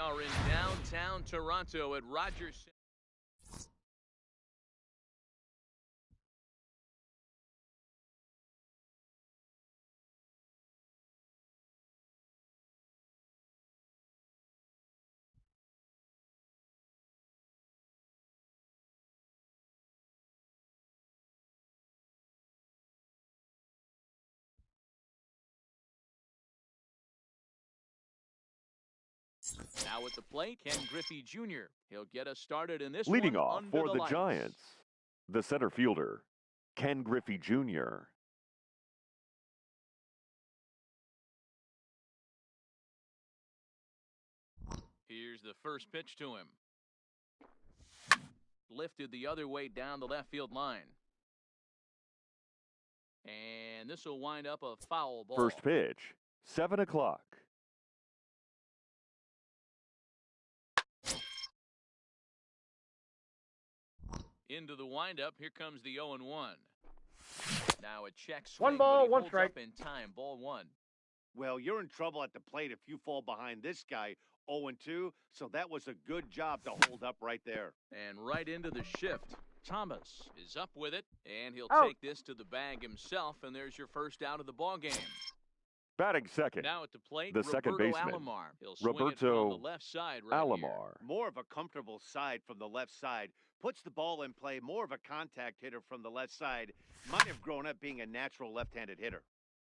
are in downtown Toronto at Rogers. Now at the plate, Ken Griffey Jr. He'll get us started in this Leading one off under for the lights. Giants, the center fielder, Ken Griffey Jr. Here's the first pitch to him. Lifted the other way down the left field line. And this will wind up a foul ball. First pitch, 7 o'clock. Into the windup, here comes the 0-1. Now a check swing, One ball, but he one holds strike. up in time, ball one. Well, you're in trouble at the plate if you fall behind this guy 0-2, so that was a good job to hold up right there. And right into the shift. Thomas is up with it, and he'll Out. take this to the bag himself, and there's your first out of the ball game. Batting second, Now at the plate, the second Roberto baseman, Alomar. He'll swing it Roberto from the left side right here. Alomar. More of a comfortable side from the left side. Puts the ball in play. More of a contact hitter from the left side. Might have grown up being a natural left-handed hitter.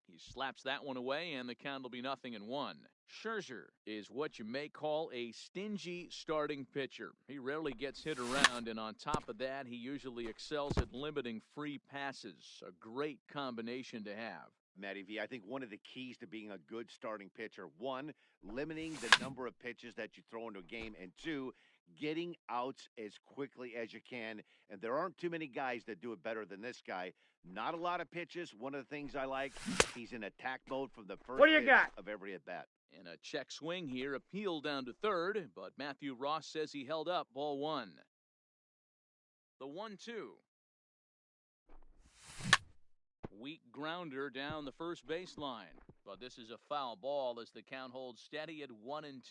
He slaps that one away, and the count will be 0-1. Scherzer is what you may call a stingy starting pitcher. He rarely gets hit around, and on top of that, he usually excels at limiting free passes. A great combination to have. Matty V, I think one of the keys to being a good starting pitcher, one, limiting the number of pitches that you throw into a game, and two, getting outs as quickly as you can. And there aren't too many guys that do it better than this guy. Not a lot of pitches. One of the things I like, he's in attack mode from the first What do you pitch got? of every at-bat. And a check swing here, appeal down to third, but Matthew Ross says he held up, ball one. The 1-2. Weak grounder down the first baseline, but this is a foul ball as the count holds steady at 1-2.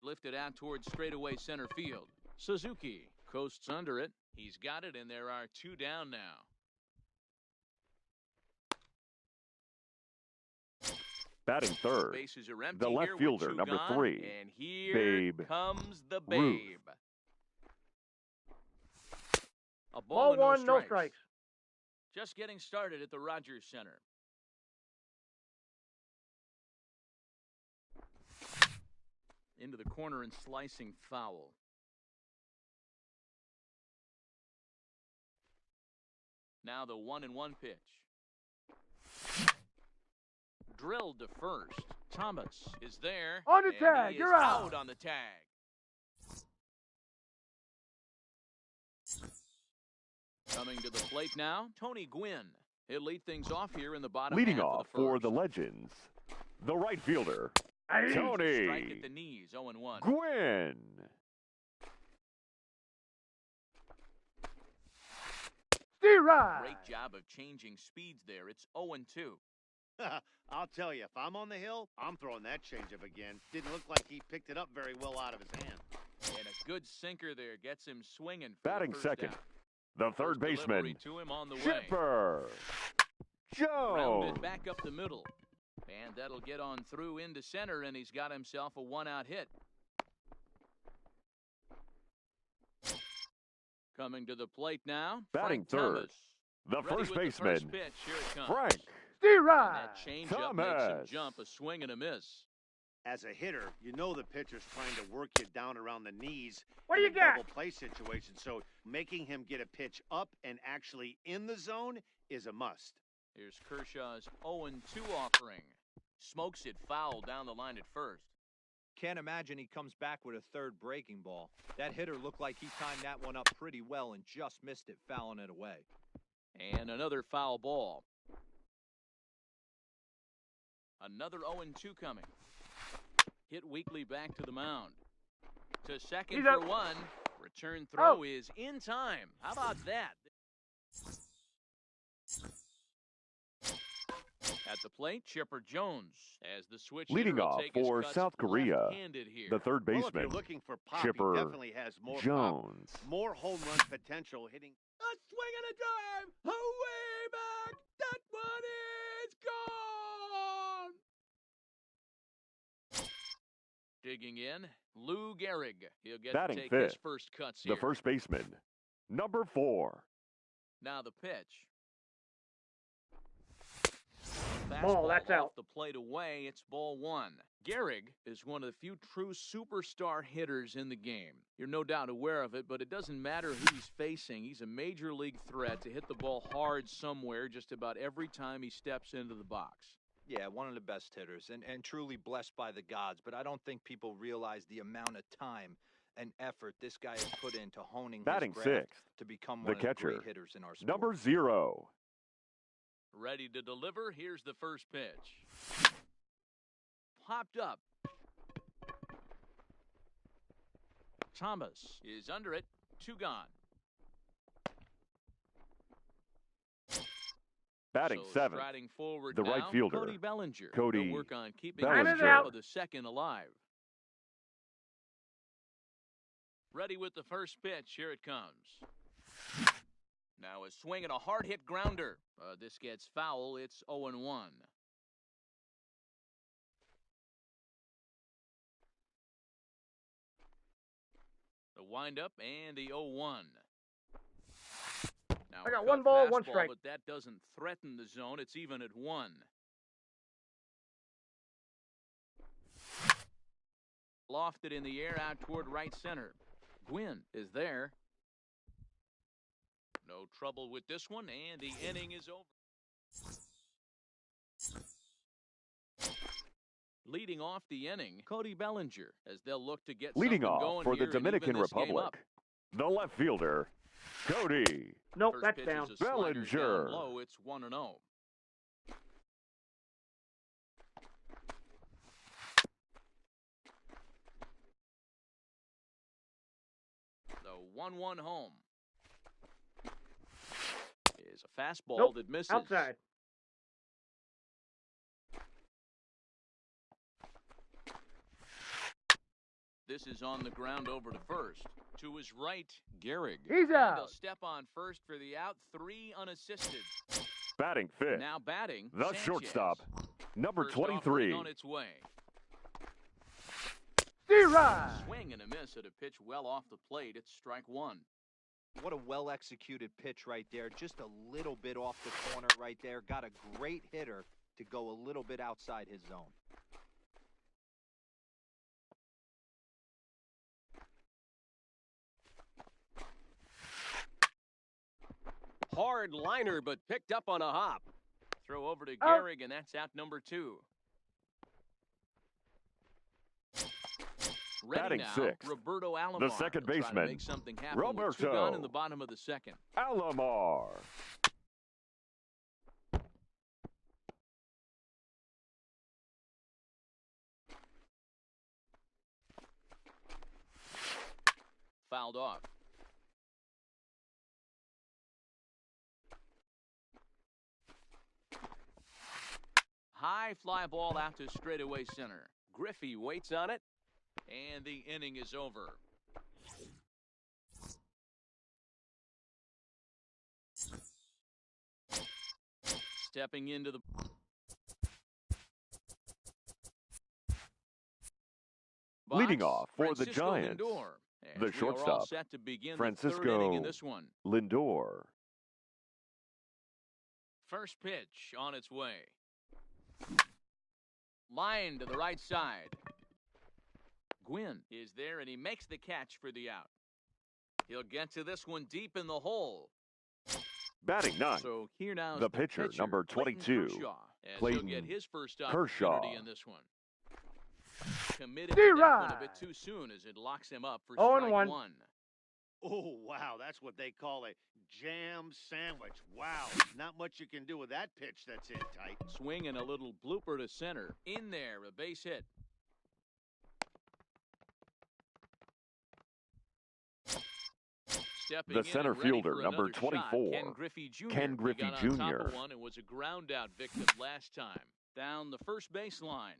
Lifted out towards straightaway center field. Suzuki coasts under it. He's got it, and there are two down now. Batting third, Bases are empty the left here with fielder, two number gone, 3, and here Babe comes the Ruth. Babe. A Ball and no one, no strikes. strikes. Just getting started at the Rogers Center. Into the corner and slicing foul. Now the 1-1 pitch. Drilled to first. Thomas is there. On the and tag, he you're is out. on the tag. Coming to the plate now, Tony Gwynn. He'll lead things off here in the bottom leading half off of the for first. the Legends, the right fielder, Aye. Tony Strike at the knees, 0-1. Gwynn. Steve Rye. Great job of changing speeds there. It's 0-2. I'll tell you, if I'm on the hill, I'm throwing that changeup again. Didn't look like he picked it up very well out of his hand. And a good sinker there gets him swinging. For Batting the first second, out. the third First delivery baseman, to him on the way. Chipper Jones. Rounded back up the middle. And that'll get on through into center, and he's got himself a one-out hit. Coming to the plate now, Batting Frank third, Thomas. the Ready first with the baseman, first pitch. Here it comes. Frank Steve And Rye. that changeup makes him Thomas. jump, a swing and a miss. As a hitter, you know the pitcher's trying to work you down around the knees. What do in you a got? double play situation, so making him get a pitch up and actually in the zone is a must. Here's Kershaw's 0-2 offering. Smokes it foul down the line at first. Can't imagine he comes back with a third breaking ball. That hitter looked like he timed that one up pretty well and just missed it, fouling it away. And another foul ball. Another 0-2 coming. Hit weakly back to the mound. To second He's for up. one. Return throw Oh. is in time. How about that? At the plate, Chipper Jones as the switch Leading hitter will off take his for cuts South Korea, left-handed here. the third Well, if you're baseman, looking for pop, Chipper he definitely has more pop, Jones. more home run potential hitting. A swing and a drive, away back. That one is gone. Digging in, Lou Gehrig. He'll get Batting to take fifth, his first cuts here. The first baseman, number 4. Now the pitch. Ball, Fastball that's off out. the plate away. It's ball 1. Gehrig is one of the few true superstar hitters in the game. You're no doubt aware of it, but it doesn't matter who he's facing. He's a major league threat to hit the ball hard somewhere just about every time he steps into the box. Yeah, one of the best hitters and truly blessed by the gods, but I don't think people realize the amount of time and effort this guy has put into honing Batting his craft sixth, to become the one of the catcher, great hitters in our sport. number 0. Ready to deliver. Here's the first pitch. Popped up. Thomas is under it. 2 gone. Batting So 7th, striding forward the right now, fielder, Cody Bellinger. Cody He'll work on keeping Bellinger. the top of the second alive. Ready with the first pitch. Here it comes. Now a swing and a hard hit grounder. This gets foul. It's 0-1. The windup and the 0-1. Now I got a one cut ball, one fastball, strike. but that doesn't threaten the zone. It's even at 1. Lofted in the air out toward right center. Gwynn is there. No trouble with this one, and the inning is over. Leading off the inning, Cody Bellinger, as they'll look to get Leading something off going for the here and even Dominican this game Republic, up. the left fielder, Cody Nope, First that's pitch down. is a slider down Bellinger. low. It's 1-0. The 1-1 home is a fastball Nope, that misses. outside. This is on the ground over to first. To his right, Gehrig. He's And they'll out. step on first for the out. 3 unassisted. batting 5th, Now batting, the Sanchez. shortstop, number First offering 23. on its way. D-Ride. Swing and a miss at a pitch well off the plate. It's strike 1. What a well-executed pitch right there. Just a little bit off the corner right there. Got a great hitter to go a little bit outside his zone. Hard liner, but picked up on a hop. Throw over to Oh. Gehrig, and that's out number 2. Ready Batting now, sixth, Roberto Alomar. second He'll try to baseman, make something happen with 2 Roberto. gone in the bottom of the second. Alomar. Fouled off. High fly ball out to straightaway center. Griffey waits on it, and the inning is over. Stepping into the Leading box, off for the Francisco Giants, Lindor, as the we are all shortstop, set to begin the Francisco third inning in this one. Lindor. First pitch on its way. Line to the right side. Gwynn is there, and he makes the catch for the out. He'll get to this one deep in the hole. Batting 9th, So here now the pitcher, number Clayton 22, Kershaw, as Clayton he'll get his first Kershaw. opportunity in this one. Committed to that one a bit too soon as it locks him up for strike 0-1. 1. Oh, wow, that's what they call a jam sandwich. Wow, not much you can do with that pitch that's in tight. Swing and a little blooper to center. In there, a base hit. Stepping The in center and ready fielder, for number another shot, 24, Ken Griffey Jr. Ken He Griffey got on top Jr. of one and was a ground out victim last time. Down the first baseline.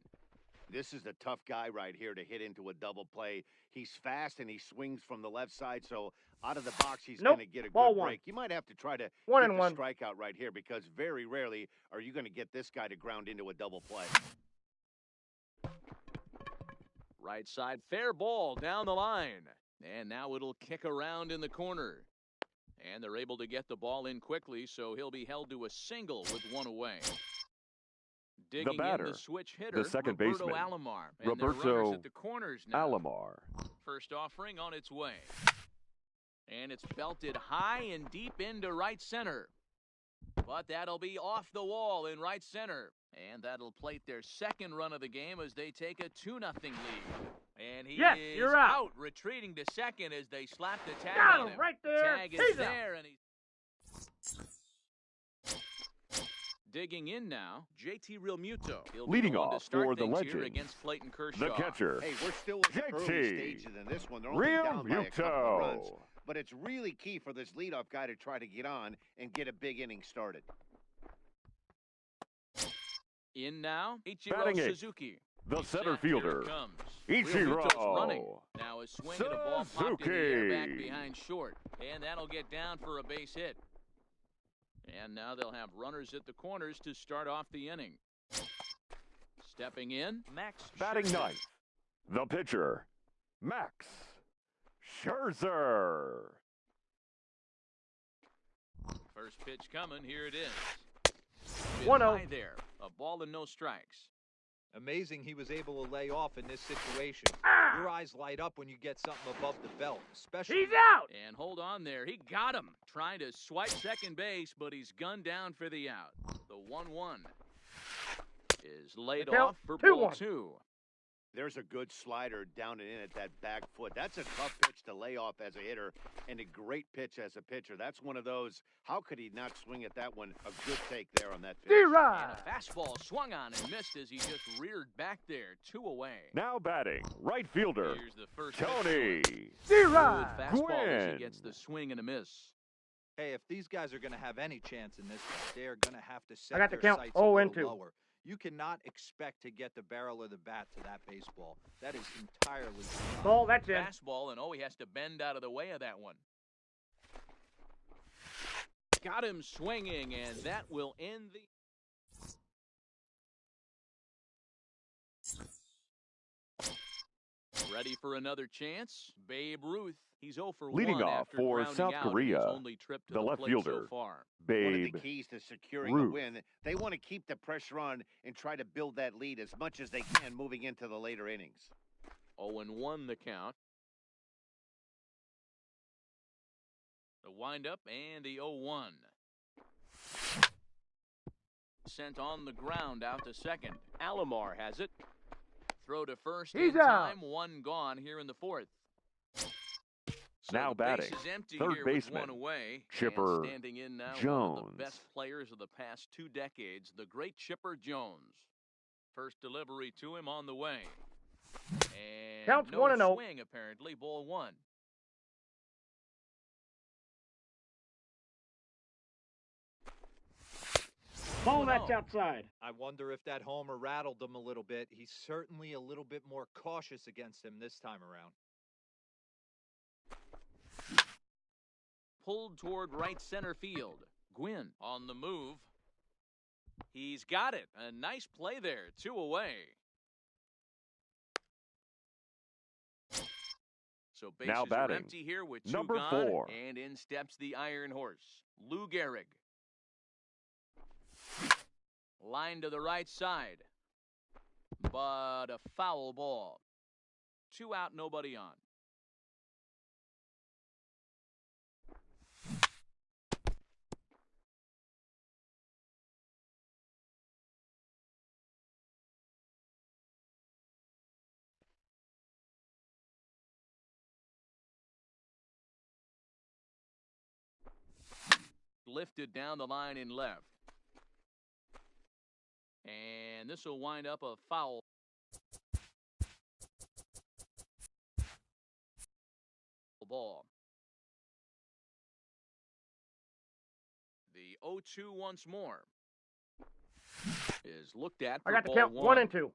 This is a tough guy right here to hit into a double play. He's fast and he swings from the left side, so out of the box he's Nope. going to get a Ball good one. break. You might have to try to One get and the one. strikeout right here because very rarely are you going to get this guy to ground into a double play. Right side, fair ball down the line. And now it'll kick around in the corner. And they're able to get the ball in quickly, so he'll be held to a single with one away. Digging batter, in the switch hitter, the second Roberto baseman, Alomar. And there are runners Roberto at the corners now. Alomar. First offering on its way. And it's belted high and deep into right center. But that'll be off the wall in right center. And that'll plate their second run of the game as they take a 2-0 lead. And he Yes, is you're out. retreating to second as they slap the tag Got on him him. right there. Tag is He's out. there, and he's digging in now. JT Realmuto. He'll be Leading the one to off start for the things here legend, against Clayton Kershaw. The catcher, Hey, we're still in the early JT stages in this one. They're only down by a couple of runs. Realmuto. But it's really key for this leadoff guy to try to get on and get a big inning started. In now, Batting Ichiro eighth, Suzuki. the He's center set. Here it fielder, comes. Ichiro Realmuto's running. Now a swing and a ball popped in the air back Suzuki. behind short. And that'll get down for a base hit. And now they'll have runners at the corners to start off the inning. Stepping in, Max Batting Scherzer. ninth, the pitcher, Max Scherzer. First pitch coming, here it is. 1-0. High there, a ball and no strikes. Amazing he was able to lay off in this situation. Ah! Your eyes light up when you get something above the belt, especially. He's out. And hold on there, he got him. Trying to swipe second base, but he's gunned down for the out. The 1-1 is laid The count, off for ball 2-1. 2. There's a good slider down and in at that back foot. That's a tough pitch to lay off as a hitter and a great pitch as a pitcher. That's one of those, how could he not swing at that one? A good take there on that pitch. And D-Rod. a fastball swung on and missed as he just reared back there, 2 away. Now batting, right fielder, Here's the first Tony. Good D-Rod. fastball as he Gwynn. gets the swing and a miss. Hey, if these guys are going to have any chance in this, they are going to have to set got the their count sights a 0 little and 2. lower. You cannot expect to get the barrel of the bat to that baseball. That is entirely beyond. Ball, that's in. Fastball, and he has to bend out of the way of that one. Got him swinging, and that will end the... Ready for another chance? Babe Ruth. He's 0 for 1 Leading off after for grounding South out in Korea, his only trip to the left plate so fielder, far. One of Babe the keys to securing Ruth. a win, they want to keep the pressure on and try to build that lead as much as they can moving into the later innings. 0-1 the count. The windup and the 0-1. Sent on the ground out to second. Alomar has it. Throw to first He's in out. time. 1 gone here in the 4th. So Now the base batting, is empty third here with baseman, 1 away. Chipper And standing in now, one of Jones. the best players of the past 2 decades, the great Chipper Jones. First delivery to him on the way. And Counts no 1-0. swing apparently. Ball 1. Ball, 2-0. that's outside. I wonder if that homer rattled him a little bit. He's certainly a little bit more cautious against him this time around. Pulled toward right center field. Gwynn on the move. He's got it. A nice play there. 2 away. So bases Now are batting, empty here with 2 number gone. 4. And in steps the Iron Horse, Lou Gehrig. Line to the right side. But a foul ball. 2 out, nobody on. Lifted down the line in left. And this will wind up a foul. Ball. the 0-2 once more. Is looked at I for got the ball count. 1 and 2.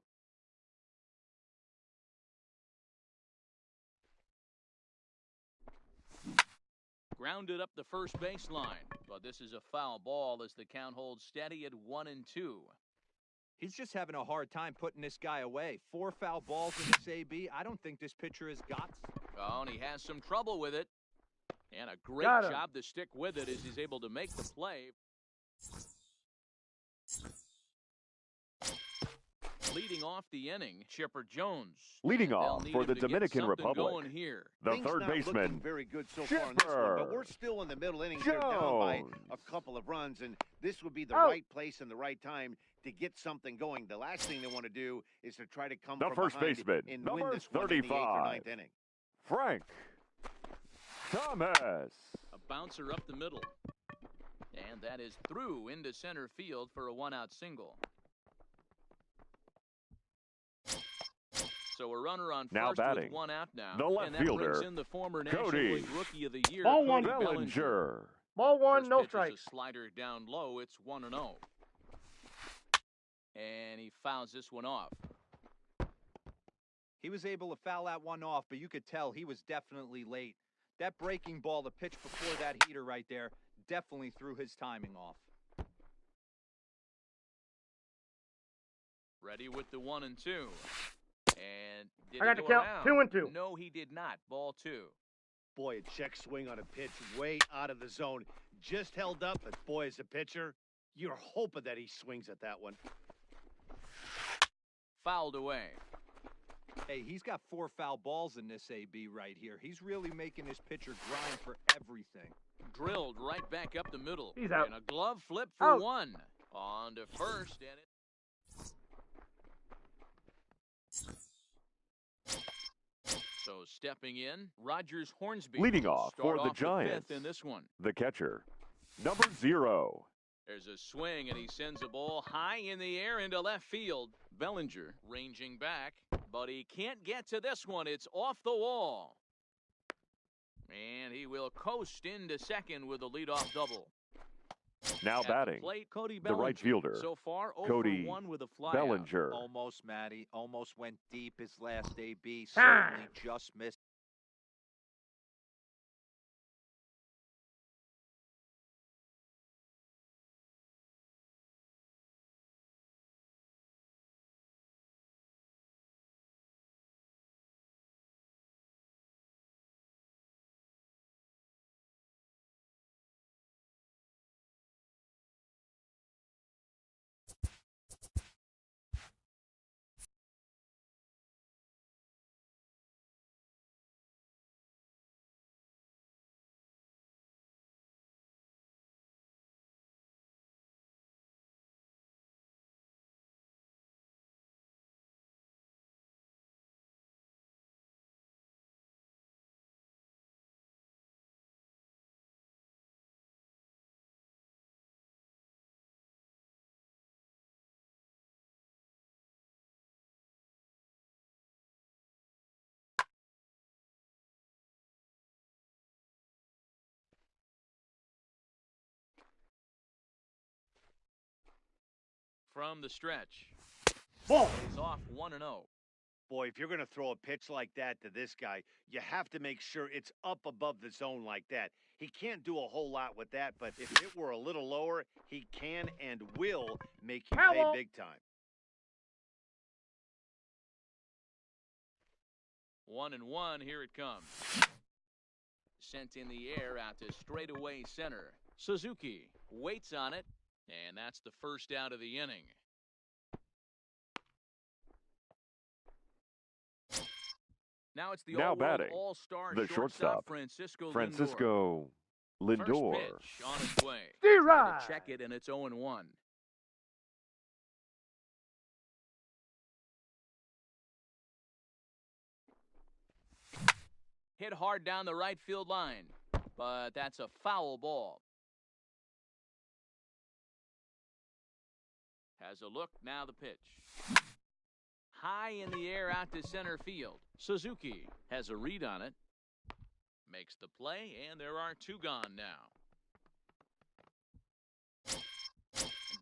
Grounded up the first baseline, but this is a foul ball as the count holds steady at 1 and 2. He's just having a hard time putting this guy away. 4 foul balls in this AB. I don't think this pitcher has got. Oh, and he has some trouble with it. And a great Got him. job to stick with it as he's able to make the play. Leading off the inning, Chipper Jones. Leading And they'll off need for him the to get Dominican something Republic, going here. the Things third not looking baseman, very good so far in this one, but we're Chipper still in the middle innings. They're down by Jones. a couple of runs, and this would be the Out. right place and the right time to get something going. The last thing they want to do is to try to come The from first behind baseman, and number win this one in the 8th or 35. 9th inning. Frank Thomas. A bouncer up the middle. And that is through into center field for a one-out single. So a runner on Now first batting, with 1 out now. the left and that brings fielder, in the former National Cody League Rookie of the Year, Ball Cody one. Bellinger. Ball 1, First no pitch is strikes. a slider down low. It's 1-0. And he fouls this one off. He was able to foul that one off, but you could tell he was definitely late. That breaking ball, the pitch before that heater right there, definitely threw his timing off. Ready with the 1 and 2. And did I got he the go count. around? 2 and 2. No, he did not. Ball 2. Boy, a check swing on a pitch way out of the zone. Just held up, but boy, as a pitcher, you're hoping that he swings at that one. Fouled away. Hey, he's got 4 foul balls in this AB right here. He's really making this pitcher grind for everything. Drilled right back up the middle. He's out. And a glove flip for Out. 1. On to first, and it. So stepping in, Rogers Hornsby. Leading will off start for the off Giants, fifth in this one. the catcher, number 0. There's a swing, and he sends a ball high in the air into left field. Bellinger ranging back, but he can't get to this one. It's off the wall. And he will coast into second with a leadoff double. Now At the batting, plate, Cody the right Bellinger. fielder, So far, 0 Cody for 1 with a flyout. Bellinger. Almost, Matty. Almost went deep his last AB. Time. Certainly just missed. From the stretch. Ball. He's off 1-0. Boy, if you're going to throw a pitch like that to this guy, you have to make sure it's up above the zone like that. He can't do a whole lot with that, but if it were a little lower, he can and will make you pay Hello. big time. 1-1, here it comes. Sent in the air out to straightaway center. Suzuki waits on it, and that's the first out of the inning. Now it's the Now all-world batting, all-star the shortstop, Francisco Lindor. Francisco Lindor. First pitch on its way. D-Rod. Trying to check it, and it's 0-1. Hit hard down the right field line, but that's a foul ball. Has a look, now the pitch. High in the air out to center field. Suzuki has a read on it. Makes the play, and there are 2 gone now.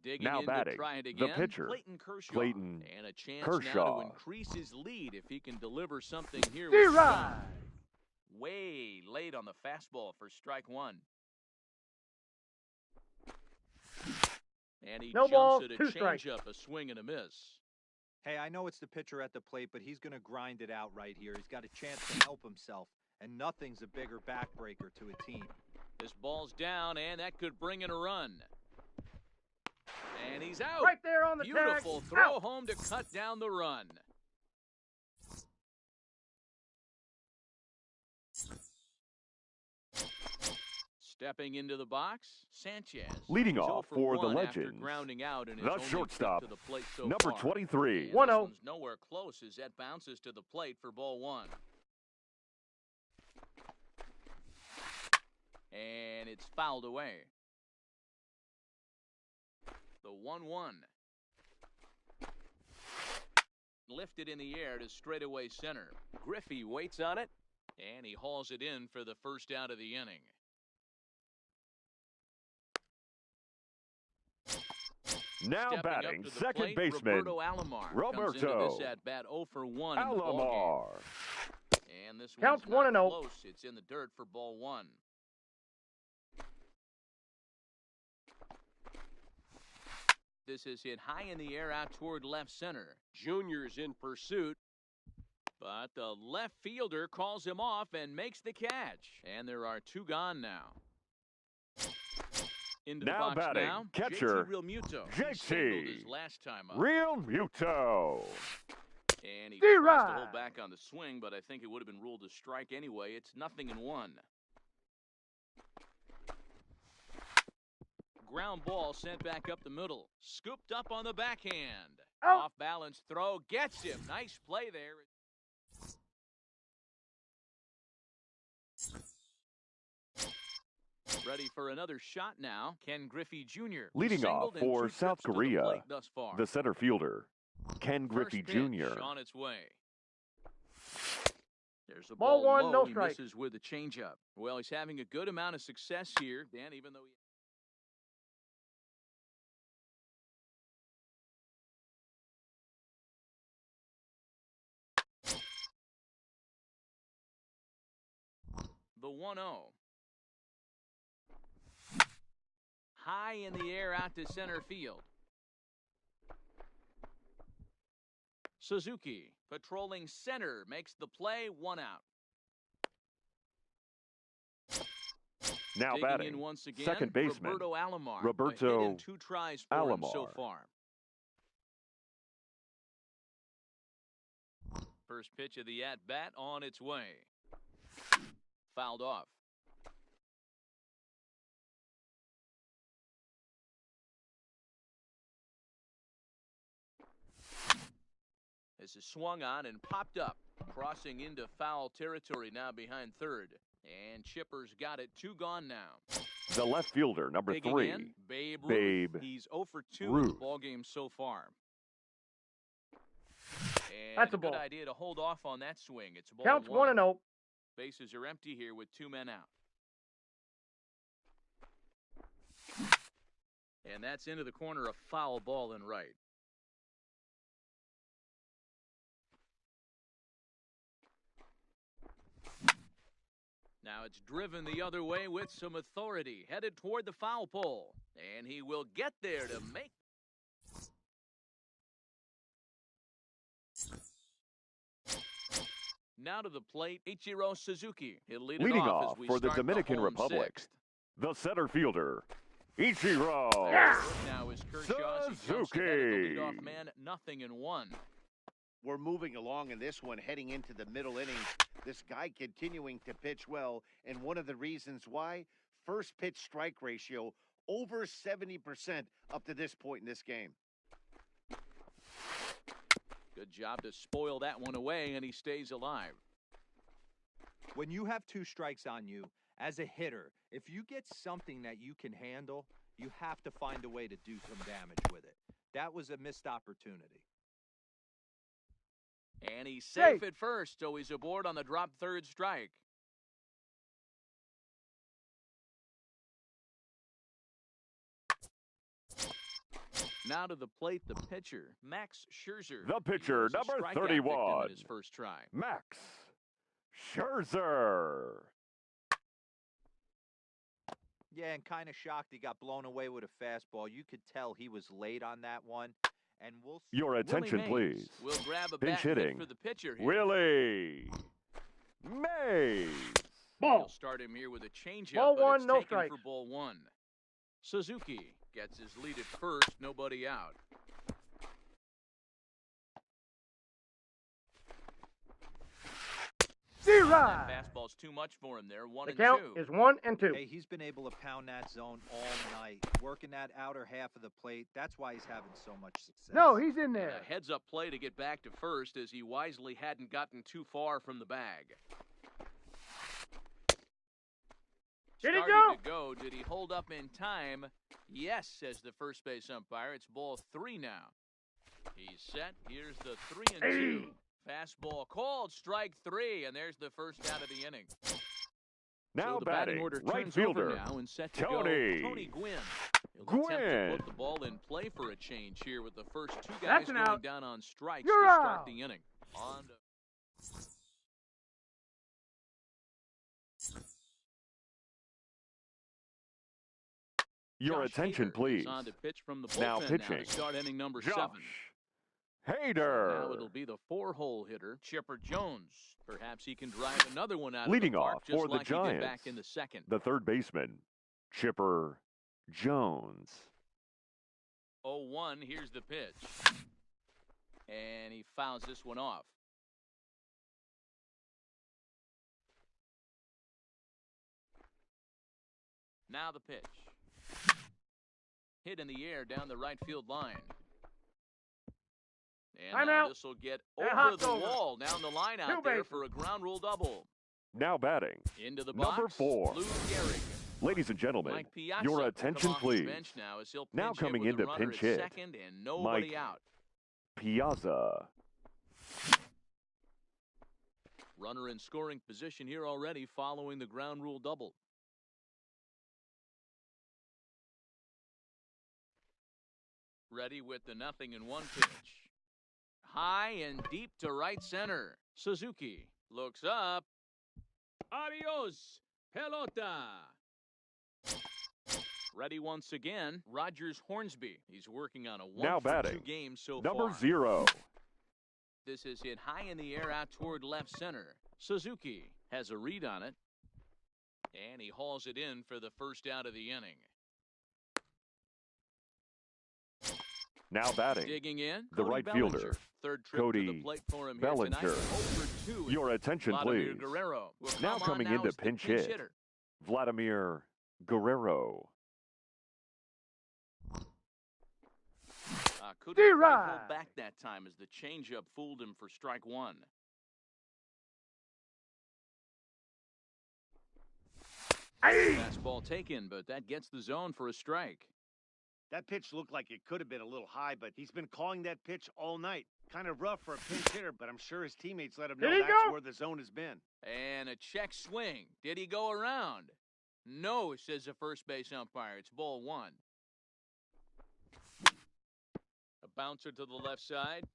Digging Now in batting, to try it the again. pitcher, Clayton Kershaw. Clayton And a chance Kershaw. now to increase his lead if he can deliver something here with the D-Rod. gun. Way late on the fastball for strike one. And he No jumps balls, at a 2 strikes. changeup, a swing and a miss. Hey, I know it's the pitcher at the plate, but he's going to grind it out right here. He's got a chance to help himself, and nothing's a bigger backbreaker to a team. This ball's down, and that could bring in a run. And he's out. Right there on the Beautiful tag. throw Out. home to cut down the run. Stepping into the box, Sanchez. Leading He's off 0 for the 1 after Legends, grounding out in his the only trip shortstop, to the plate so number far. 23. And 1-0. this one's nowhere close as that bounces to the plate for ball one. And it's fouled away. The 1-1. Lifted in the air to straightaway center. Griffey waits on it. And he hauls it in for the first out of the inning. Now Stepping up batting, to the second plate, baseman, Roberto Alomar. Comes into Roberto this at bat 0 for 1 in the ballgame. Alomar. And this Counts one's not 1-0. close. It's in the dirt for ball one. This is hit high in the air out toward left center. Junior's in pursuit. But the left fielder calls him off and makes the catch. And there are 2 gone now. Into the Now box batting, now, catcher, JT Realmuto. JT. He singled his last time up. Real Muto. And he tries to D-Rod. hold back on the swing, but I think it would have been ruled a strike anyway. It's 0-1. Ground ball sent back up the middle. Scooped up on the backhand. Out. Off balance throw. Gets him. Nice play there. Ready for another shot now. Ken Griffey Jr. Leading Singled off in for 2 South trips to the Korea, plate thus far. the center fielder, Ken Griffey First pitch Jr. on its way. There's a Ball ball 1, low. no He strike. misses with a changeup. Well, he's having a good amount of success here, Dan, even though he... The 1-0. High in the air out to center field. Suzuki, patrolling center, makes the play, 1 out. Now Digging batting, in once again, second baseman, Roberto Alomar. Roberto A hit in 2 tries for him so Alomar. far. First pitch of the at-bat on its way. Fouled off. This is swung on and popped up, crossing into foul territory now behind third. And Chipper's got it, 2 gone now. the left fielder, number Digging 3, in, Babe Ruth. Babe He's 0 for 2 in the Ruth. ballgame so far. And That's a good ball. idea to hold off on that swing. It's ball Counts 1. 1-0. Bases are empty here with 2 men out. And that's into the corner, a foul ball in right. Now it's driven the other way with some authority, headed toward the foul pole. And he will get there to make. Now to the plate, Ichiro Suzuki. He'll lead it Leading off off as we for the start Dominican home Republic, 6th. the center fielder, Ichiro Now is Kershaw. As he jumps to head Suzuki. the leadoff man, 0-1. We're moving along in this one, heading into the middle innings. This guy continuing to pitch well, and one of the reasons why, first pitch strike ratio over 70% up to this point in this game. Good job to spoil that one away, and he stays alive. When you have 2 strikes on you, as a hitter, if you get something that you can handle, you have to find a way to do some damage with it. That was a missed opportunity. And he's safe at first, so he's aboard on the drop third strike. Now to the plate, the pitcher, Max Scherzer. The He pitcher, was a number strikeout victim 31. in his first try. Max Scherzer. Yeah, and kind of shocked he got blown away with a fastball. You could tell he was late on that one. And we'll see. Your attention, Willie please. Mays will grab a Pinch bat hit hitting. for the pitcher here. Willie Mays. He'll Ball. start him here with a changeup, Ball but one, it's no taken strikes. for ball one. Suzuki gets his lead at first, nobody out. Zero. That fastball's too much for him there. One The and count two. is 1 and 2. Hey, he's been able to pound that zone all night, working that outer half of the plate. That's why he's having so much success. No, he's in And there. a heads-up play to get back to first as he wisely hadn't gotten too far from the bag. Did he Starting go? to go. Did he hold up in time? Yes, says the first base umpire. It's ball 3 now. He's set. Here's the 3 and 2. Fastball called, strike 3, and there's the first out of the inning. Now So the batting batting, order right turns fielder, over now and set to Tony. go. Tony Gwynn. He'll attempt to Gwynn. put the ball in play for a change here with the first 2 guys That's an going out. down on strikes You're to start out. the inning. On to Your Josh attention, Hader please. is on to pitch from the bullpen Now to pitching. start inning number Josh 7. Hader. Now it'll be the 4-hole hitter, Chipper Jones. Perhaps he can drive another one out Leading of the park off just for the like he did Giants. back in the second. The third baseman, Chipper Jones. 0-1, here's the pitch. And he fouls this one off. Now the pitch. Hit in the air down the right field line. And Time now out. this will get That over hop's the over. wall down the line out Two there bases. for a ground rule double. Now batting, Into the box. number 4. Lou Gehrig. Ladies and gentlemen, Mike Piazza your will attention, come off the please. bench now as he'll Now pinch hit coming with in the to runner pinch at hit, second and nobody Mike out. Piazza. Runner in scoring position here already following the ground rule double. Ready with the 0-1 pitch. High and deep to right center. Suzuki looks up. Adios, pelota. Ready once again, Rogers Hornsby. He's working on a 1 Now for batting, 2 game so Number far. 0. This is hit high in the air out toward left center. Suzuki has a read on it. And he hauls it in for the first out of the inning. Now batting, Digging in, the Cody right Bellinger. fielder, Third trip to Cody the plate for him here Bellinger. tonight. 0 for 2. Your attention, Vladimir please. Guerrero will Now come on coming now in to as the pinch pinch hit. hitter. Vladimir Guerrero. Couldn't quite D-Rod. hold back that time as the changeup fooled him for strike 1. Fastball taken, but that gets the zone for a strike. That pitch looked like it could have been a little high, but he's been calling that pitch all night. Kind of rough for a pinch hitter, but I'm sure his teammates let him know Did he that's go? where the zone has been. And a check swing. Did he go around? No, says the first base umpire. It's ball 1. A bouncer to the left side.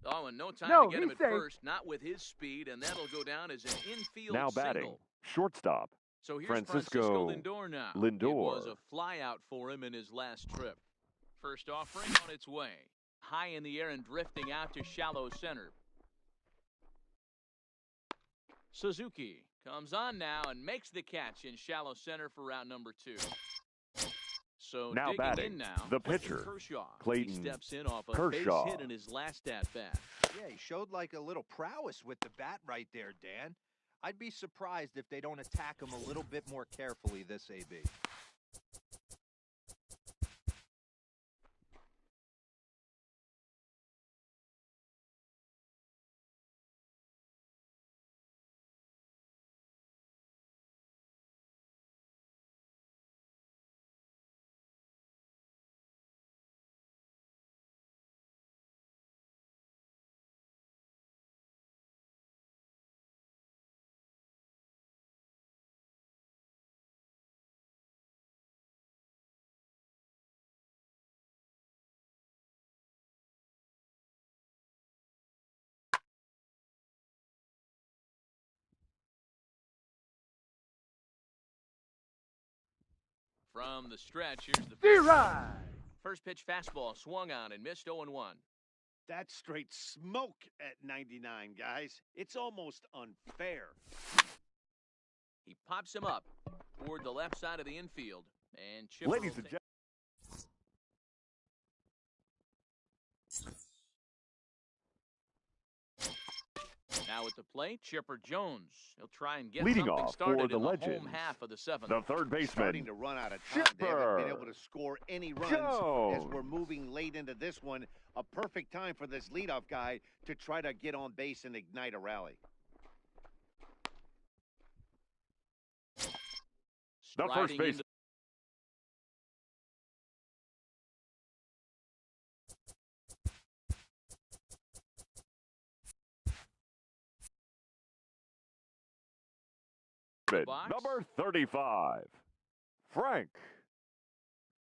Oh, and no time No, to get him he's at safe. first. Not with his speed, and that'll go down as an infield Now batting, single. shortstop, So here's Francisco Lindor now. Lindor. It was a flyout for him in his last trip. First offering on its way. High in the air and drifting out to shallow center. Suzuki comes on now and makes the catch in shallow center for round number 2. So Now digging batting, in now, the Clayton pitcher, Kershaw. Clayton He steps in off a Kershaw. base hit in his last at bat. Yeah, he showed like a little prowess with the bat right there, Dan. I'd be surprised if they don't attack him a little bit more carefully this AB. From the stretch, here's the D-Ride. first pitch fastball swung on and missed 0-1. That's straight smoke at 99, guys. It's almost unfair. He pops him up toward the left side of the infield. And Chipper Ladies will and take- Now at the plate, Chipper Jones. He'll try and get Leading something off started for the in the Legends, home half of the seventh. the third Starting baseman, to run out of time. They haven't been Chipper able to score any runs as Jones. we're moving late into this one. A perfect time for this leadoff guy to try to get on base and ignite a rally. The first Striding base. into- box. Number 35, Frank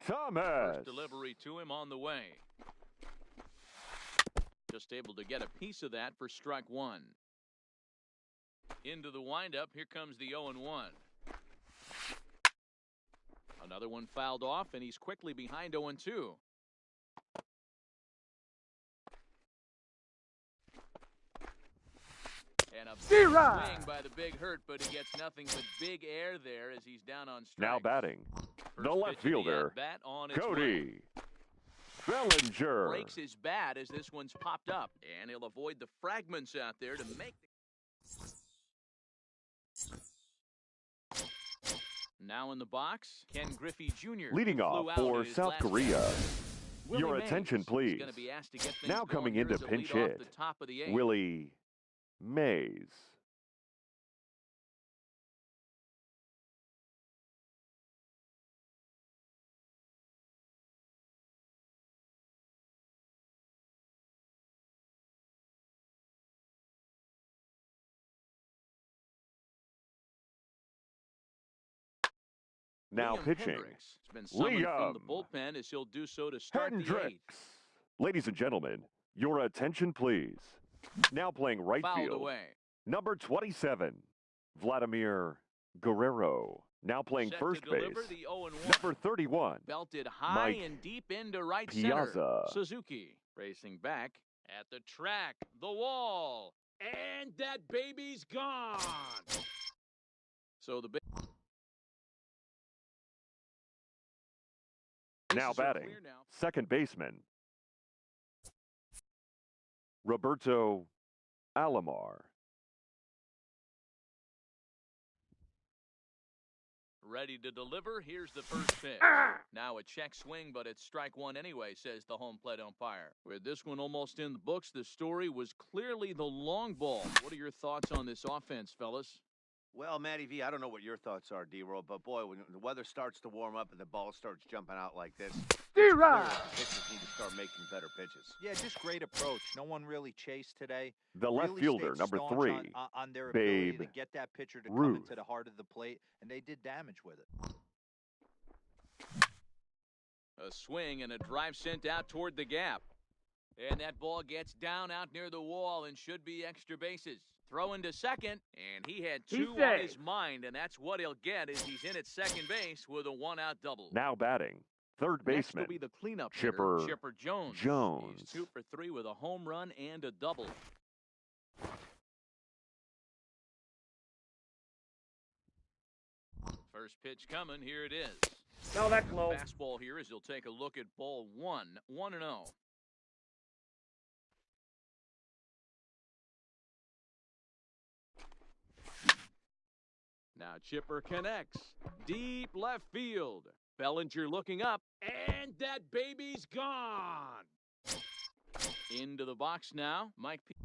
Thomas. First delivery to him on the way. Just able to get a piece of that for strike one. Into the windup, here comes the 0-1. Another one fouled off, and he's quickly behind 0-2. And a big D-Rod. swing by the big hurt, but he gets nothing but big air there as he's down on strikes. Now batting, the First left pitch of the fielder, at-bat on its way. Cody Bellinger. Breaks his bat as this one's popped up, and he'll avoid the fragments out there to make Now in the box, Ken Griffey Jr. Leading who off flew out for in his South last Korea. game. Willie Your Mays attention, is please. gonna be asked to get things Now going coming here into as he'll pinch lead off hit, the top of the eighth. Willie Mays. Now Liam pitching, Hendricks has been summoned from the Liam bullpen as he'll do so to start the Hendricks. eighth. Ladies and gentlemen, your attention, please. Now playing right Fouled field, away. number 27, Vladimir Guerrero. Now playing Set first to base, deliver the 0-1. number 31, Belted high Mike and deep into right Piazza. center. Suzuki racing back at the track, the wall, and that baby's gone. So the Now bases are batting, clear now. second baseman, Roberto Alomar. Ready to deliver. Here's the first pitch. Now a check swing, but it's strike one anyway, says the home plate umpire. With this one almost in the books, the story was clearly the long ball. What are your thoughts on this offense, fellas? Well, Matty V, I don't know what your thoughts are, D-Roll, but boy, when the weather starts to warm up and the ball starts jumping out like this, D-Rod. pitchers need to start making better pitches. Yeah, just great approach. No one really chased today. The left Really fielder, stayed number staunch 3, on their ability Babe to get that pitcher to come Ruth. into the heart of the plate, and they did damage with it. A swing and a drive sent out toward the gap. And that ball gets down out near the wall and should be extra bases. Throw into second, and he had two on his mind, and that's what he'll get as he's in at second base with a one-out double. Now batting, third Next will baseman, be the cleanup Chipper hitter, Chipper Jones. Jones. He's 2 for 3 with a home run and a double. First pitch coming, here it is. No, that's low. Fastball here as he'll take a look at ball 1-0. Now Chipper connects. Deep left field. Bellinger looking up. And that baby's gone. Into the box now. Mike P.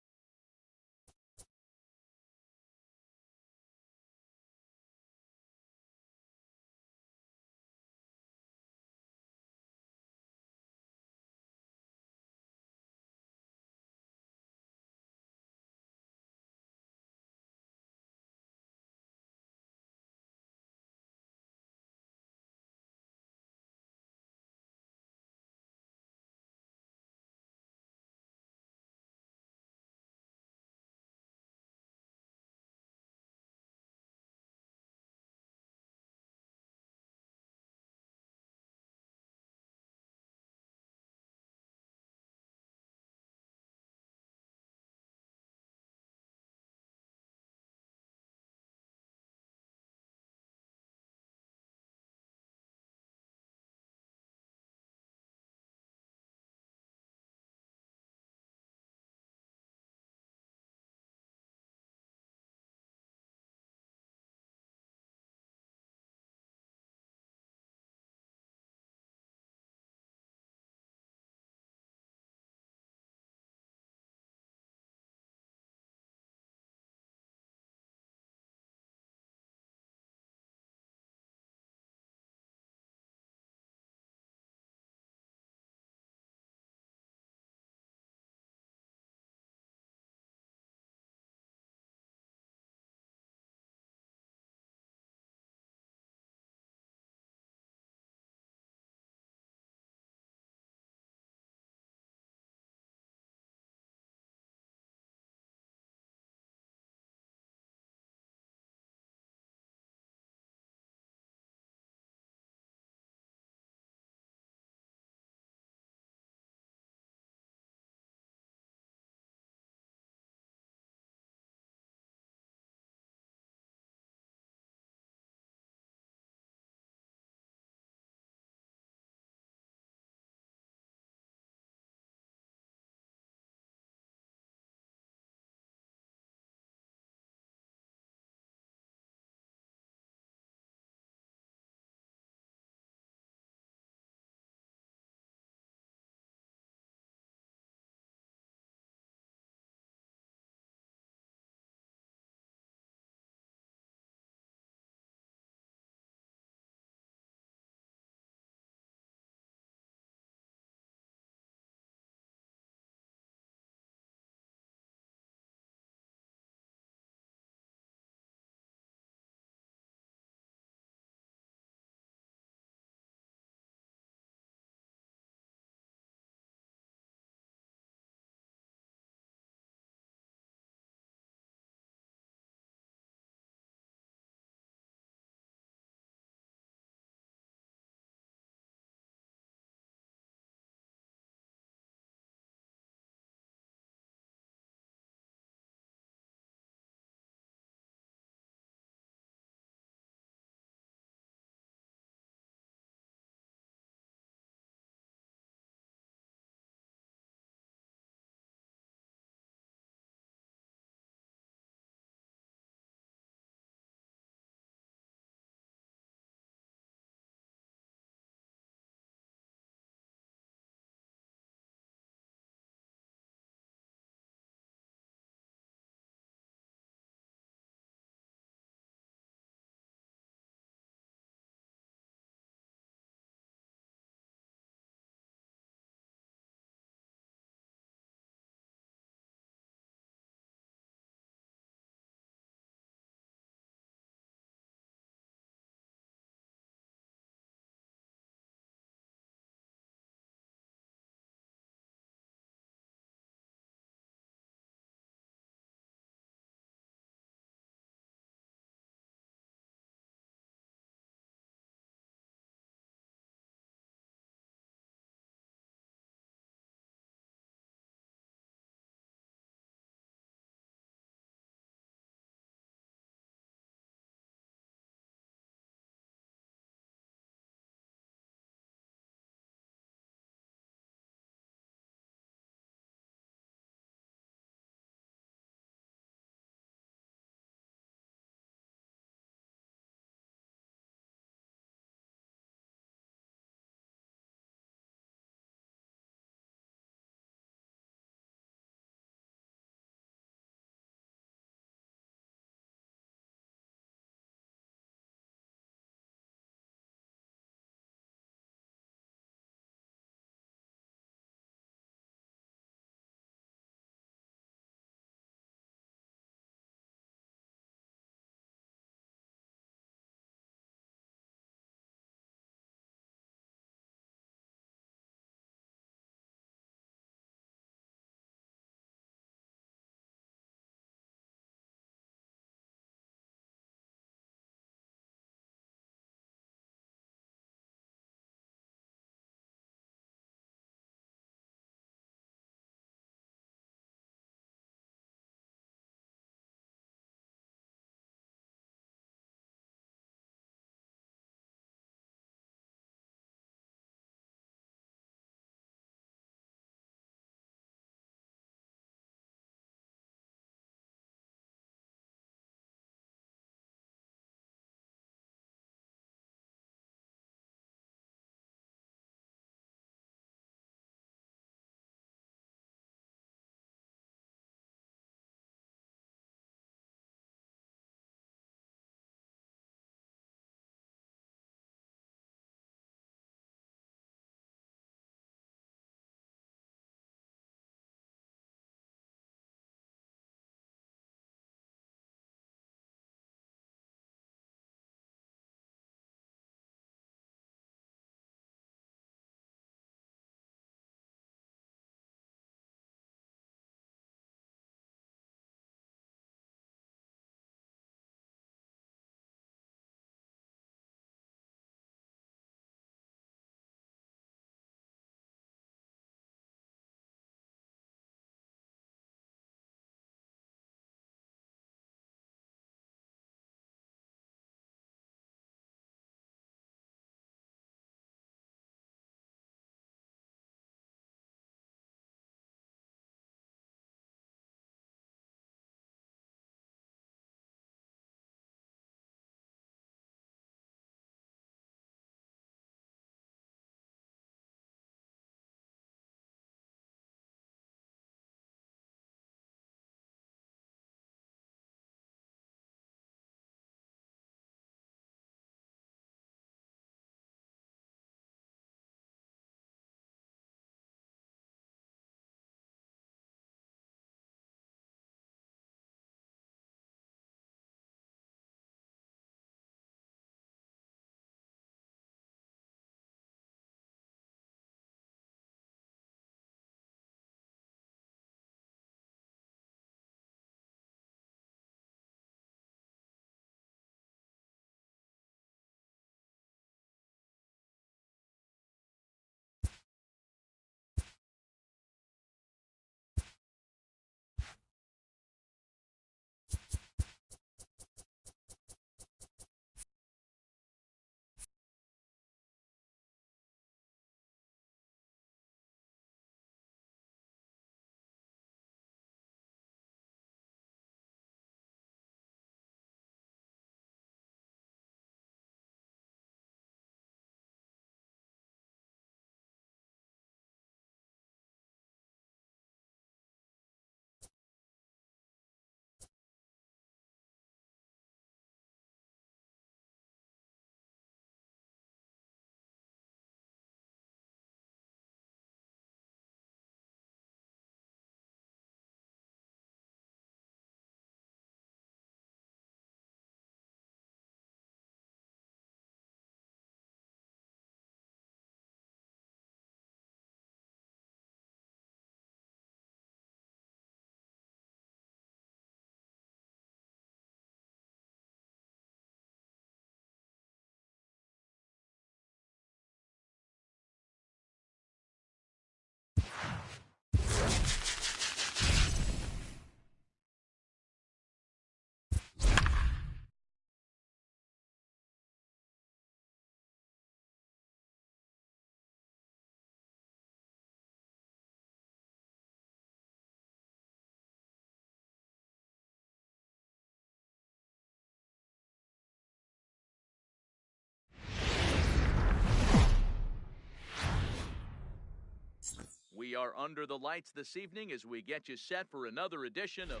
We are under the lights this evening as we get you set for another edition of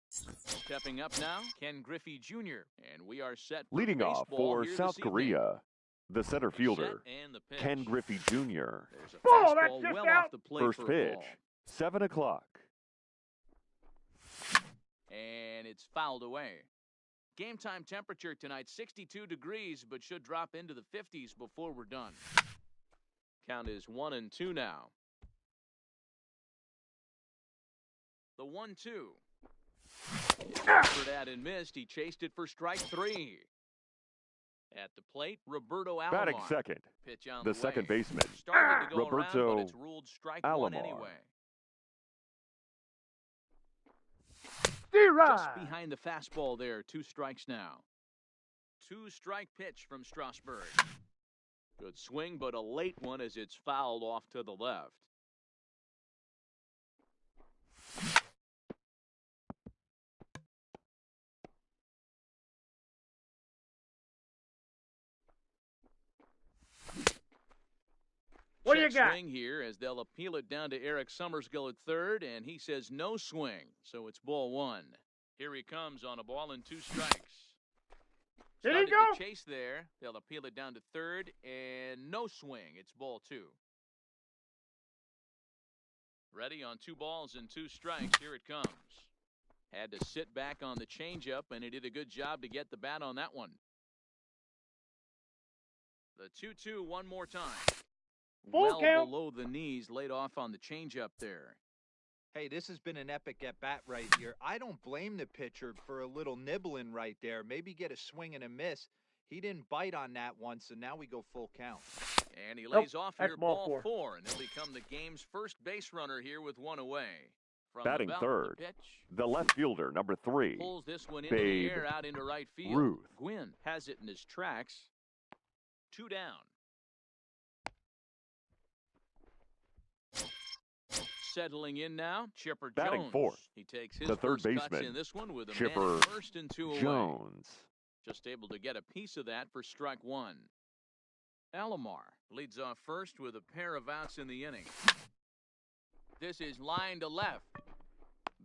Stepping up now, Ken Griffey Jr., and we are set for Leading off baseball for here South this evening. Korea, the center fielder, Set and the pitch. Ken Griffey Jr. There's a Ball, that's fastball just well out. off the plate First for a pitch, ball. 7 o'clock. And it's fouled away. Game time temperature tonight, 62 degrees, but should drop into the 50s before we're done. Count is 1-2 now. The 1-2. For that and missed. He chased it for strike 3. At the plate, Roberto Alomar. Batting second, Pitch on the the second way. baseman, Started to go Roberto around, but it's ruled strike 1 Alomar. anyway. Just D-Rod. behind the fastball there, 2 strikes now. 2-strike pitch from Strasburg. Good swing, but a late one as it's fouled off to the left. What do you Check got? swing here as they'll appeal it down to Eric Summersgill at third, and he says no swing, so it's ball 1. Here he comes on a ball and 2 strikes. Did he Started go? to chase there. They'll appeal it down to third, and no swing. It's ball 2. Ready on 2 balls and 2 strikes. Here it comes. Had to sit back on the changeup, and he did a good job to get the bat on that one. The 2-2 one more time. Full Well count. below the knees, laid off on the changeup there. Hey, this has been an epic at-bat right here. I don't blame the pitcher for a little nibbling right there. Maybe get a swing and a miss. He didn't bite on that one, so now we go full count. And he lays off that's here, ball ball 4. 4, and he'll become the game's first base runner here with 1 away. From Batting the belt, third, the pitch the left fielder, number 3, pulls this one into Babe the air out into right field. Ruth. Gwynn has it in his tracks. 2 down. Settling in now, Chipper Batting Jones. fourth, He takes his the third first cuts baseman, in this one with a Chipper man at first and 2 away. Jones. Just able to get a piece of that for strike 1. Alomar leads off first with a pair of outs in the inning. This is line to left.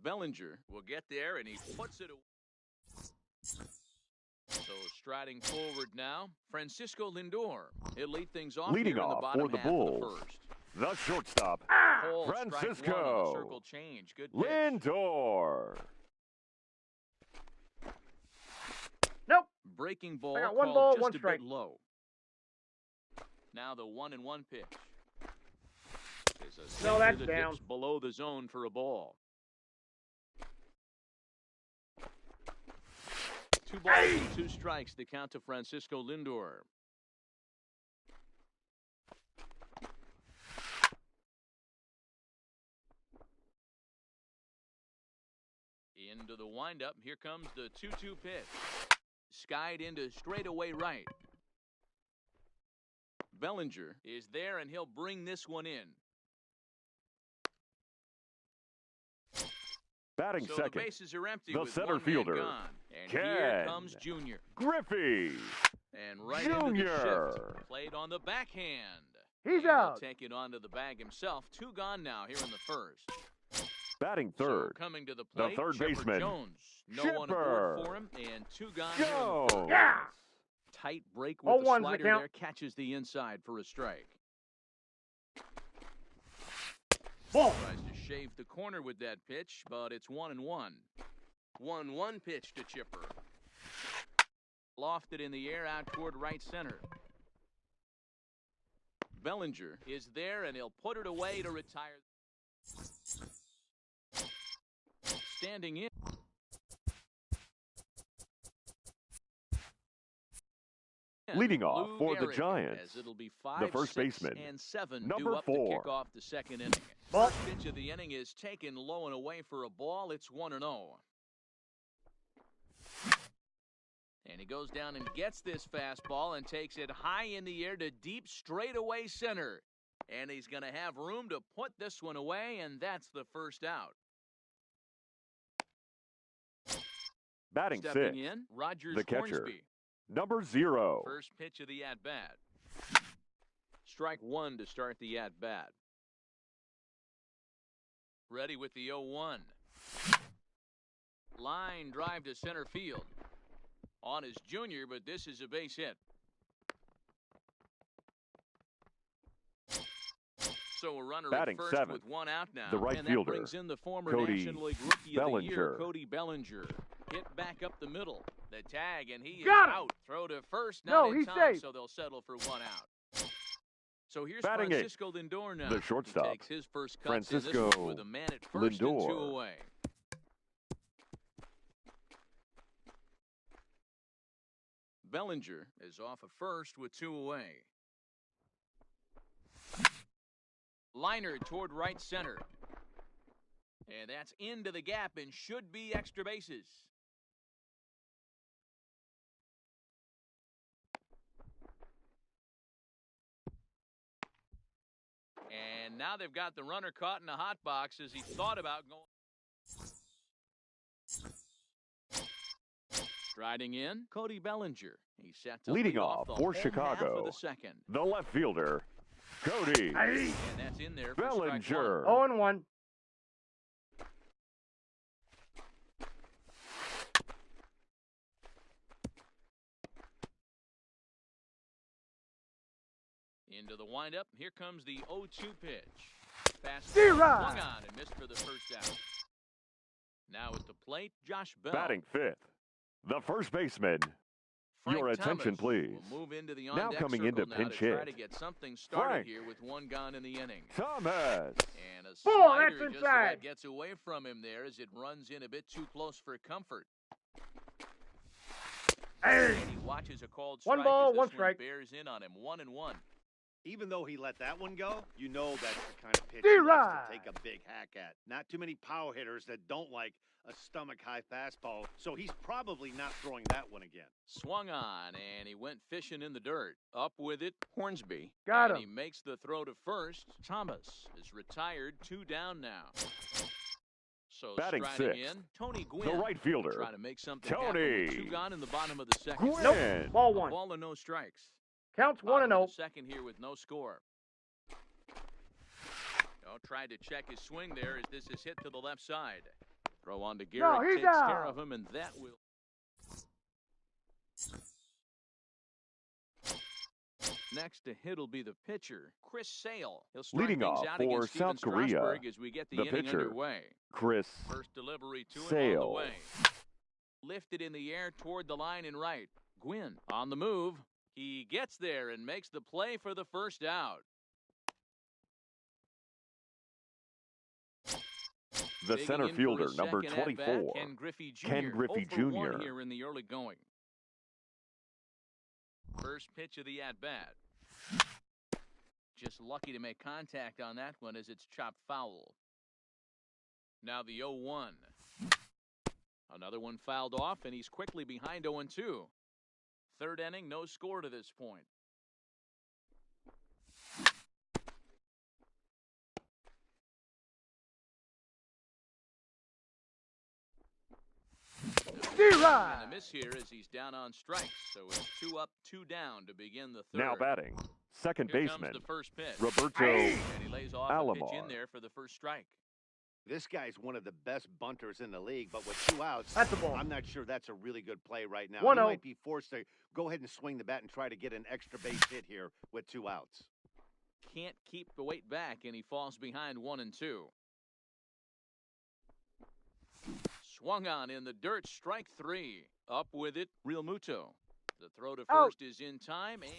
Bellinger will get there, and he puts it away. So striding forward now, Francisco Lindor. He'll lead things off Leading here in the off bottom for the half Bulls, of the first. the shortstop, Cole, strike 1 on the Francisco circle change. Good pitch. Lindor. Nope. Breaking ball I got 1 called ball, just 1 a strike. bit low. Now the 1-1 pitch. Is a No, sinker that's that down. dips below the zone for a ball. 2 balls and 2 strikes to count to Francisco Lindor. Into the windup. Here comes the 2-2 pitch. Skied into straightaway right. Bellinger is there, and he'll bring this one in. Batting So the second, bases are empty the with center 1 man fielder, gone. And here Ken comes Junior. Griffey And right into the Junior. shift. Played on the backhand. He's And he'll out. take it onto the bag himself. 2 gone now here in the first. Batting third, So coming to the the plate, third Chipper baseman, Jones. No one aboard for him, and 2 gone here in the Jones. first. Yeah. Tight break with the 0-1's the slider count. there. Catches the inside for a strike. Ball. Tries to shave the corner with that pitch, but it's 1-1. 1-1 pitch to Chipper. Lofted in the air out toward right center. Bellinger is there, and he'll put it away to retire. Standing in. Leading off Lou for the Gehrig, Giants, as it'll be the 5, first 6, baseman, and 7 number due up 4. to kick off the second inning. Ball. First pitch of the inning is taken low and away for a ball. It's 1-0. And he goes down and gets this fastball and takes it high in the air to deep straightaway center. And he's going to have room to put this one away, and that's the first out. Batting Stepping sixth, in, Rogers the catcher, Hornsby. number 0. First pitch of the at-bat. strike one to start the at-bat. Ready with the 0-1. Line drive to center field. On his junior, but this is a base hit. So a runner Batting at first seventh, with one out now. the right and fielder, that brings in the former Cody National League Rookie of the Year, Bellinger. Cody Bellinger. Hit back up the middle. The tag, and he is Got him. out. Throw to first, No, not in he's time, safe. so they'll settle for one out. So here's Batting eighth, Francisco Lindor now. the shortstop, He takes his first cuts in this Francisco one with a man at first and Lindor. 2 away. Bellinger is off of first with 2 away. Liner toward right center. And that's into the gap and should be extra bases. And now they've got the runner caught in a hot box as he thought about going. Striding in, Cody Bellinger. He's set to Leading lead off the for home Chicago, half of the second. the left fielder, Cody Hey. And that's in there for Bellinger. strike 0-1. Into the windup. Here comes the 0-2 pitch. Fast D-Rod. swung on and missed for the first out. Now at the plate, Josh Bell. Batting fifth, the first baseman. Frank Your attention, Thomas please. will move into the Now on-deck coming circle into now pinch to try hit. to get something started Frank. here with one gone in the inning. Thomas. And a Ball, slider that's just inside. about gets away from him there as it runs in a bit too close for comfort. Hey. And he watches a called One strike ball, as this one strike. bears in on him. 1-1. Even though he let that one go, you know that's the kind of pitch he D-Rod. likes to take a big hack at. Not too many power hitters that don't like a stomach-high fastball, so he's probably not throwing that one again. Swung on, and he went fishing in the dirt. Up with it, Hornsby. Got and him. he makes the throw to first. Thomas is retired, 2 down now. So Batting striding sixth, in, Tony Gwynn. the right fielder, Try to make something Tony happen with 2 gone in the bottom of the second. Gwynn. Nope. Ball A 1. ball and no strikes. Counts Bottom 1-0. of the second here with no score. Tried to check his swing there as this is hit to the left side. Throw on to Garrett, he's takes care out. of him, and that will. Next to hit will be the pitcher, Chris Sale. He'll start Leading things off out for against Steven South Korea, Strasburg as we get the inning pitcher, underway. Chris First delivery to him on Sale. the way. Lifted in the air toward the line and right. Gwynn on the move. He gets there and makes the play for the first out. The Digging center in for fielder, his number second at-bat, 24, Ken Griffey Jr. Ken Griffey 0 for 1 Jr. here in the early going. First pitch of the at-bat. Just lucky to make contact on that one as it's chopped foul. Now the 0-1. Another one fouled off, and he's quickly behind 0-2. Third inning, no score to this point. D-Rod. And a miss here as he's down on strikes. So it's 2 up, 2 down to begin the third. Now batting, second Here baseman, comes the first pitch. Roberto Hey. And he lays off a pitch Alomar. in there for the first strike. This guy's one of the best bunters in the league, but with 2 outs, That's a ball. I'm not sure that's a really good play right now. 1-0. He might be forced to go ahead and swing the bat and try to get an extra base hit here with 2 outs. Can't keep the weight back, and he falls behind 1-2. Swung on in the dirt, strike 3. Up with it, Real Muto. The throw to Out. first is in time, and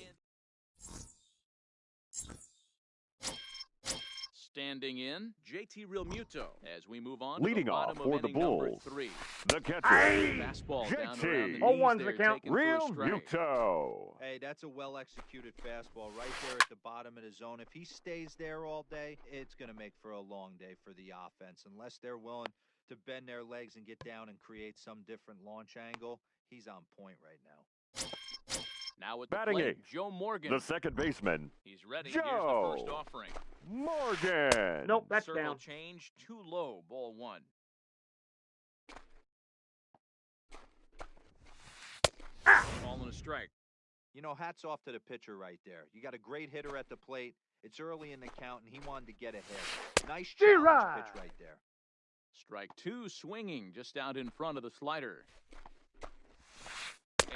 standing in, JT Real Muto. As we move on Leading to the off bottom for of the inning number Bulls. 3. The catcher, Hey. Fastball down JT. around the knees 0-1's the there, count. taken for a Real strike. Muto. Hey, that's a well-executed fastball right there at the bottom of the zone. If he stays there all day, it's going to make for a long day for the offense. Unless they're willing to bend their legs and get down and create some different launch angle, he's on point right now. Now at the Batting plate, eighth, Joe Morgan. the second baseman, He's ready. Here's the Joe first offering. Morgan. Nope, that's Circle down. change, too low, ball 1. Ball and a strike. You know, hats off to the pitcher right there. You got a great hitter at the plate. It's early in the count, and he wanted to get ahead. Nice challenge pitch right there. Strike two swinging just out in front of the slider.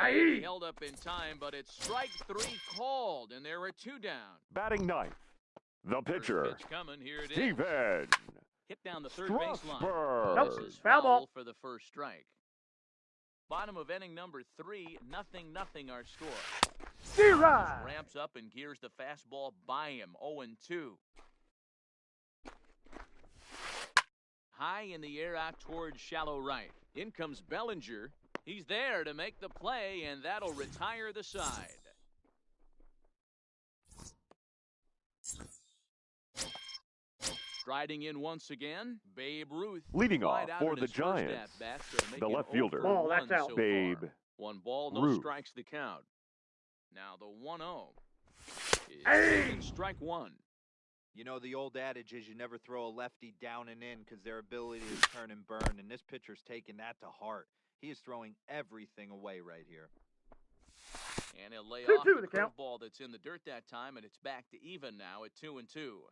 Aye. He held up in time, but it's strike three called, and there are two down. Batting ninth, the pitcher, First pitch coming, here it is. Steven. Hit down the third base line. Strasburg. This is Foul ball. foul for the first strike. Bottom of inning number 3, 0-0 our score. D-Rod. Ramps up and gears the fastball by him, 0-2. High in the air out towards shallow right. In comes Bellinger. He's there to make the play, and that'll retire the side. Striding in once again, Babe Ruth. Leading Wide off out for in the his first Giants, at-bat, so make the it left 0 fielder. for Oh, that's 1 out. so Babe far. 1 ball, no Ruth. strikes the count. Now the 1-0 is Hey! strike one. You know, the old adage is you never throw a lefty down and in because their ability to turn and burn, and this pitcher's taking that to heart. He is throwing everything away right here. And he'll lay 2-2 off the the count. curveball that's in the dirt that time, and it's back to even now at 2-2.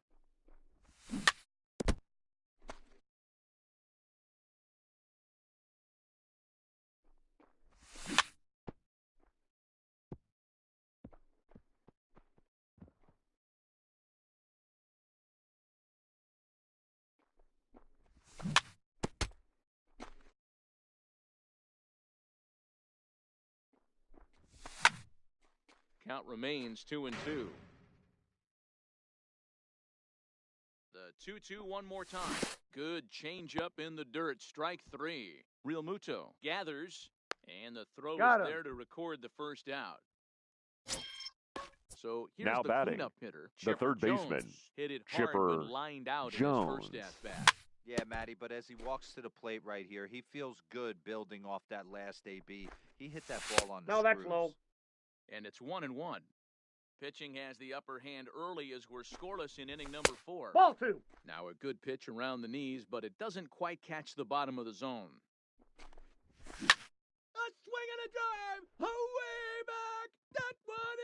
Count remains 2-2. The 2-2 one more time. Good changeup in the dirt. Strike three. Real Muto gathers, and the throw Got is him. there to record the first out. So here's Now the batting, cleanup hitter. the Chipper third Jones. baseman, Hit it Chipper hard, but lined out in Jones. his first at-bat. Yeah, Matty, but as he walks to the plate right here, he feels good building off that last AB. He hit that ball on the No, that's screws. low. And it's 1-1. Pitching has the upper hand early as we're scoreless in inning number 4. Ball 2. Now a good pitch around the knees, but it doesn't quite catch the bottom of the zone. A swing and a drive! Away back! That one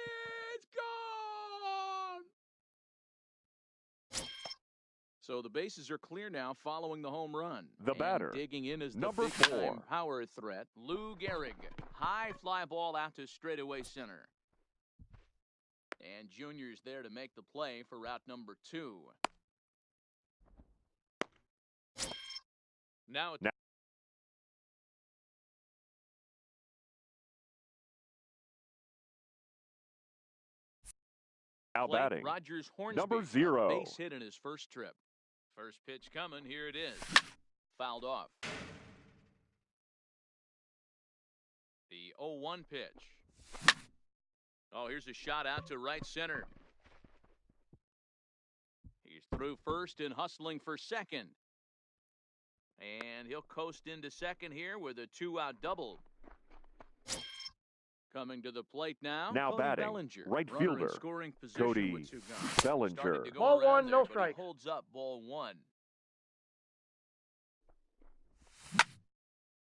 is gone! So the bases are clear now following the home run. The And batter, digging in is the number big-time 4. power threat, Lou Gehrig. High fly ball out to straightaway center. And Junior's there to make the play for route number 2. Now it's Now plate, batting, Rogers Hornsby. number A 0. base hit in his first trip. First pitch coming. Here it is. Fouled off. The 0-1 pitch. Oh, here's a shot out to right center. He's through first and hustling for second. And he'll coast into second here with a 2-out double. Coming to the plate now. Now Cody batting, Bellinger. right Runner in fielder, scoring position Cody with 2 guns. Bellinger. Starting to go Ball around 1, there, no but he strike. holds up ball 1.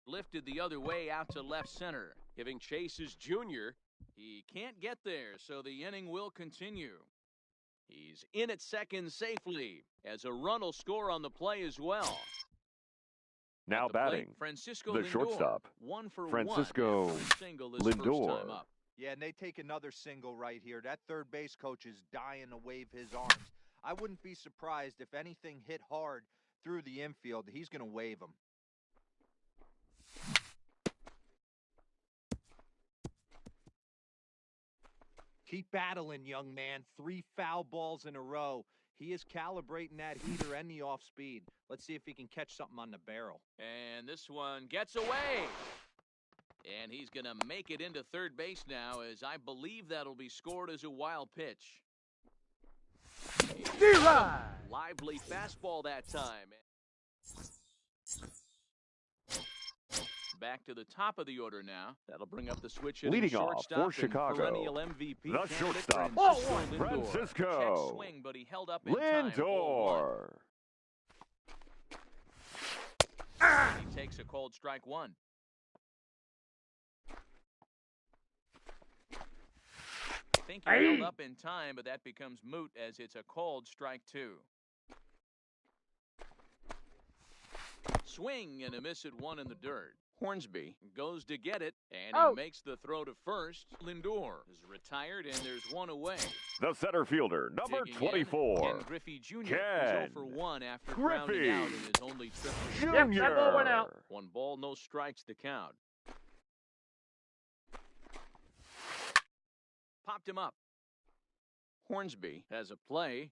Lifted the other way out to left center. Giving chase is Junior. He can't get there, so the inning will continue. He's in at second safely, as a run will score on the play as well. Now At the plate, batting, Francisco the Lindor, shortstop, 1 for Francisco 1 after a single his first Lindor. time up. Yeah, and they take another single right here. That third base coach is dying to wave his arms. I wouldn't be surprised if anything hit hard through the infield. He's going to wave them. Keep battling, young man. 3 foul balls in a row. He is calibrating that heater and the off speed. Let's see if he can catch something on the barrel. And this one gets away. And he's going to make it into third base now, as I believe that'll be scored as a wild pitch. D-Rod. Lively fastball that time. Back to the top of the order now. That'll bring up the switch hitting Leading off shortstop for Chicago, and perennial MVP the candidate shortstop, Francisco Lindor. Francisco Check swing, but he held up in time. Lindor. He takes a cold strike 1. think he held up in time, but that becomes moot as it's a called strike two. Swing and a miss at one in the dirt. Hornsby goes to get it, and he makes the throw to first. Lindor is retired, and there's one away. The center fielder, number 24. Ken Griffey Jr. Ken is 0 for 1 after grounding out in his only trip. Jr. That ball went out. 1 ball, no strikes to count. Popped him up. Hornsby has a play,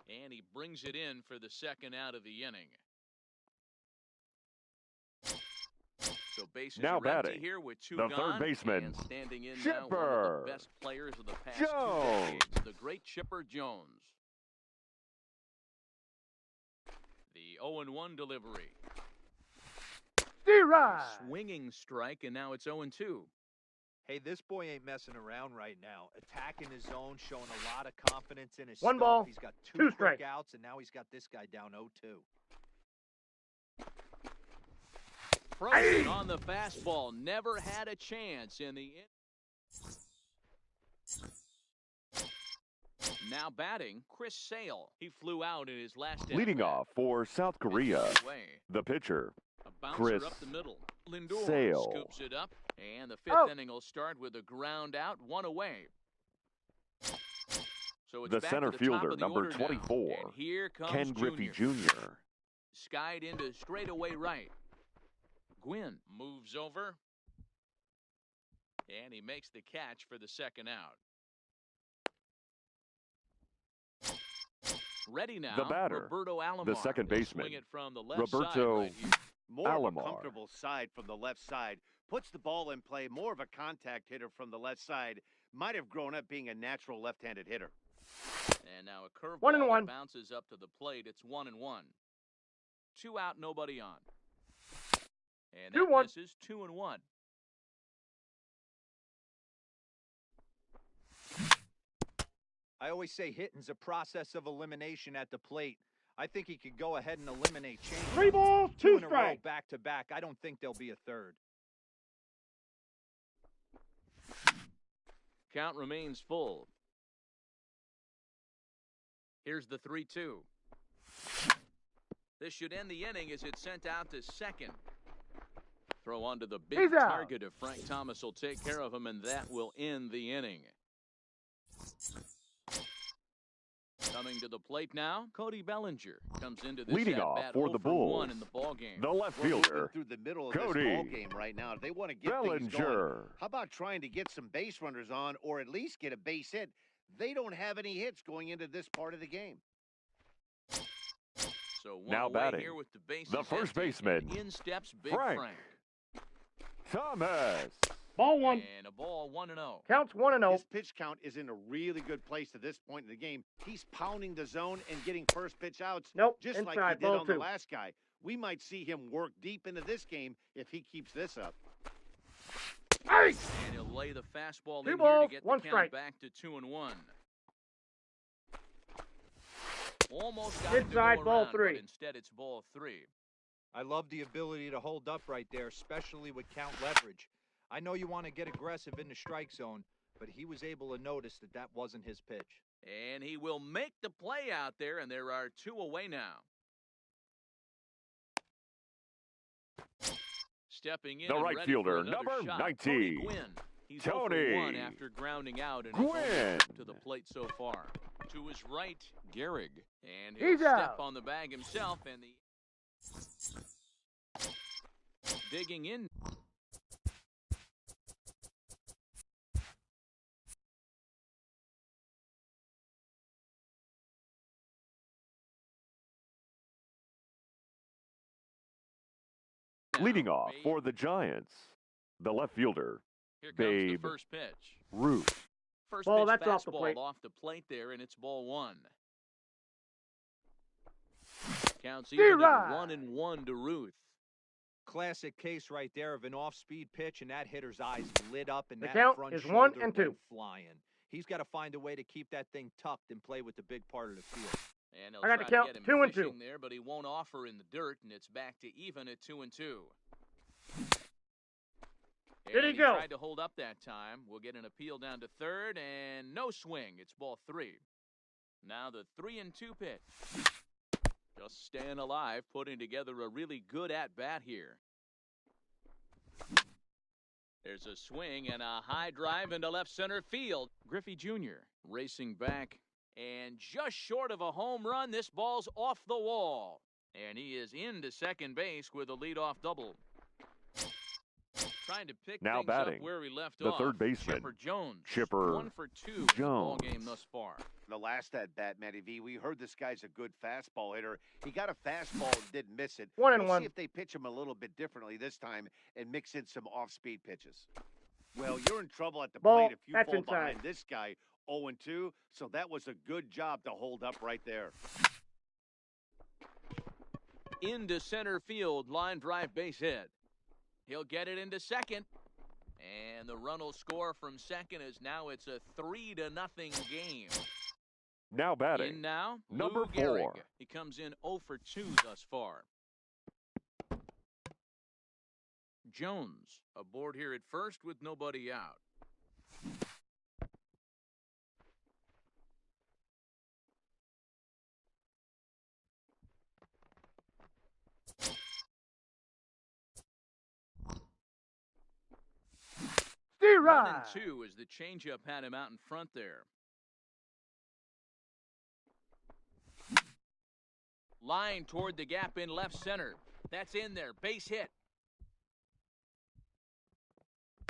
and he brings it in for the second out of the inning. So bases now are empty batting, here with two the gone, third baseman, and standing in Chipper now, one of the best players of the past 2 decades, the great Chipper Jones. The 0-1 delivery. D-Rod. Swinging strike, and now it's 0-2. Hey, this boy ain't messing around right now. Attacking his zone, showing a lot of confidence in his One stuff. ball, He's got 2 2 quick strikes. outs, and now he's got this guy down 0-2. Frozen on the fastball, never had a chance in the Now batting, Chris Sale. He flew out in his last leading at-bat. off for South Korea. The pitcher, A bouncer Chris up the middle. Lindor Sale. scoops it up, and the 5th inning will start with a ground out, 1 away. So it's the back center to the top fielder, of the number order now. 24. And here comes Ken Griffey Jr. Jr. Skied into straightaway right. Gwynn moves over, and he makes the catch for the second out. Ready now, The batter, Roberto Alomar. the second He'll baseman, swing it from the left Roberto side right here. More of a Alomar. comfortable side from the left side. Puts the ball in play. More of a contact hitter from the left side. Might have grown up being a natural left-handed hitter. And now a curveball 1-1. bounces up to the plate. It's 1-1. 2 out, nobody on. And that 2-1. misses 2-1. I always say hitting's a process of elimination at the plate. I think he could go ahead and eliminate change. 3 balls, 2 2 in a row strikes. back to back. I don't think there'll be a third. Count remains full. Here's the 3-2. This should end the inning as it's sent out to second. Throw onto the big He's out. target of Frank Thomas will take care of him, and that will end the inning. Coming to the plate now, Cody Bellinger comes into this Leading off at-bat for 0 the for Bulls, 1 in the ball game. the left We're moving fielder, through the middle of Cody this ball game right now. If they want to get things going, Bellinger. how about trying to get some base runners on or at least get a base hit? They don't have any hits going into this part of the game. So one Now away batting, here with the bases the first empty, baseman, and in steps Big Frank. Thomas. Ball 1. And a ball 1-0. Counts 1-0. His pitch count is in a really good place at this point in the game. He's pounding the zone and getting first pitch outs Nope, just like inside, he did ball on the 2. last guy. We might see him work deep into this game if he keeps this up. Hey! And he'll lay the fastball 2 in here balls, to get 1 the count strike. back to 2-1. Almost got him to Inside, go ball around, 3. but instead it's ball 3. I love the ability to hold up right there, especially with count leverage. I know you want to get aggressive in the strike zone, but he was able to notice that that wasn't his pitch. And he will make the play out there, and there are 2 away now. Stepping in The and right ready fielder, for another number shot, 19, Cody Gwynn. He's 0 for Tony 1 after grounding out, and he's only Gwynn. up to the plate so far. To his right, Gehrig. And he'll He's step out. on the bag himself, and the digging in. Leading Now, off Babe. for the Giants, the left fielder, Here comes Babe the first pitch. Ruth. First Ball, pitch that's off the fastball plate. off the plate there, and it's ball 1. Counts even D-Rod. at 1-1 to Ruth. Classic case right there of an off-speed pitch, and that hitter's eyes lit up, and The that count front is shoulder 1 and 2. went flying. He's got to find a way to keep that thing tucked and play with the big part of the field. And he'll I got try the count, to get him 2 and 2. fishing there, but he won't offer in the dirt, and it's back to even at 2-2. Did he And go? Tried to hold up that time. We'll get an appeal down to third, and no swing. It's ball 3. Now the 3-2 pitch. Just staying alive, putting together a really good at-bat here. There's a swing and a high drive into left center field. Griffey Jr. racing back, and just short of a home run, this ball's off the wall. And he is into second base with a leadoff double. Trying to pick Now things batting, up where we left the off. third baseman, Chipper Jones. Chipper 1 for 2 in the ball Jones. game thus far. The last at bat, Matty V, we heard this guy's a good fastball hitter. He got a fastball and didn't miss it. 1-1. We'll see if they pitch him a little bit differently this time and mix in some off-speed pitches. Well, you're in trouble at the Ball, plate if you that's fall inside. behind this guy 0-2. So that was a good job to hold up right there. Into center field, line drive base hit. He'll get it into second. And the run will score from second as now it's a 3-0 game. Now batting, In now, number Lou Gehrig. 4. He comes in 0 for 2 thus far. Jones aboard here at first with nobody out. Steve 1 Rye. and 2 as the changeup had him out in front there. Line toward the gap in left center. That's in there. Base hit.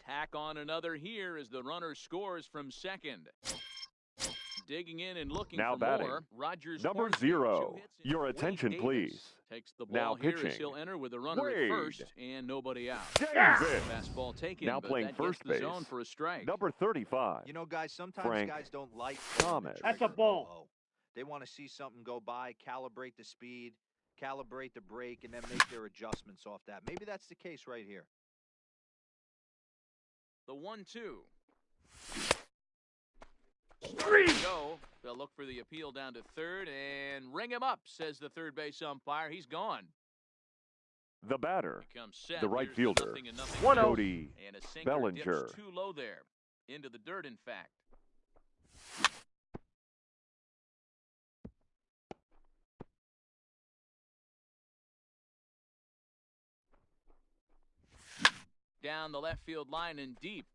Tack on another here as the runner scores from second. Digging in and looking Now for batting, more. Rogers number Hornsby, 0. 2 hits in Your Wade attention, Davis please. Takes the Now ball here as pitching, he'll enter with a runner Wade. at first and nobody out. Davis. Fastball taken, Now but playing that first gets the base, zone for a strike. number 35. You know, guys, sometimes Frank guys don't like Thomas. That's a ball. low. They want to see something go by, calibrate the speed, calibrate the brake, and then make their adjustments off that. Maybe that's the case right here. The 1-2. Three. Go. They'll look for the appeal down to third and ring him up, says the third base umpire. He's gone. The batter, He comes set. the right Here's fielder, 0-0 1-0. Cody and a sinker Bellinger. dips too low there. Into the dirt, in fact. Down the left field line and deep.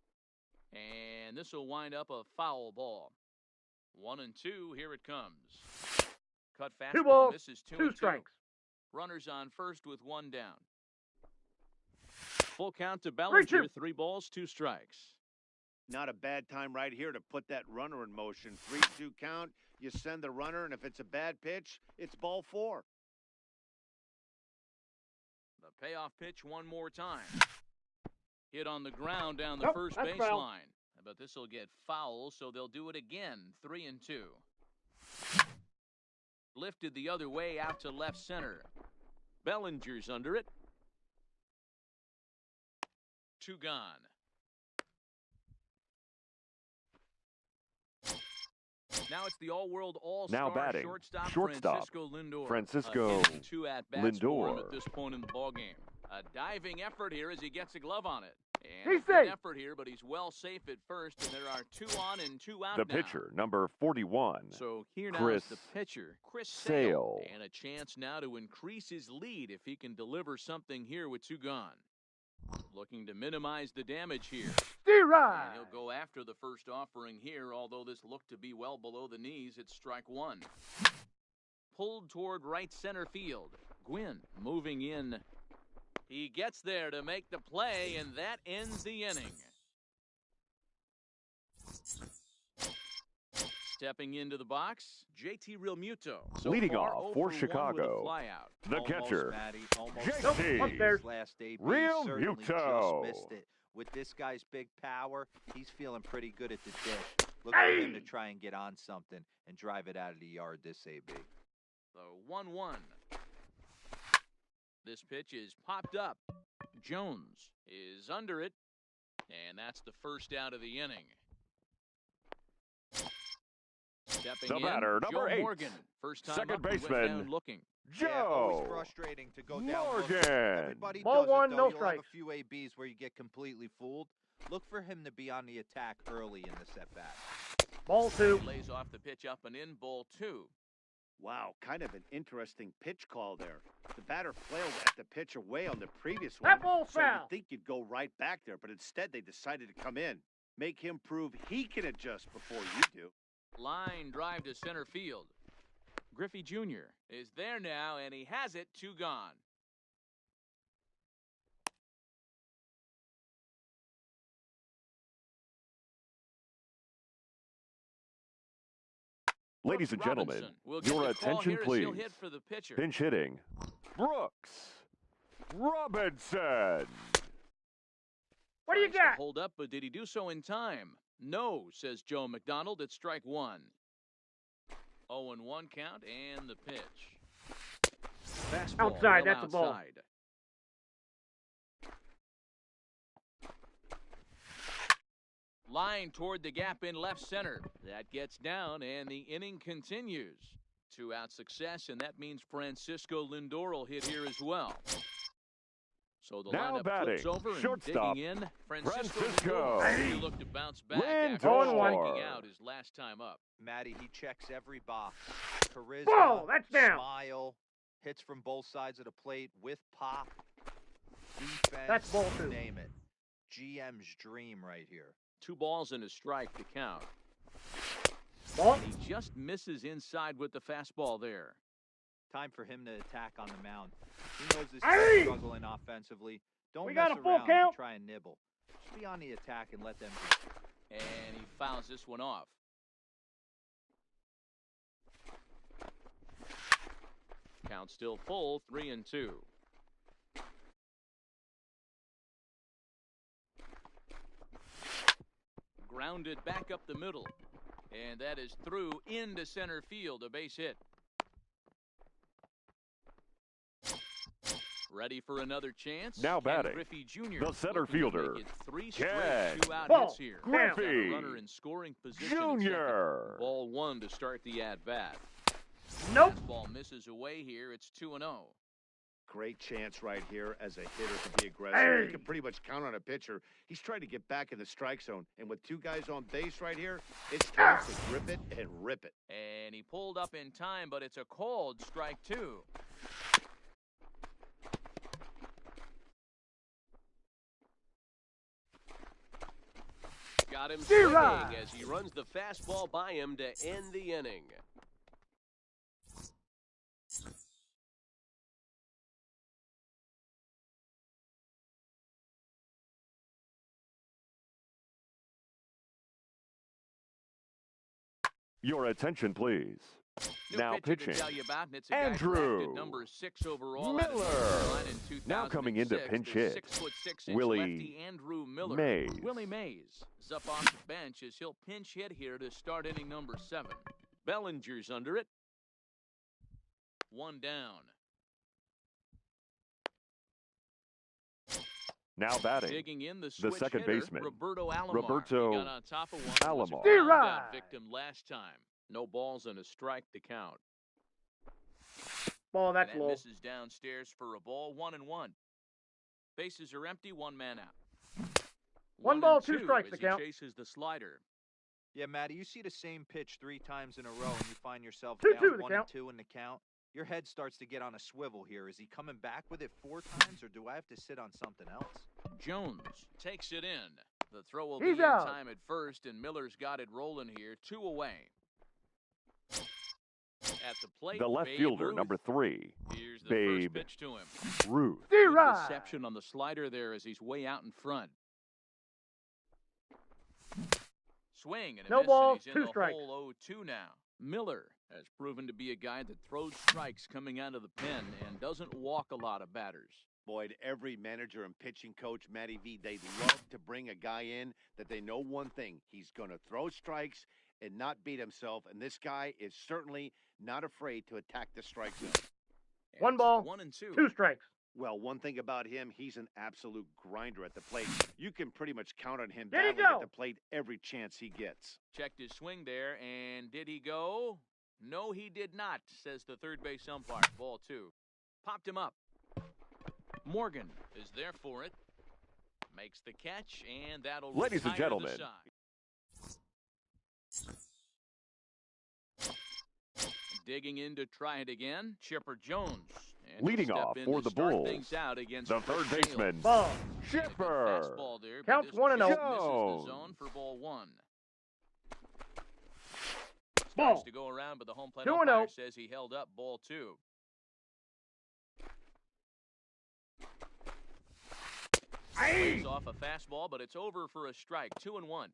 And this will wind up a foul ball. 1-2, here it comes. Cut fastball, 2 balls, misses 2 2-2. strikes. Runners on first with 1 down. Full count to Bellinger, 3 balls, 2 strikes. Not a bad time right here to put that runner in motion. 3-2 count. You send the runner, and if it's a bad pitch, it's ball 4. The payoff pitch one more time. Hit on the ground down the Nope, first that's foul. baseline. But this will get foul, so they'll do it again. 3-2. Lifted the other way out to left center. Bellinger's under it. 2 gone. Now it's the all-world all-star Now batting, shortstop Francisco Lindor. Francisco A hit and 2 at-bats for him Lindor. at this point in the ballgame. A diving effort here as he gets a glove on it. And He's a good safe. effort here, but he's well safe at first, and there are 2 on and 2 out The now. pitcher, number 41. So here now Chris is the pitcher, Chris Sale. And a chance now to increase his lead if he can deliver something here with 2 gone. Looking to minimize the damage here. Steve And Rye. he'll go after the first offering here, although this looked to be well below the knees. It's strike 1. Pulled toward right center field. Gwynn moving in. He gets there to make the play, and that ends the inning. Stepping into the box, JT Realmuto. So Leading far, off 0 for 1 Chicago. with a flyout. The Almost, catcher, Matty, almost. JT Upstairs. His last AB Real certainly just Muto. missed it. With this guy's big power, he's feeling pretty good at the dish. Look for him to try and get on something and drive it out of the yard this AB. So 1-1. This pitch is popped up. Jones is under it, and that's the first out of the inning. Stepping The in, batter, Joe number 8, Morgan. First time second up, he went baseman, down looking. Yeah, always Joe frustrating to go down. Morgan. Everybody Ball does one, it, though. no You'll have strikes. a few ABs where you get completely fooled. Look for him to be on the attack early in the setback. Ball two. He lays off the pitch up and in, ball two. Wow, kind of an interesting pitch call there. The batter flailed at the pitch away on the previous That one, ball's so foul. you'd think you'd go right back there, but instead they decided to come in. Make him prove he can adjust before you do. Line drive to center field. Griffey Jr. is there now, and he has it, 2 gone. Ladies and gentlemen, Robinson will get your the call attention here as please. he'll hit for the pitcher. Pinch hitting, Brooks Robinson. What do you Tries to got? hold up, but did he do so in time? No, says Joe McDonald. It's strike 1. 0-1 count and the pitch. Fastball Outside, well that's a ball. outside. Line toward the gap in left center. That gets down, and the inning continues. 2-out success, and that means Francisco Lindor will hit here as well. So the Now lineup batting, flips over and shortstop, digging in. Francisco Francisco Lindor. He looked to bounce back after Lindor. striking out his last time up. Matty, he checks every box. Charisma, Ball, that's down. smile, hits from both sides of the plate with pop, defense, That's ball you two. name it. GM's dream right here. 2 balls and a strike to count. Ball. He just misses inside with the fastball there. Time for him to attack on the mound. He knows this Hey! team's struggling offensively. Don't We mess got a full around count. and try and nibble. Just be on the attack and let them be. And he fouls this one off. Count still full, 3-2. Grounded back up the middle. And that is through into center field, a base hit. Ready for another chance? Now Ken batting, Griffey Jr. the center looking to fielder, make it 3 Ken straight 2-out Ball. hits here. Griffey Got a runner in scoring position at second. Jr. Ball 1 to start the at-bat. Nope. Ball misses away here. It's 2-0. Great chance right here as a hitter to be aggressive. Hey! You can pretty much count on a pitcher. He's trying to get back in the strike zone. And with 2 guys on base right here, it's time to grip it and rip it. And he pulled up in time, but it's a called strike 2. Got him D-Rod. swinging as he runs the fastball by him to end the inning. Your attention please. New Now pitcher to pitching, tell you about, and it's a guy Andrew drafted number 6 overall out of Miller. North Carolina in Now coming into 2006. pinch The hit, 6'6" Willie lefty Andrew Miller. Mays. Willie Mays is up off the bench as he'll pinch hit here to start inning number 7. Bellinger's under it. 1 down. Now batting, Digging in the switch second hitter, baseman, Roberto Alomar. Roberto He got on top of one. Was a Alomar. ground out D-Rod. victim last time. No balls and a strike to count. Ball, that's And that low. misses downstairs for a ball. 1-1. Bases are empty. 1 man out. 1 ball, 2 2 strikes as to count. He chases the slider. Yeah, Matty, you see the same pitch 3 times in a row and you find yourself 2-2 down the 1 count. and 2 in the count. Your head starts to get on a swivel here. Is he coming back with it 4 times, or do I have to sit on something else? Jones takes it in. The throw will He's be in out. time at first, and Miller's got it rolling here. 2 away. At the plate, the left Babe fielder, Ruth. number 3, Here's the Babe first pitch to him. Ruth. Good D-Rod. deception on the slider there as he's way out in front. Swing and a No miss, balls, and he's 2 in the strikes. hole 0-2 now. Miller has proven to be a guy that throws strikes coming out of the pen and doesn't walk a lot of batters. Boyd, every manager and pitching coach, Matty V, they love to bring a guy in that they know one thing. He's going to throw strikes and not beat himself, and this guy is certainly not afraid to attack the strike zone. And 1 ball, 1-2. 2 strikes. Well, one thing about him, he's an absolute grinder at the plate. You can pretty much count on him There you battling go. at the plate every chance he gets. Checked his swing there, and did he go? No, he did not, says the third base umpire. Ball 2. Popped him up. Morgan is there for it. Makes the catch, and that'll Ladies and retire gentlemen. the side. Digging in to try it again, Chipper Jones. And Leading he'll step off in for to the start Bulls, things out against the third Chris baseman, Ball. Chipper. Fastball there, but Counts this 1-0. misses Jones. the zone for ball 1. Ball. Starts to go around, but the home plate 2-0. umpire says he held up ball 2. Plays off a fastball, but it's over for a strike. 2-1.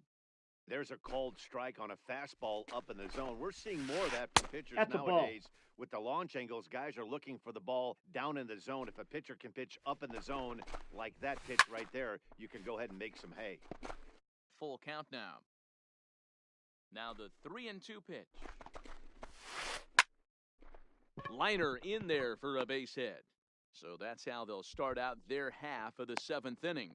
There's a called strike on a fastball up in the zone. We're seeing more of that from pitchers That's a ball. nowadays. With the launch angles, guys are looking for the ball down in the zone. If a pitcher can pitch up in the zone like that pitch right there, you can go ahead and make some hay. Full count now. Now the 3-2 pitch. Liner in there for a base hit. So that's how they'll start out their half of the 7th inning.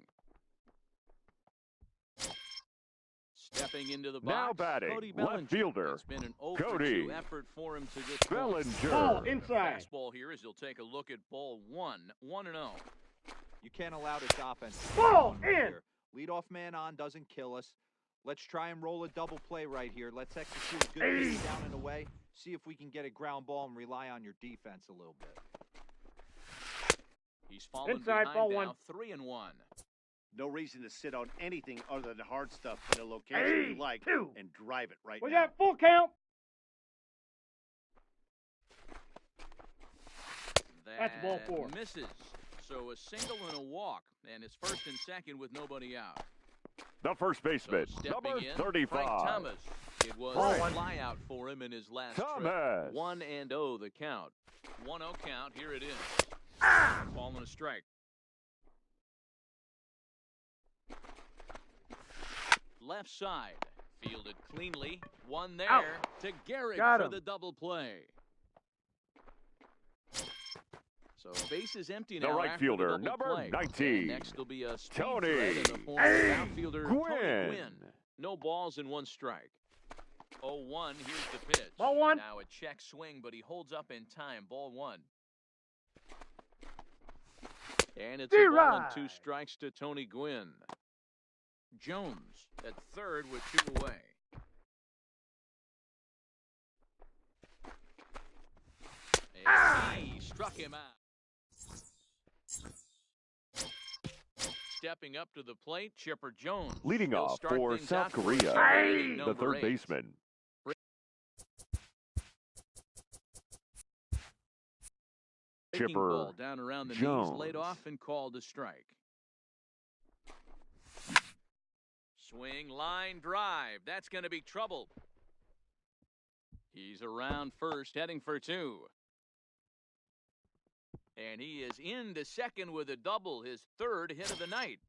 Stepping into the box, Now batting, Cody left Bellinger. fielder, It's been an Cody 0-for-2 effort for him to this point. Bellinger. Ball inside. Fastball here as he'll take a look at ball 1, 1-0. You can't allow this offense to Ball run right in. here. Leadoff man on doesn't kill us. Let's try and roll a double play right here. Let's execute a good pitch down and away. See if we can get a ground ball and rely on your defense a little bit. He's fallen Inside, behind ball now, 1. 3-1. No reason to sit on anything other than hard stuff in a location you like 2. and drive it right We now. got full count. That's ball 4. Misses. So a single and a walk, and it's first and second with nobody out. The first So baseman, stepping number in, 35. Frank Thomas. It was Ball a 1. flyout for him in his last Thomas. trip. 1-0 the count. 1-0 count. Here it is. Ball and a strike. Left side. Fielded cleanly. One there Out. to Garrett Got for him. the double play. So base is empty The now. right after fielder, the double number play. 19. And next will be a speed Tony threat in the form of outfielder Tony Gwynn. Gwynn. No balls and 1 strike. 0-1. Here's the pitch. Ball 1. Now a check swing, but he holds up in time. Ball 1. And it's a ball and D-Ride. 2 strikes to Tony Gwynn. Jones at third with 2 away. And he struck him out. Stepping up to the plate, Chipper Jones. Leading He'll off start for things South out for Korea, inning the number third 8. baseman. Breaking Chipper ball down around the Jones. knees, laid off and called a strike. Swing, line, drive. That's going to be trouble. He's around first, heading for 2. And he is into second with a double, his 3rd hit of the night.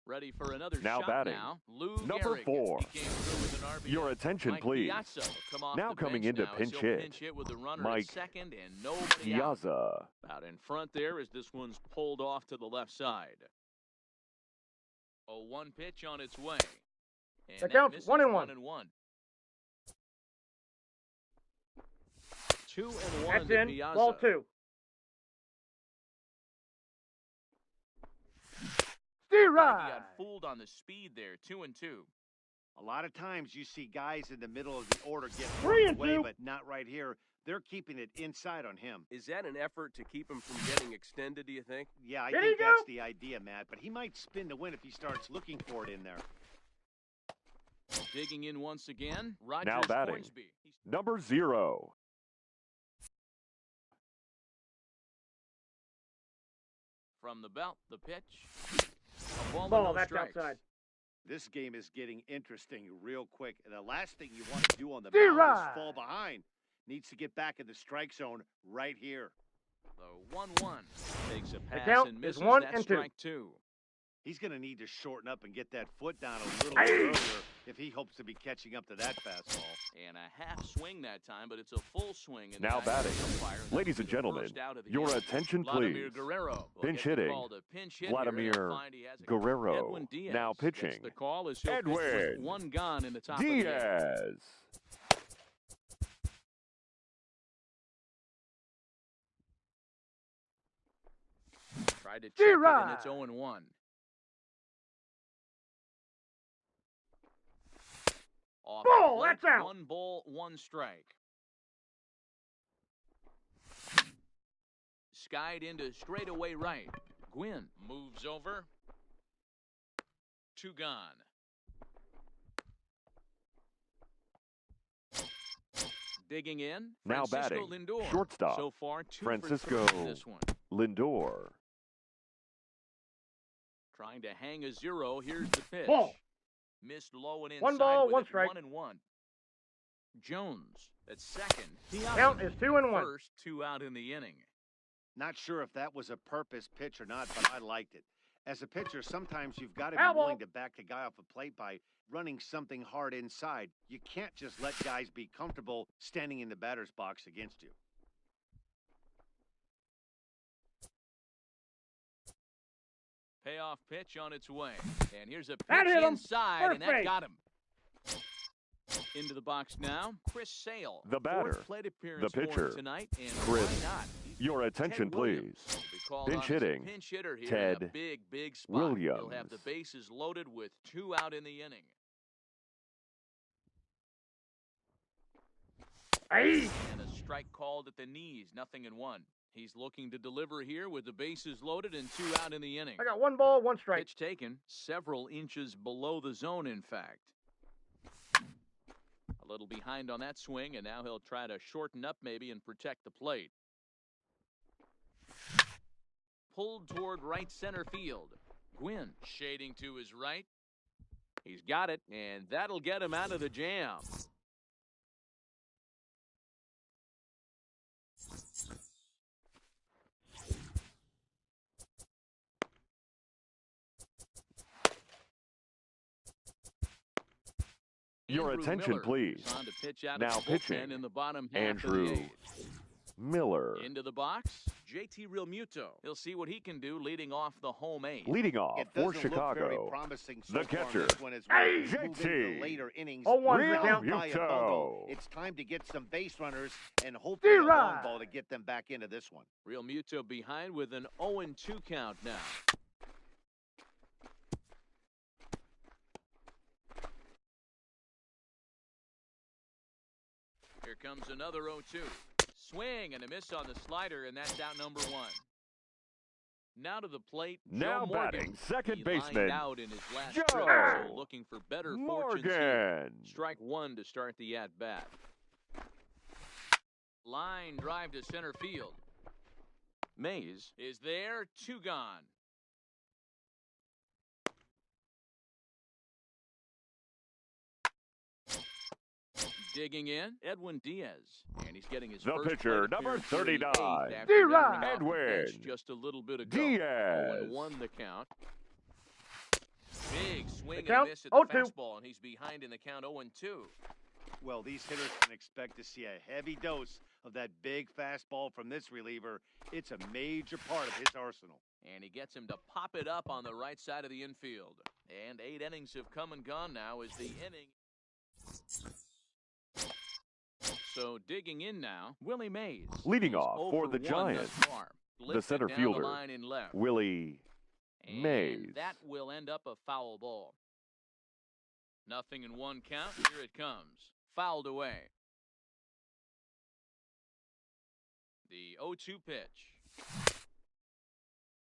Ready for another Now shot batting, now. Lou number Gehrig. 4. He came through with an RBI. Your attention, Mike please. Piazza will come off Now the coming bench into now as pinch he'll hit, pinch hit with the runner Mike at second and nobody out. Piazza. Out in front there as this one's pulled off to the left side. A 1 pitch on its way. And That counts, misses 1-1. 1-1. 2-1 That's to in. Piazza. Ball 2. He D-Ride. got fooled on the speed there. 2-2. A lot of times you see guys in the middle of the order get 3 worked and away, 2. but not right here. They're keeping it inside on him. Is that an effort to keep him from getting extended, do you think? Yeah, I There think you that's go. the idea, Matt. But he might spin to win if he starts looking for it in there. Digging in once again. Rogers Now batting, Hornsby. number 0. From the belt, the pitch. A ball, Ball, and no that's strikes. outside. This game is getting interesting real quick. And the last thing you want to do on the D-Ride. mound is fall behind. Needs to get back in the strike zone right here. The 1-1 takes a pass count and is misses. 1 That's and 2. strike 2. He's going to need to shorten up and get that foot down a little bit earlier if he hopes to be catching up to that fastball. And a half swing that time, but it's a full swing. In Now the eye of batting. the umpire, and Ladies that'll and be the gentlemen, first out of the your inning. attention, Vladimir please. Guerrero will Pinch get the hitting. call to pinch hit Vladimir here and find he has a Guerrero. Edwin Diaz Now gets pitching. the call as he'll pitch with Edwin 1 gone in the top of the 8th. Diaz. Tried to check it, and D-Rod. it's 0-1. Off the Ball, plate, that's out. 1 ball, 1 strike. Skied into straightaway right. Gwynn moves over. 2 gone. Digging in. Now Francisco batting, Lindor. shortstop, So far, 2 Francisco for 3 in this one. Lindor. Trying to hang a 0. Here's the pitch. Ball. Missed low and inside. 1 ball, with 1 it, strike. 1-1. Jones at second. Count is 2-1. First, 2 out in the inning. Not sure if that was a purpose pitch or not, but I liked it. As a pitcher, sometimes you've got to Foul be willing ball. to back the guy off the plate by running something hard inside. You can't just let guys be comfortable standing in the batter's box against you. Payoff pitch on its way. And here's a That pitch hit him. inside, First and that base. got him. Into the box now, Chris Sale. The batter, Fourth plate appearance the pitcher, for him tonight, and Chris. why not? He's Your attention, Ted Williams please. will be called Pinch on as a hitting, pinch hitter here Ted in a big spot. He'll have Williams. the bases loaded with 2 out in the inning. Hey. And a strike called at the knees, 0-1. He's looking to deliver here with the bases loaded and 2 out in the inning. I got 1 ball, 1 strike. Pitch taken, several inches below the zone, in fact. A little behind on that swing, and now he'll try to shorten up maybe and protect the plate. Pulled toward right center field. Gwynn shading to his right. He's got it, and that'll get him out of the jam. Your Andrew attention, Miller please. is on to pitch out Now of the bullpen pitching, in the bottom half of Andrew the 8th. Miller. Into the box, JT Realmuto. He'll see what he can do leading off the home 8. Leading off It for doesn't look very Chicago, promising so the far in catcher, this one as Hey, we move into JT the later innings. 0-1 Real count. Down by a bundle. Muto. It's time to get some base runners and hopefully a long D-Rod. ball to get them back into this one. Realmuto behind with an 0-2 count now. Here comes another 0-2. Swing and a miss on the slider, and that's out number 1. Now to the plate, Now Joe Morgan. batting, second He baseman, lined out in his last Joe trip, so looking for better fortunes here. Morgan. Strike 1 to start the at-bat. Line drive to center field. Mays is there, 2 gone. Digging in, Edwin Diaz. And he's getting his The first pitcher, plate number appearance here in the 39, 8th after D-Rod. getting off the bench Edwin just a little bit ago. Diaz. 0-1 the count. Big swing and count, a miss at the 0-2. fastball, and he's behind in the count 0-2. Well, these hitters can expect to see a heavy dose of that big fastball from this reliever. It's a major part of his arsenal. And he gets him to pop it up on the right side of the infield. And 8 innings have come and gone now as the inning. So digging in now, Willie Mays. Leading He's off 0 for the one Giants, thus far. Lifted center down fielder, the line in left. Willie And Mays. that will end up a foul ball. 0-1 count. Here it comes. Fouled away. The 0-2 pitch.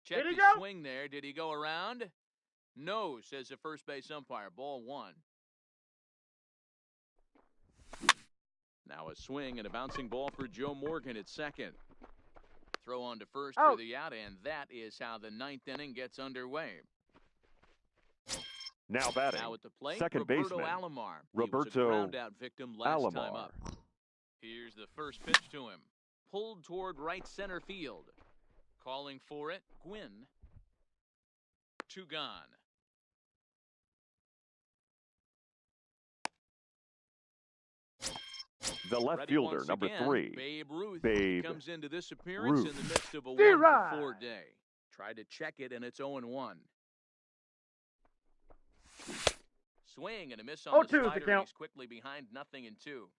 Check Did he his go? swing there. Did he go around? No, says the first base umpire. Ball 1. Now a swing and a bouncing ball for Joe Morgan at second. Throw on to first for Out. the out, and that is how the 9th inning gets underway. Now batting, Now at the plate, second Roberto baseman, Alomar. He was a Roberto ground-out victim last time Alomar. up. Here's the first pitch to him. Pulled toward right center field. Calling for it, Gwynn. 2 gone. the left Ready fielder, once number again, 3, Babe Ruth. Babe Comes into this appearance in Ruth. the midst of a D-Rod. 1-4 day. Tried to check it, and it's 0-1. Swing and a miss on 0-2 the is the slider. count. He's quickly behind 0-2.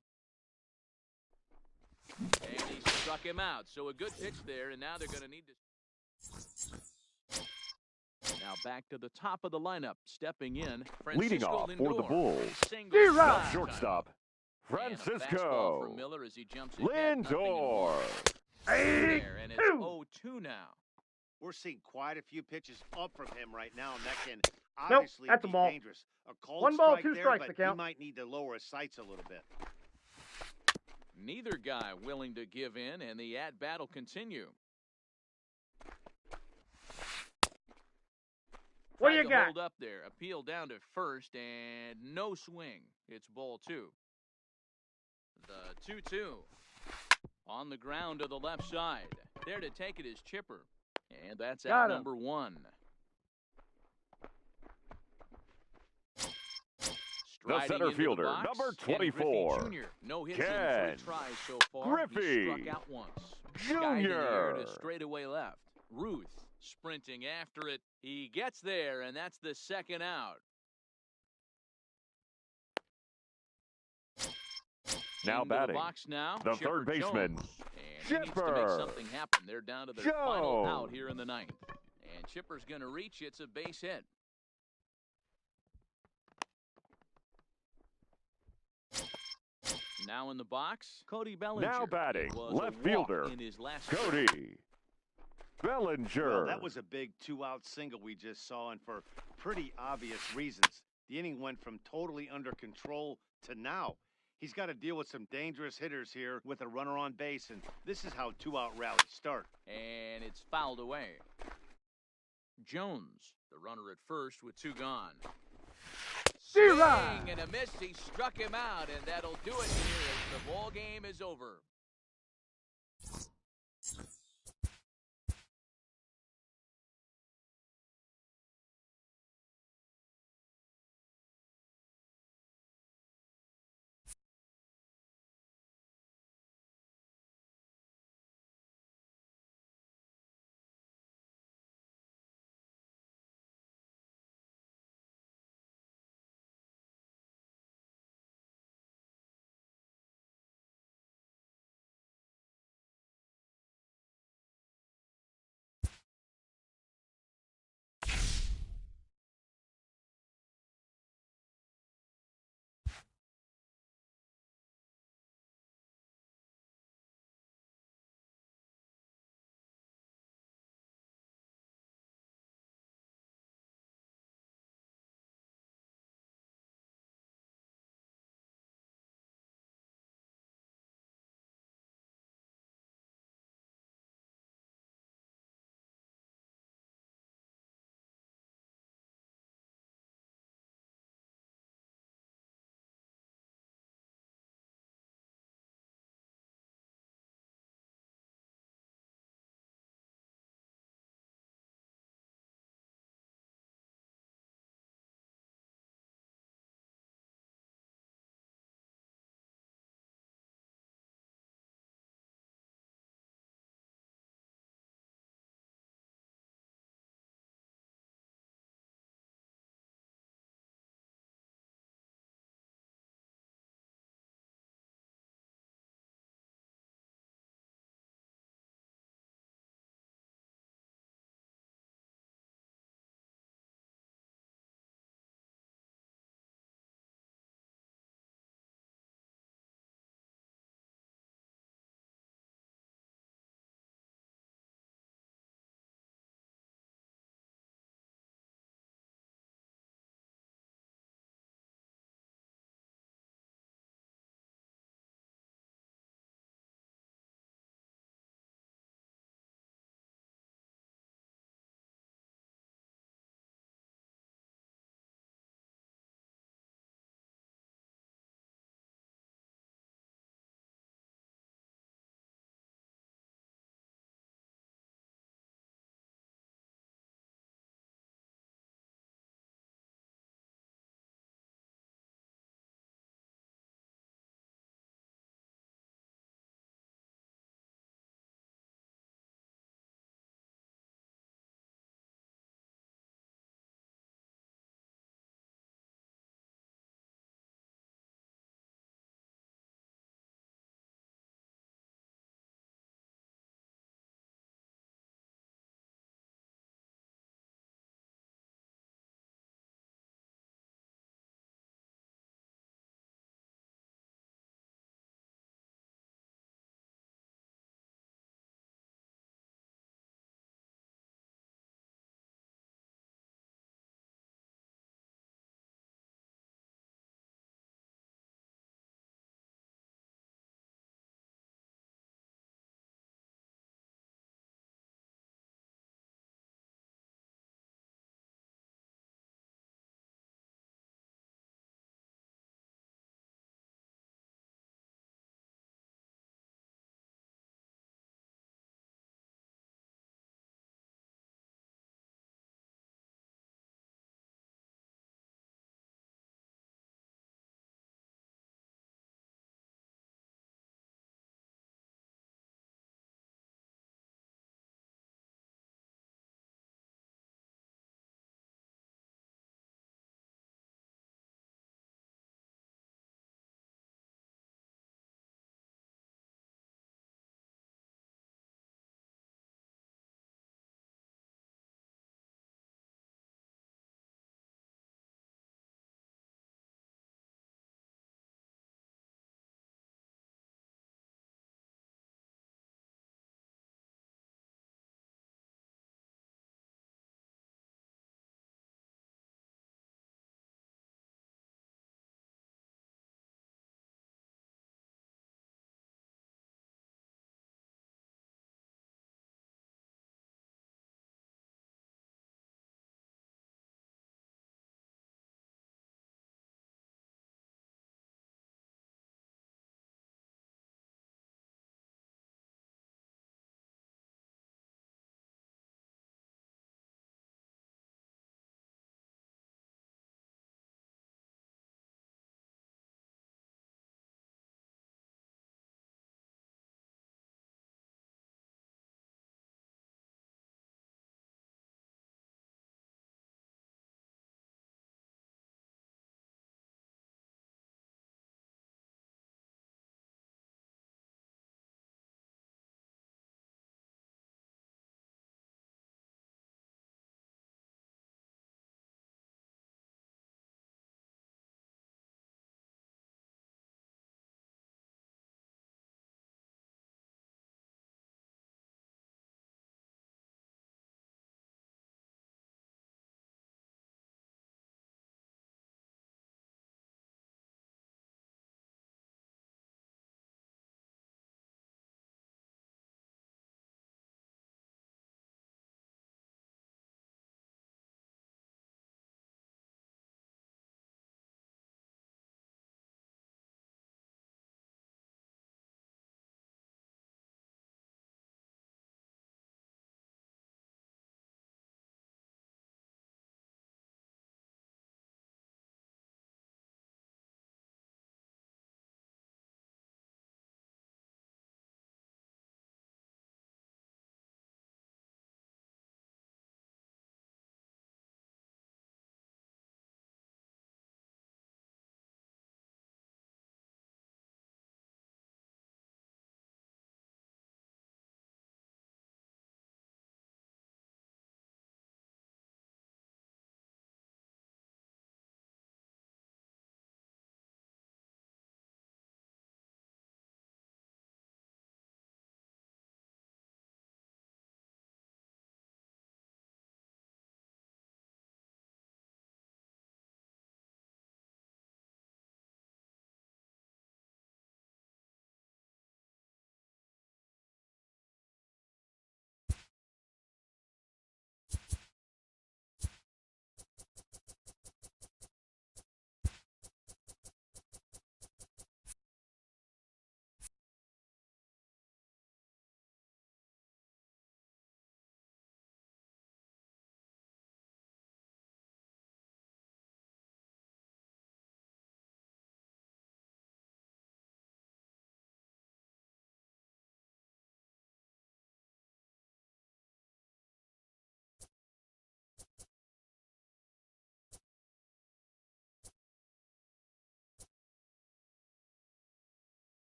And he struck him out. So a good pitch there, and now they're going to need to. Now back to the top of the lineup. Stepping in, Leading Francisco off for the Lindor. Bulls. Single G-Rod. The shot. shortstop, And a fastball Francisco for Miller as he jumps ahead, Lindor. there, and it's 2. 0-2 now. We're seeing quite a few pitches up from him right now, and that can Nope, obviously that's a be ball. dangerous. A cold 1 ball, strike 2 there, strikes but to he count. might need to lower his sights a little bit. Neither guy willing to give in, and the at-bat will continue. What do Tried you to got? hold up there. Appeal down to first, and no swing. It's ball 2. The 2-2. On the ground to the left side. There to take it is Chipper. And that's Got out him. number 1. The center into fielder, box, number Ken Griffey 24, Jr. No hits in Ken 3 tries so far. Griffey He struck out once. Guide in the air to Jr. straightaway left. Ruth sprinting after it. He gets there, and that's the second out. Now Into batting, the box now, the Chipper third baseman, Jones. And he needs to make Chipper something happen. They're down to their final out Jones. here in the 9th. And Chipper's going to reach. It's a base hit. Now in the box, Cody Bellinger. Now batting, It was left a walk fielder, in his last Cody Bellinger. Well, that was a big 2-out single we just saw, and for pretty obvious reasons. The inning went from totally under control to now. He's got to deal with some dangerous hitters here with a runner on base, and this is how 2-out rallies start. And it's fouled away. Jones, the runner at first with 2 gone. G-Rod. Swing and a miss. He struck him out, and that'll do it here as the ball game is over.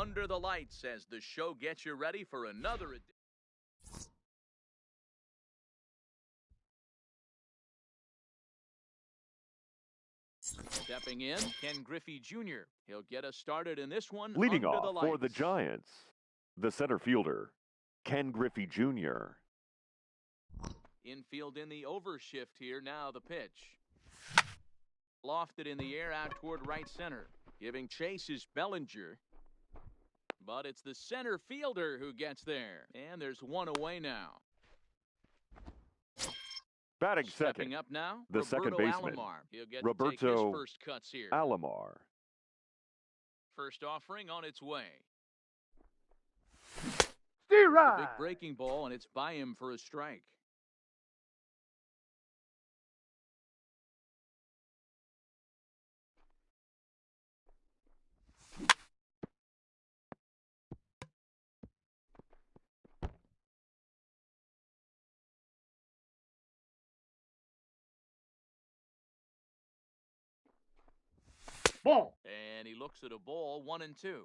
under the lights as the show gets you ready for another edition. Stepping in, Ken Griffey Jr. He'll get us started in this one. Leading under the off for the lights. Giants, the center fielder, Ken Griffey Jr. Infield in the overshift here. Now the pitch. Lofted in the air out toward right center. Giving chase is Bellinger. But it's the center fielder who gets there. And there's one away now. Batting Stepping second, up now, the Roberto second baseman, Alomar. He'll get to take Roberto his first cuts here. Alomar. First offering on its way. Steer The right. big breaking ball, and it's by him for a strike. Ball. And he looks at a ball, 1-2.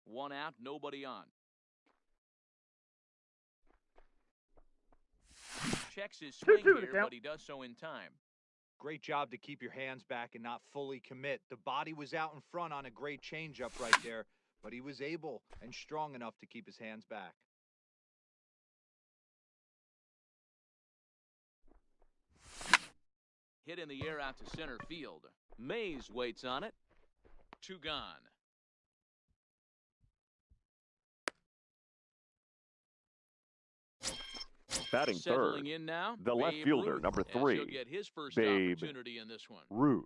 One out, nobody on. Checks his swing 2-2 to here, count. but he does so in time. Great job to keep your hands back and not fully commit. The body was out in front on a great changeup right there, but he was able and strong enough to keep his hands back. Hit in the air out to center field. Mays waits on it. 2 gone. Batting Settling third, in now, the left Babe fielder, Ruth, number as 3, he'll get his first Babe opportunity in this one. Ruth.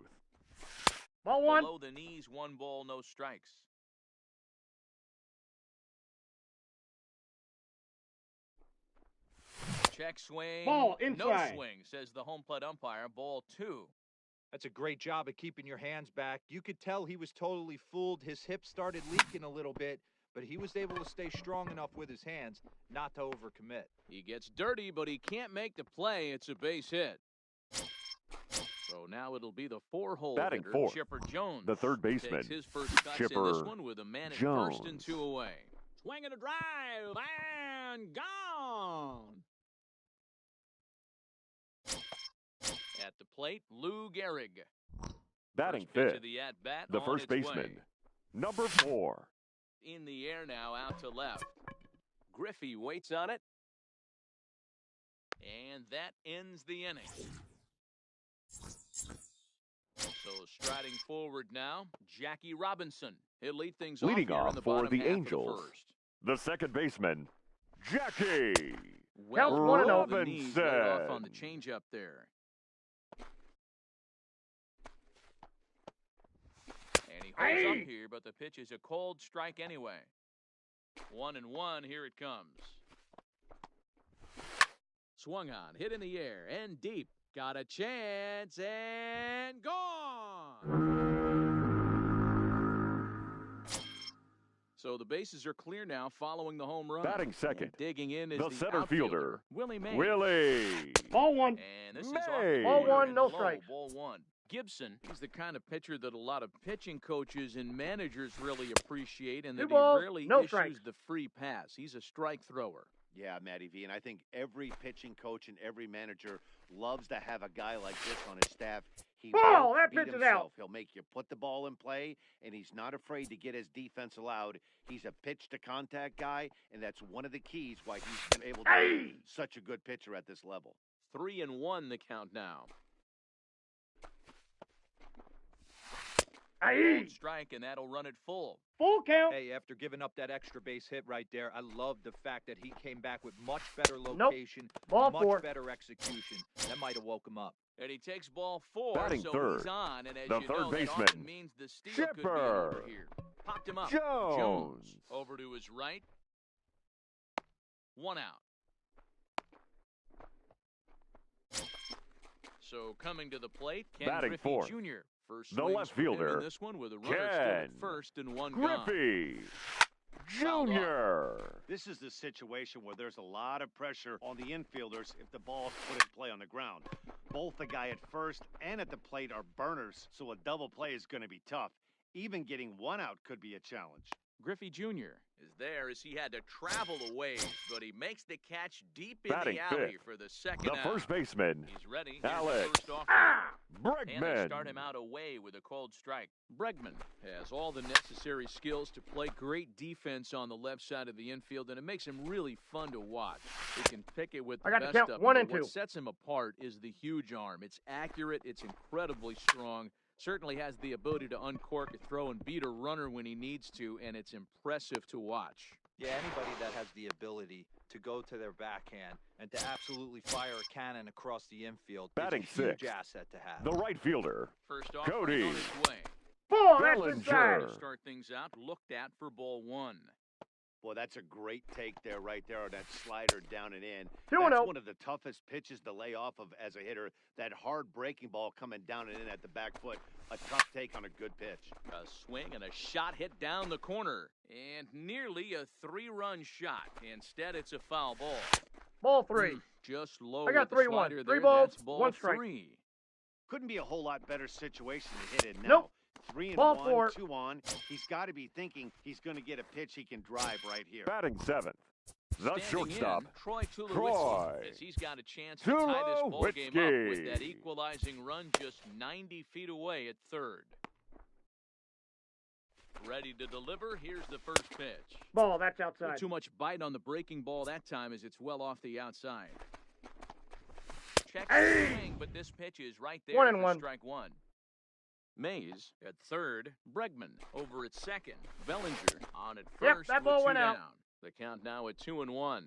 Ball one. Below the knees, 1 ball, no strikes. Check swing. Ball No inside. swing, says the home plate umpire. Ball 2. That's a great job of keeping your hands back. You could tell he was totally fooled. His hip started leaking a little bit, but he was able to stay strong enough with his hands not to overcommit. He gets dirty, but he can't make the play. It's a base hit. So now it'll be the 4-hole Batting hitter, fourth, Chipper Jones. the third baseman, Takes his first cuts in this Chipper one with a man at Jones. first and 2 away. Swing and a drive, and gone. At the plate, Lou Gehrig. Batting First pitch fifth, of the at-bat the on first its baseman, way. number 4. In the air now, out to left. Griffey waits on it. And that ends the inning. So striding forward now, Jackie Robinson. He'll lead things Leading off here off in the for bottom the half Angels, of the first. the second baseman, Jackie Counts Well, 1-0. the knees laid off on the Robinson. changeup there. And he holds up here, but the pitch is a cold strike anyway. 1-1, here it comes. Swung on, hit in the air, and deep. Got a chance, and gone! So the bases are clear now following the home run. Batting second, And digging in is the the center outfielder, fielder, Willie Mays. Willie. Ball one. And this is off Mays. the Ball corner one, and no low, strikes. Ball 1. Gibson, he's the kind of pitcher that a lot of pitching coaches and managers really appreciate, and 2 that balls, he rarely no issues strikes. the free pass. He's a strike thrower. Yeah, Matty V, and I think every pitching coach and every manager loves to have a guy like this on his staff. He Ball! won't That beat pitch is himself. out. He'll make you put the ball in play, and he's not afraid to get his defense allowed. He's a pitch-to-contact guy, and that's one of the keys why he's been able to be such a good pitcher at this level. 3-1 the count now. Aye. Strike, and that'll run it full. Full count. Hey, after giving up that extra base hit right there, I love the fact that he came back with much better location, Ball much 4. better execution. That might have woke him up. And he takes ball 4, Batting so third, he's on. And as the you third know, that baseman, often means the steal could be over Chipper here. Popped him up. Jones. Over to his right. 1 out. So coming to the plate, Ken Batting Griffey fourth, Jr. First the swings left for him fielder, in this one with a runner still at Ken first and 1 gone. Griffey Fouled Jr. This is the situation where there's a lot of pressure on the infielders if the ball's put in play on the ground. Both the guy at first and at the plate are burners, so a double play is going to be tough. Even getting 1 out could be a challenge. Griffey Jr. is there as he had to travel a ways, but he makes the catch deep in Batting the alley fifth, for the second the out. first baseman, He's ready. Here's the Alex first offering. And they Bregman. start him out away with a cold strike. Bregman has all the necessary skills to play great defense on the left side of the infield, and it makes him really fun to watch. He can pick it with the I got best to count of them, 1 but and 2. what sets him apart is the huge arm. It's accurate. It's incredibly strong. Certainly has the ability to uncork a throw and beat a runner when he needs to, and it's impressive to watch. Yeah, anybody that has the ability to go to their backhand and to absolutely fire a cannon across the infield Batting is a huge sixth, asset to have. the right fielder, First off, Cody on his way. Ball, that's Bellinger. inside. To start things out, looked at for ball 1. Boy, that's a great take there, right there, on that slider down and in. 2-0. That's one of the toughest pitches to lay off of as a hitter. That hard breaking ball coming down and in at the back foot. A tough take on a good pitch. A swing and a shot hit down the corner. And nearly a 3-run shot. Instead, it's a foul ball. Ball 3. Just low I got with the 3-1. slider 3 there. balls, That's ball 1 strike. 3. Couldn't be a whole lot better situation to hit it now. Nope. 3 and Ball 1, 4. 2 on. He's got to be thinking he's going to get a pitch he can drive right here. batting seventh, the Standing shortstop, in, Troy Tulowitzki, Troy as he's got a chance to tie this ball game up with that Tulowitzki. equalizing run just 90 feet away at third. Ready to deliver. Here's the first pitch. Ball, that's outside. Too much bite on the breaking ball that time as it's well off the outside. Checks the swing, but this pitch is right there 1 and for 1. strike 1. Mays at third. Bregman over at second. Bellinger on at Yep, first. that with ball 2 went out. down. The count now at 2 and 1.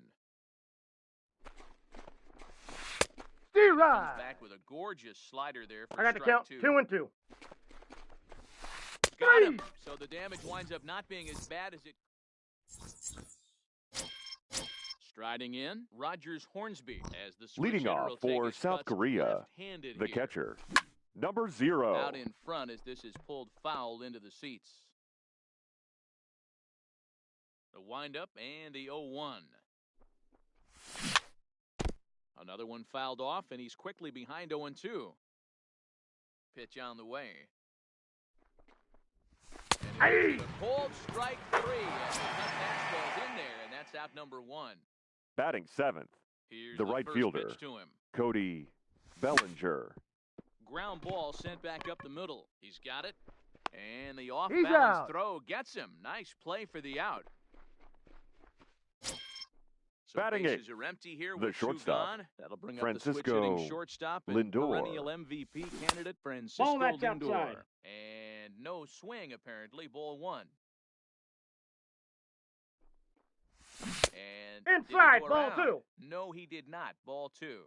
Steve Comes back with a gorgeous slider there for I got to strike count 2. 2 and 2. Got him. So the damage winds up not being as bad as it. Striding in, Rogers Hornsby as the switch leading hitter off will take for his South cuts Korea, left-handed the here. catcher, number 0. Out in front as this is pulled foul into the seats. The windup and the 0-1. Another one fouled off, and he's quickly behind 0-2. Pitch on the way. And here's a cold strike 3. And the fastball's in there, and that's out number 1. Batting seventh, Here's the right first fielder, pitch to him. Cody Bellinger. Ground ball sent back up the middle. He's got it. And the He's off-balance out. throw gets him. Nice play for the out. So Batting bases eighth, are empty here the with 2 shortstop, gone. That'll bring up the Francisco switch-hitting shortstop and Lindor. perennial MVP candidate Francisco Ball, that's Lindor. outside. And no swing, apparently. Ball 1. And did he Inside, go ball around? 2. No, he did not. Ball 2.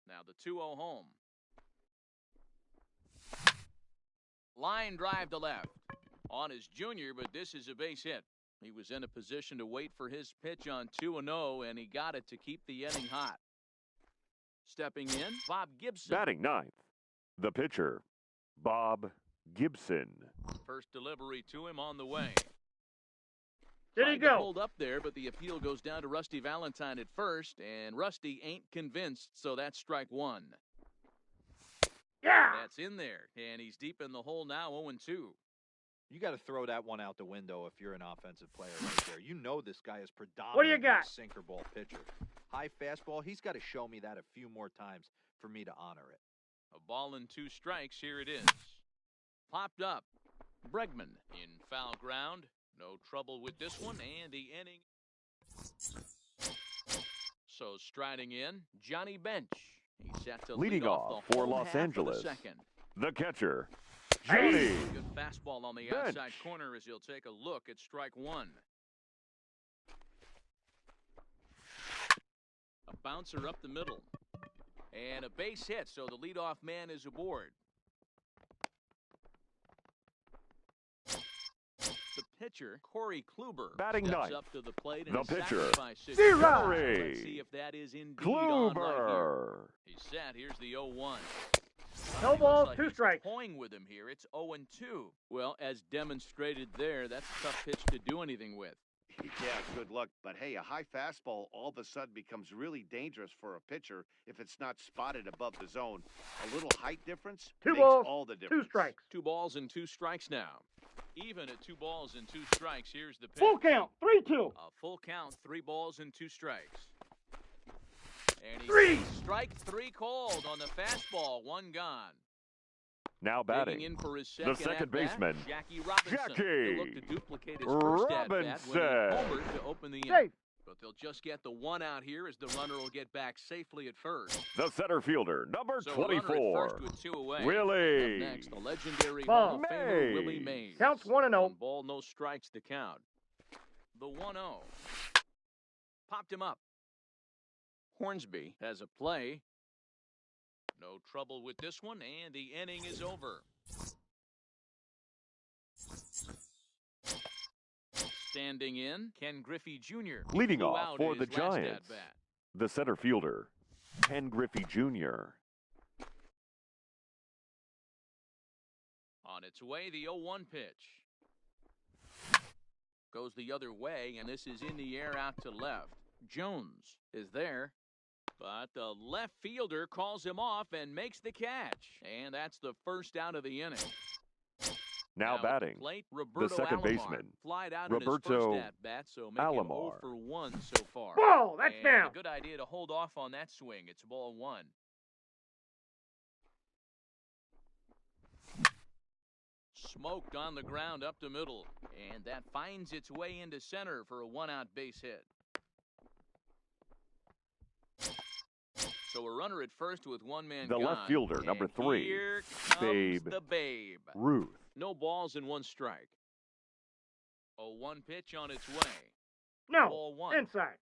Now the 2-0 home. Line drive to left. On his junior, but this is a base hit. He was in a position to wait for his pitch on 2-0, and he got it to keep the inning hot. Stepping in, Bob Gibson. Batting ninth, the pitcher, Bob Gibson. First delivery to him on the way. Did he Tried to go? hold up there, but the appeal goes down to Rusty Valentine at first, and Rusty ain't convinced, so that's strike 1. Yeah. That's in there, and he's deep in the hole now, 0-2. You got to throw that one out the window if you're an offensive player right there. You know this guy is predominantly What do you got? a sinker ball pitcher. High fastball, he's got to show me that a few more times for me to honor it. A ball and 2 strikes, here it is. Popped up. Bregman in foul ground. No trouble with this one, and the inning. So striding in, Johnny Bench. He's set to Leading lead off off the for home Los half of the Angeles. second. The catcher, Hey. Johnny Good fastball on the Bench. outside corner as he'll take a look at strike 1. A bouncer up the middle. And a base hit, so the leadoff man is aboard. The pitcher, Corey Kluber, Batting steps ninth. up to the plate The and pitcher, sacrifice it. Zero. Let's see if that is indeed on right here. Kluber. He's set. Here's the 0-1. No He looks balls, like 2 he's strikes. toying with him here. It's 0-2. Well, as demonstrated there, that's a tough pitch to do anything with. Yeah, good luck. But hey, a high fastball all of a sudden becomes really dangerous for a pitcher if it's not spotted above the zone. A little height difference 2 makes balls, all the 2 difference. strikes. 2 balls and 2 strikes now. Even at 2 balls and 2 strikes, here's the pitch. Full count. 3-2. A full count, 3 balls and 2 strikes. And he 3. gets strike 3 called on the fastball, 1 gone. Now Digging batting, in for his the second second at bat, baseman, Jackie Robinson. Jackie He'll look to duplicate his first at bat when he Robinson. homered to open the Safe. inning. But they'll just get the 1 out here as the runner will get back safely at first. the center fielder, number So a runner at 24, first with 2 away. Willie Up next, the legendary Ball. Hall of Famer Willie Mays. Mays. Counts 1-0. 1 ball, no strikes to count. The 1-0. Popped him up. Hornsby has a play. No trouble with this one, and the inning is over. Standing in, Ken Griffey Jr. He Leading flew off out for his the last Giants, at-bat. the center fielder, Ken Griffey Jr. On its way, the 0-1 pitch. Goes the other way, and this is in the air out to left. Jones is there, but the left fielder calls him off and makes the catch. And that's the first out of the inning. Now at the batting, plate, Roberto second Alomar. baseman, Flied out Roberto in his first at-bat, so making Alomar. 0 for 1 so far. Ball. That's And down. a good idea to hold off on that swing. It's ball 1. Smoked on the ground up the middle, and that finds its way into center for a 1-out base hit. So a runner at first with 1 man The gone. left fielder, And number 3, here comes Babe the Babe. Ruth. No balls and 1 strike. A 1 pitch on its way. No. Ball 1. Inside.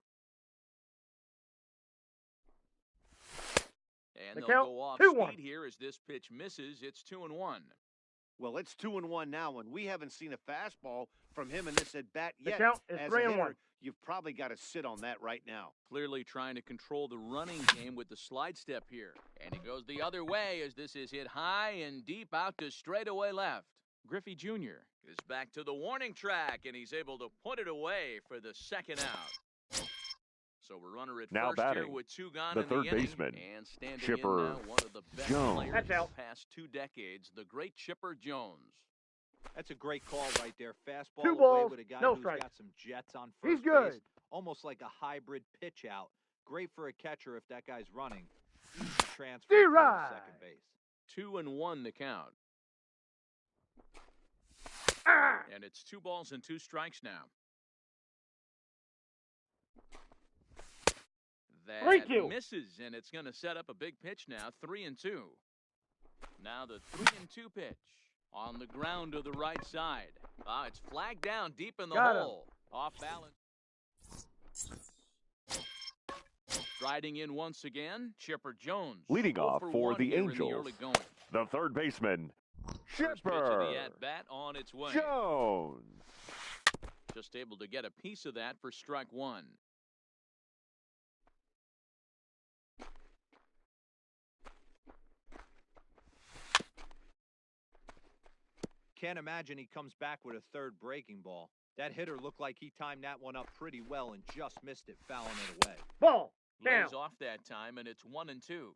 And The they'll count, go off 2-1. speed here as this pitch misses. It's 2-1. Well, it's 2-1 now, and we haven't seen a fastball from him in this at bat The yet. count is As a 3-1. hitter, you've probably got to sit on that right now. Clearly trying to control the running game with the slide step here. And he goes the other way as this is hit high and deep out to straightaway left. Griffey Jr. is back to the warning track, and he's able to put it away for the second out. So we're runner at Now first batting, here with 2 gone the in third the inning. baseman, And standing Chipper in now, one of the best Jones. players That's of out. the past 2 decades, the great Chipper Jones. That's a great call right there. Fastball 2 away balls, with a guy no who's strikes. got some jets on He's first good. base. Almost like a hybrid pitch out. Great for a catcher if that guy's running. Easy transfer to D-Rod. second base. 2-1 the count. Ah. And it's 2 balls and 2 strikes now. That 3-2. misses, and it's going to set up a big pitch now. 3-2. Now the 3-2 pitch on the ground to the right side. It's flagged down deep in the Got him. hole. Off balance. Striding in once again, Chipper Jones. Leading 0 off for 1 the here in Angels. the early going. The third baseman, First pitch of Chipper the at-bat on its way. Jones. Just able to get a piece of that for strike 1. Can't imagine he comes back with a third breaking ball. That hitter looked like he timed that one up pretty well and just missed it, fouling it away. Ball. Down. Lays off that time, and it's 1-2.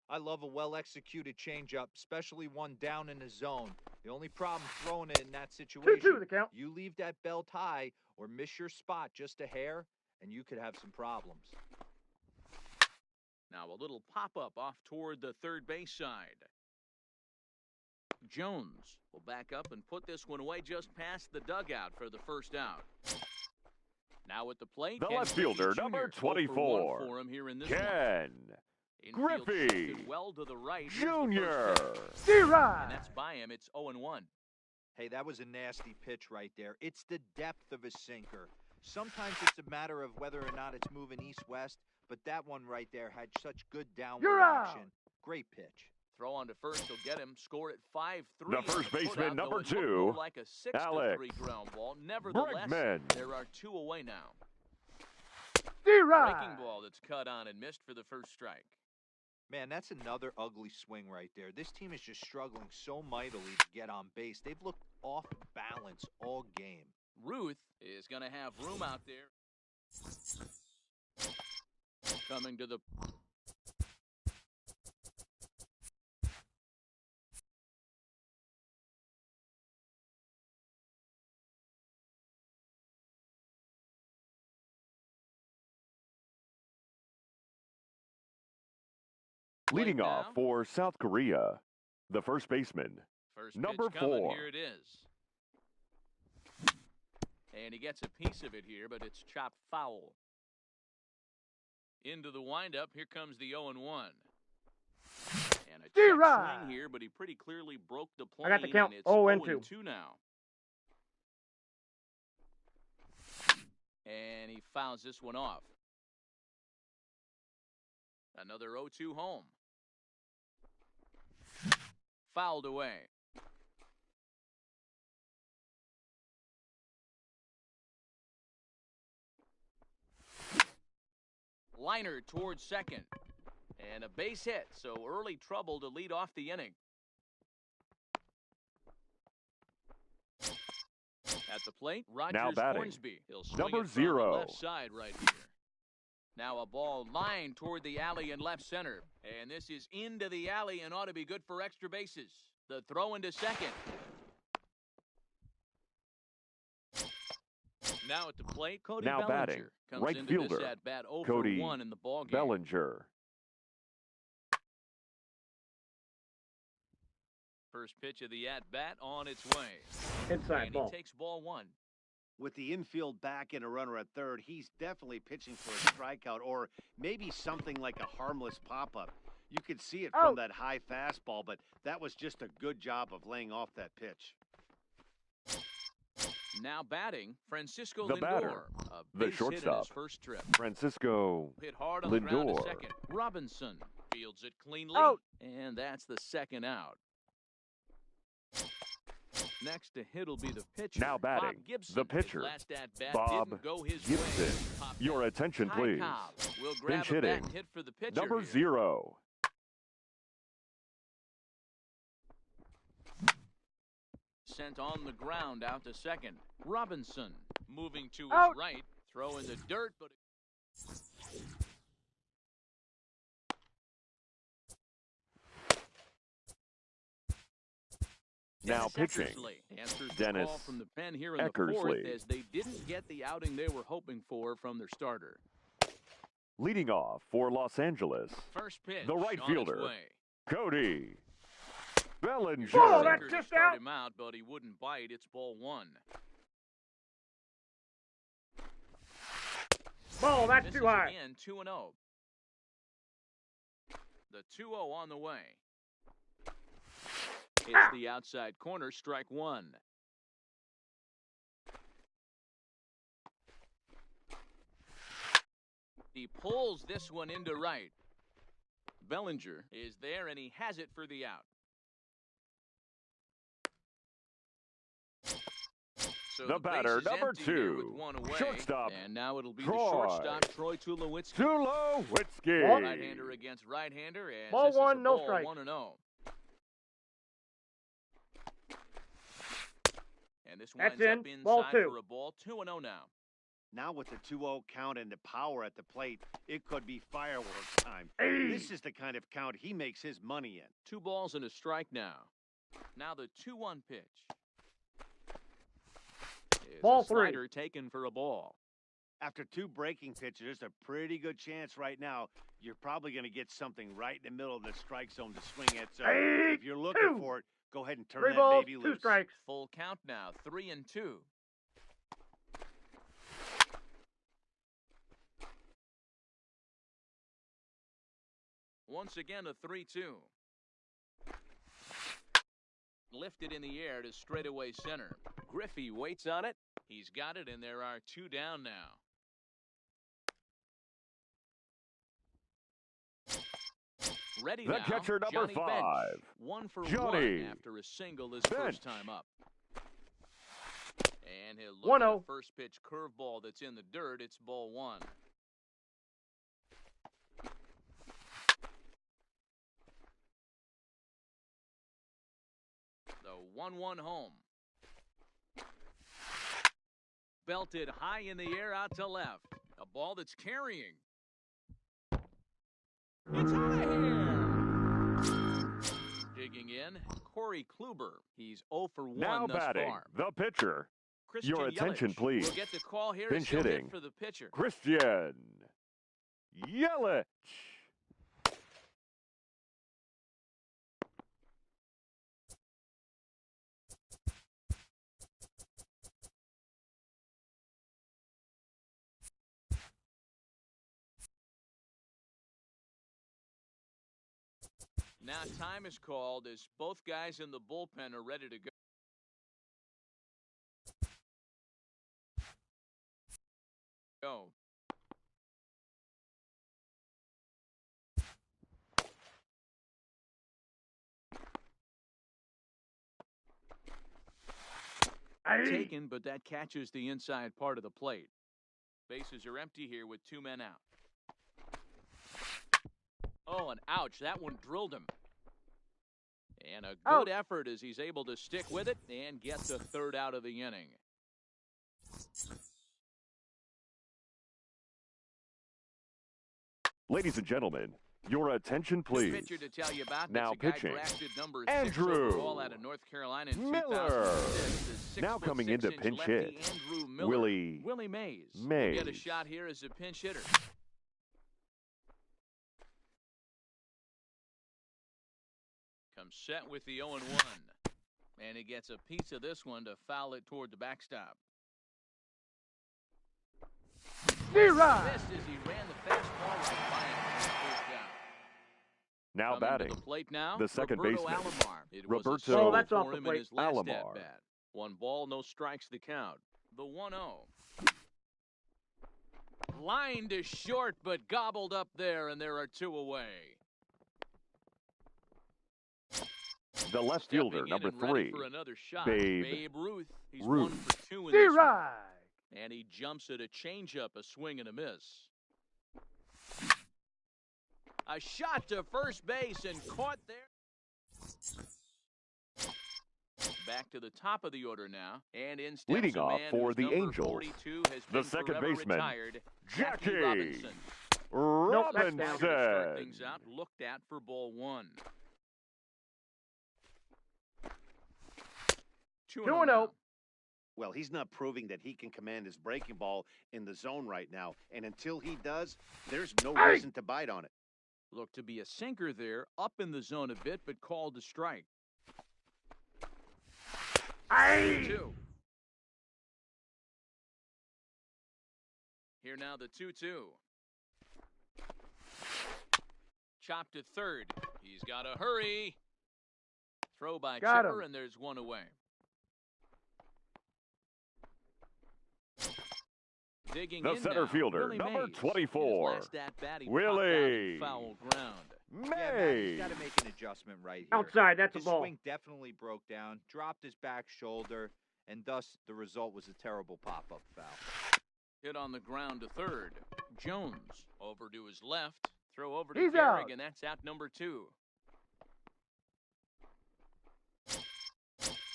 I love a well-executed changeup, especially one down in the zone. The only problem throwing it in that situation, 2-2 the count. you leave that belt high or miss your spot just a hair, and you could have some problems. Now a little pop-up off toward the third base side. Jones will back up and put this one away just past the dugout for the first out. Now at the plate, The Ken left Griffey fielder, Jr. number 0 for 1 24, for him here in this one. Ken Infield Griffey shifted well to the right. Here's the Jr. first pitch. D-Rod. And that's by him. It's 0-1. Hey, that was a nasty pitch right there. It's the depth of a sinker. Sometimes it's a matter of whether or not it's moving east-west, but that one right there had such good downward You're out. action. Great pitch. Throw on to first. He'll get him. Score at 5-3. The first baseman, Putout, number though, it looked 2, more like a 6-3 Alex ground ball. Nevertheless, Bregman. there are 2 away now. D-Rod. Breaking ball that's cut on and missed for the first strike. Man, that's another ugly swing right there. This team is just struggling so mightily to get on base. They've looked off balance all game. Ruth is going to have room out there. Coming to the Leading Plate off now. for South Korea, the first baseman, First number pitch coming. 4. Here it is. And he gets a piece of it here, but it's chopped foul. Into the windup. Here comes the 0-1. And a check D-Rod. swing here, but he pretty clearly broke the plane. I got the count. And it's 0-2. 0-2 now. And he fouls this one off. Another 0-2 home. Fouled away. Liner towards second. And a base hit, so early trouble to lead off the inning. At the plate, Rogers Now batting, Hornsby. He'll swing number it from 0. the left side right here. Now a ball lined toward the alley in left center. And this is into the alley and ought to be good for extra bases. The throw into second. Now at the plate, Cody Now Bellinger batting, comes right into fielder, this at-bat 0 Cody for 1 in the ballgame. Bellinger. First pitch of the at-bat on its way. Inside And ball. he takes ball 1. With the infield back and a runner at third, he's definitely pitching for a strikeout or maybe something like a harmless pop-up. You could see it from that high fastball, but that was just a good job of laying off that pitch. Now batting, Francisco The Lindor. batter, A the base hit in shortstop. his first trip. Francisco Hit hard on the ground to Lindor. second. Robinson fields it cleanly. Out. And that's the second out. Next to hit will be the pitcher. Now batting, Bob Gibson. the pitcher, His last at-bat Bob didn't go his Gibson. way. Popped Your out. attention, Ty please. Cobb will grab Pinch a bat hitting, and hit for the pitcher number here. 0. Sent on the ground out to second. Robinson moving to his Out. right. Throw in the dirt, but Now Dennis pitching, Eckersley answers the Dennis call from the pen here in the fourth Eckersley. as they didn't get the outing they were hoping for from their starter. Leading off for Los Angeles, First pitch the right on its fielder, way. Cody Bellinger. Oh, Sinker that's to just start out. him out, but he wouldn't bite. It's ball 1. Ball, that's This too is high. again 2-0. The 2-0 on the way. It's the outside corner, strike 1. He pulls this one into right. Bellinger is there, and he has it for the out. So The batter, base is number empty here with 2, one away, shortstop, and now it'll be Troy. the shortstop, Troy Tulowitzki. Tulowitzki. Right-hander against right-hander, and Ball this is a 1, no ball strike. 1-0. And this That's winds in. up Ball inside 2. for a ball, 2-0 now. Now with the 2-0 count and the power at the plate, it could be fireworks time. Hey. This is the kind of count he makes his money in. 2 balls and a strike now. Now the 2-1 pitch. Is Ball a 3. slider taken for a ball. After 2 breaking pitches, there's a pretty good chance right now you're probably going to get something right in the middle of the strike zone to swing at. So Hey, if you're looking 2. for it, go ahead and turn 3 that balls, baby 2 loose. strikes. Full count now, 3-2. Once again, a 3-2. Lifted in the air to straightaway center. Griffey waits on it. He's got it, and there are 2 down now. Ready The now, catcher, number Johnny 5, Bench. 1 for Johnny 1 after a single his Bench. first time up. And he'll look 1-0. at the first pitch curveball that's in the dirt. It's ball 1. The 1-1 home. Belted high in the air out to left. A ball that's carrying. It's out of here. Digging in, Corey Kluber. He's 0 for 1 Now thus batting, far. the pitcher, Christian your attention, Yelich please. will get the call here Pinch as he'll hit hitting. for the pitcher. Christian Yelich. Now time is called as both guys in the bullpen are ready to go. Taken, but that catches the inside part of the plate. Bases are empty here with 2 men out. Oh, and ouch, that one drilled him. And a good effort as he's able to stick with it and get the third out of the inning. Ladies and gentlemen, your attention, please. The pitcher to tell you about now a guy pitching, drafted number 6 Andrew overall out of North Carolina in Miller. 2006. Now coming into pinch hit, Andrew Miller. Willie Mays. Will get a shot here as a pinch hitter. Comes set with the 0-1. And he gets a piece of this one to foul it toward the backstop. Zero. Missed as he ran the fastball right by him. First down. Now Coming batting, to the plate now, the second Roberto baseman, Alomar. It was Roberto a single that's for off the him plate. in his last Alomar. at-bat. 1 ball, no strikes the count. The 1-0. Line to short, but gobbled up there, and there are 2 away. the left fielder, Stepping in number and ready 3, for another shot. Babe Ruth. He's Ruth. 1 for 2 in this one. Zero. And he jumps at a changeup, a swing and a miss. A shot to first base and caught there. Back to the top of the order now. And in steps Leading a off man for whose the number Angels, 42 has the been second forever baseman, retired, Jackie Robinson. that's down. Start Robinson. things out. Looked at for ball 1. 2-0. now. Well, he's not proving that he can command his breaking ball in the zone right now. And until he does, there's no reason to bite on it. Looked to be a sinker there, up in the zone a bit, but called a strike. 2. Here now the 2-2. Chopped to third. He's got to hurry. Throw by Got Chipper, him. and there's 1 away. Digging The in center now, fielder, Willie number Mays. 24, His last at-bat, he Willie popped out in foul ground. Yeah, Matt, he's May. got to make an adjustment right here. Outside, that's a His ball. swing definitely broke down, dropped his back shoulder, and thus the result was a terrible pop-up foul. Hit on the ground to third. Jones over to his left. Throw over to He's Gehrig, out. and that's out number 2.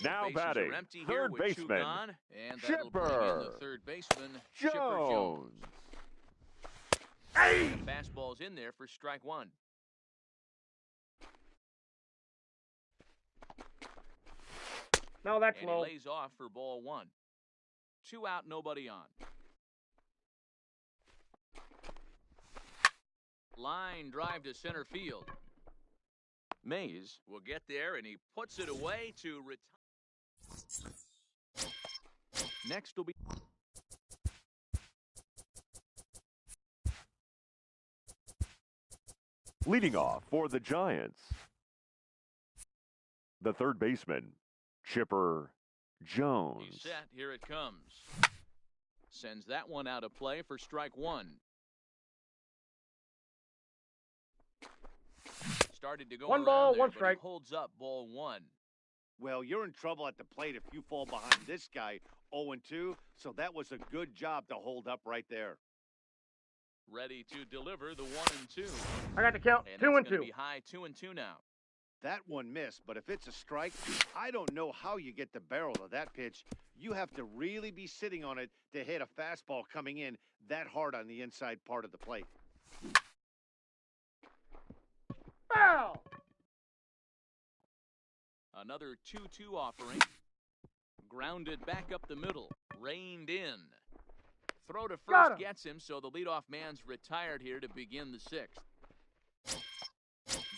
Now Bases batting, are empty here third with 2 baseman, gone, and that'll bring in Chipper the third baseman, Chipper Jones. Jones. The fastball's in there for strike 1. No, that's And low. he lays off for ball 1. 2 out, nobody on. Line drive to center field. Mays will get there, and he puts it away to retire. Next will be... Leading off for the Giants, the third baseman, Chipper Jones. He's set. Here it comes. Sends that one out of play for strike 1. Started to go 1 around ball, there, 1 but he strike. holds up ball 1. Well, you're in trouble at the plate if you fall behind this guy 0-2, so that was a good job to hold up right there. Ready to deliver the 1-2. I got the count. And 2 that's and gonna 2. be high 2-2 now. That one missed, but if it's a strike, I don't know how you get the barrel of that pitch. You have to really be sitting on it to hit a fastball coming in that hard on the inside part of the plate. Foul. Another 2-2 offering. Grounded back up the middle. Reined in. Throw to Got first him. gets him, so the leadoff man's retired here to begin the 6th.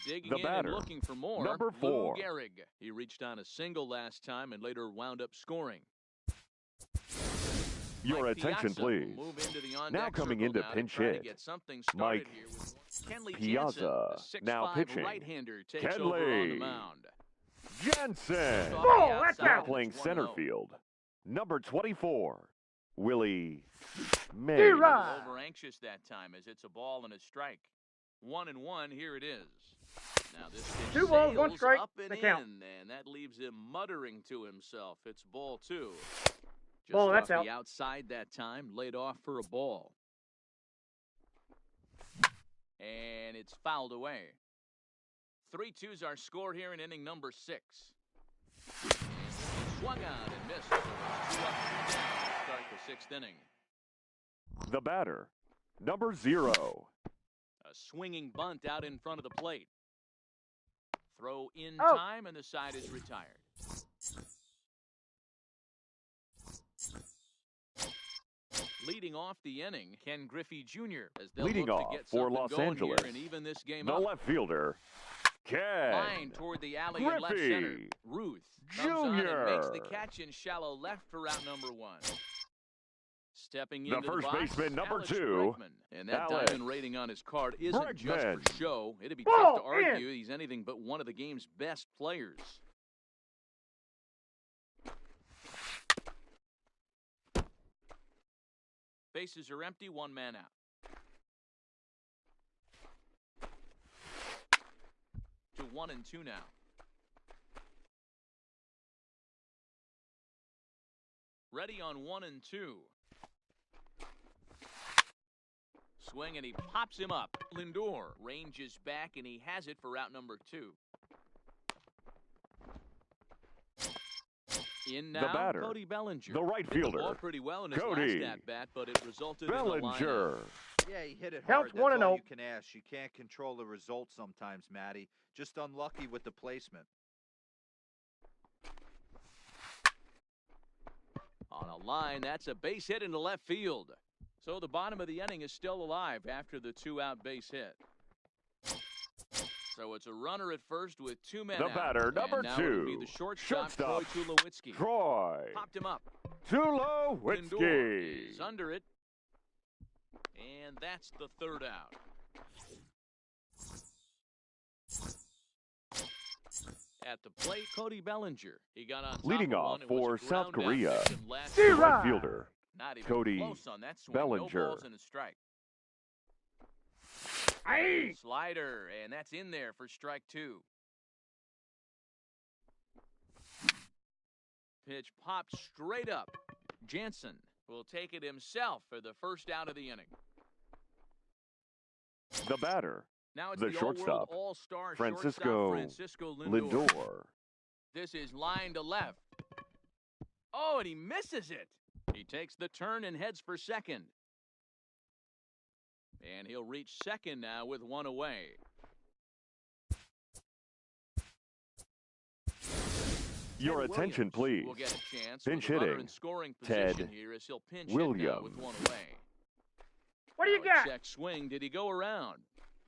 Digging The in batter, and looking for more. number Lou 4. Gehrig. He reached on a single last time and later wound up scoring. Your Mike attention, Piazza will please. move into the on-deck Now coming circle into now to pinch try to hit, get something started Mike here with Kenley Piazza, Jansen, the now 6'5" pitching. right-hander, takes over on the Kenley. mound. Jensen. Just off Ball, the that's outside, Now out. playing it's center 1-0. field. Number 24, Willie May. D-Rod. Over anxious that time as it's a ball and a strike. 1-1, here it is. Now this pitch 2 balls, 1 sails strike, up and the count. in, and that leaves him muttering to himself. It's ball 2. Just Ball, off that's the out. outside that time, laid off for a ball. And it's fouled away. 3-2's our score here in inning number 6. Swung on and missed. So it's 2 up, 2 down to start the 6th inning. The batter, number 0. A swinging bunt out in front of the plate. Throw in Oh. time, and the side is retired. Leading off the inning, Ken Griffey Jr. as they'll Leading look off to get for something Los going Angeles, here and even this game The up. left fielder, Ken Line toward the alley in left Griffey center. Ruth comes on Jr. and makes the catch in shallow left for route number 1. Stepping The into first the box, baseman, number Alex 2. Bregman. And that Alex diamond rating on his card isn't just for Bregman. show. It'd be Ball, tough to argue he's anything but one of the game's best players. Bases are empty, 1 man out. 1-2 now. Ready on 1-2. Swing and he pops him up. Lindor ranges back and he has it for route number 2. In now, The batter, Cody Bellinger. the right Hit the fielder, ball pretty well in his Cody last at-bat, but it resulted in a lineup. Bellinger. Yeah, he hit it Counts hard. 1 That's and all 0. you can ask. You can't control the result sometimes, Matty. Just unlucky with the placement. On a line, that's a base hit into left field. So the bottom of the inning is still alive after the 2-out base hit. So it's a runner at first with 2 men The out. batter, And number now it'll be 2, the shortstop, Troy shortstop, Tulowitzki. Troy Popped him up. Lindor Tulowitzki. is under it. And that's the 3rd out. At the plate, Cody Bellinger. He got on top Leading of off one. It was for a South ground out Korea, mission last the time. D-Rod. right fielder, Not even Cody close on that swing. Bellinger. No balls and a strike. Aye. Slider, and that's in there for strike 2. Pitch popped straight up. Jansen will take it himself for the 1st out of the inning. The batter, Now it's the the shortstop, all-star Francisco Francisco Lindor. Lindor. This is line to left. Oh, and he misses it. He takes the turn and heads for second. And he'll reach second now with 1 away. Your Ted attention, Williams please. will get a chance Pinch with a runner hitting, in scoring Ted position here as he'll pinch hit now with Williams. 1 away. What do you Now a got? check swing. Did he go around?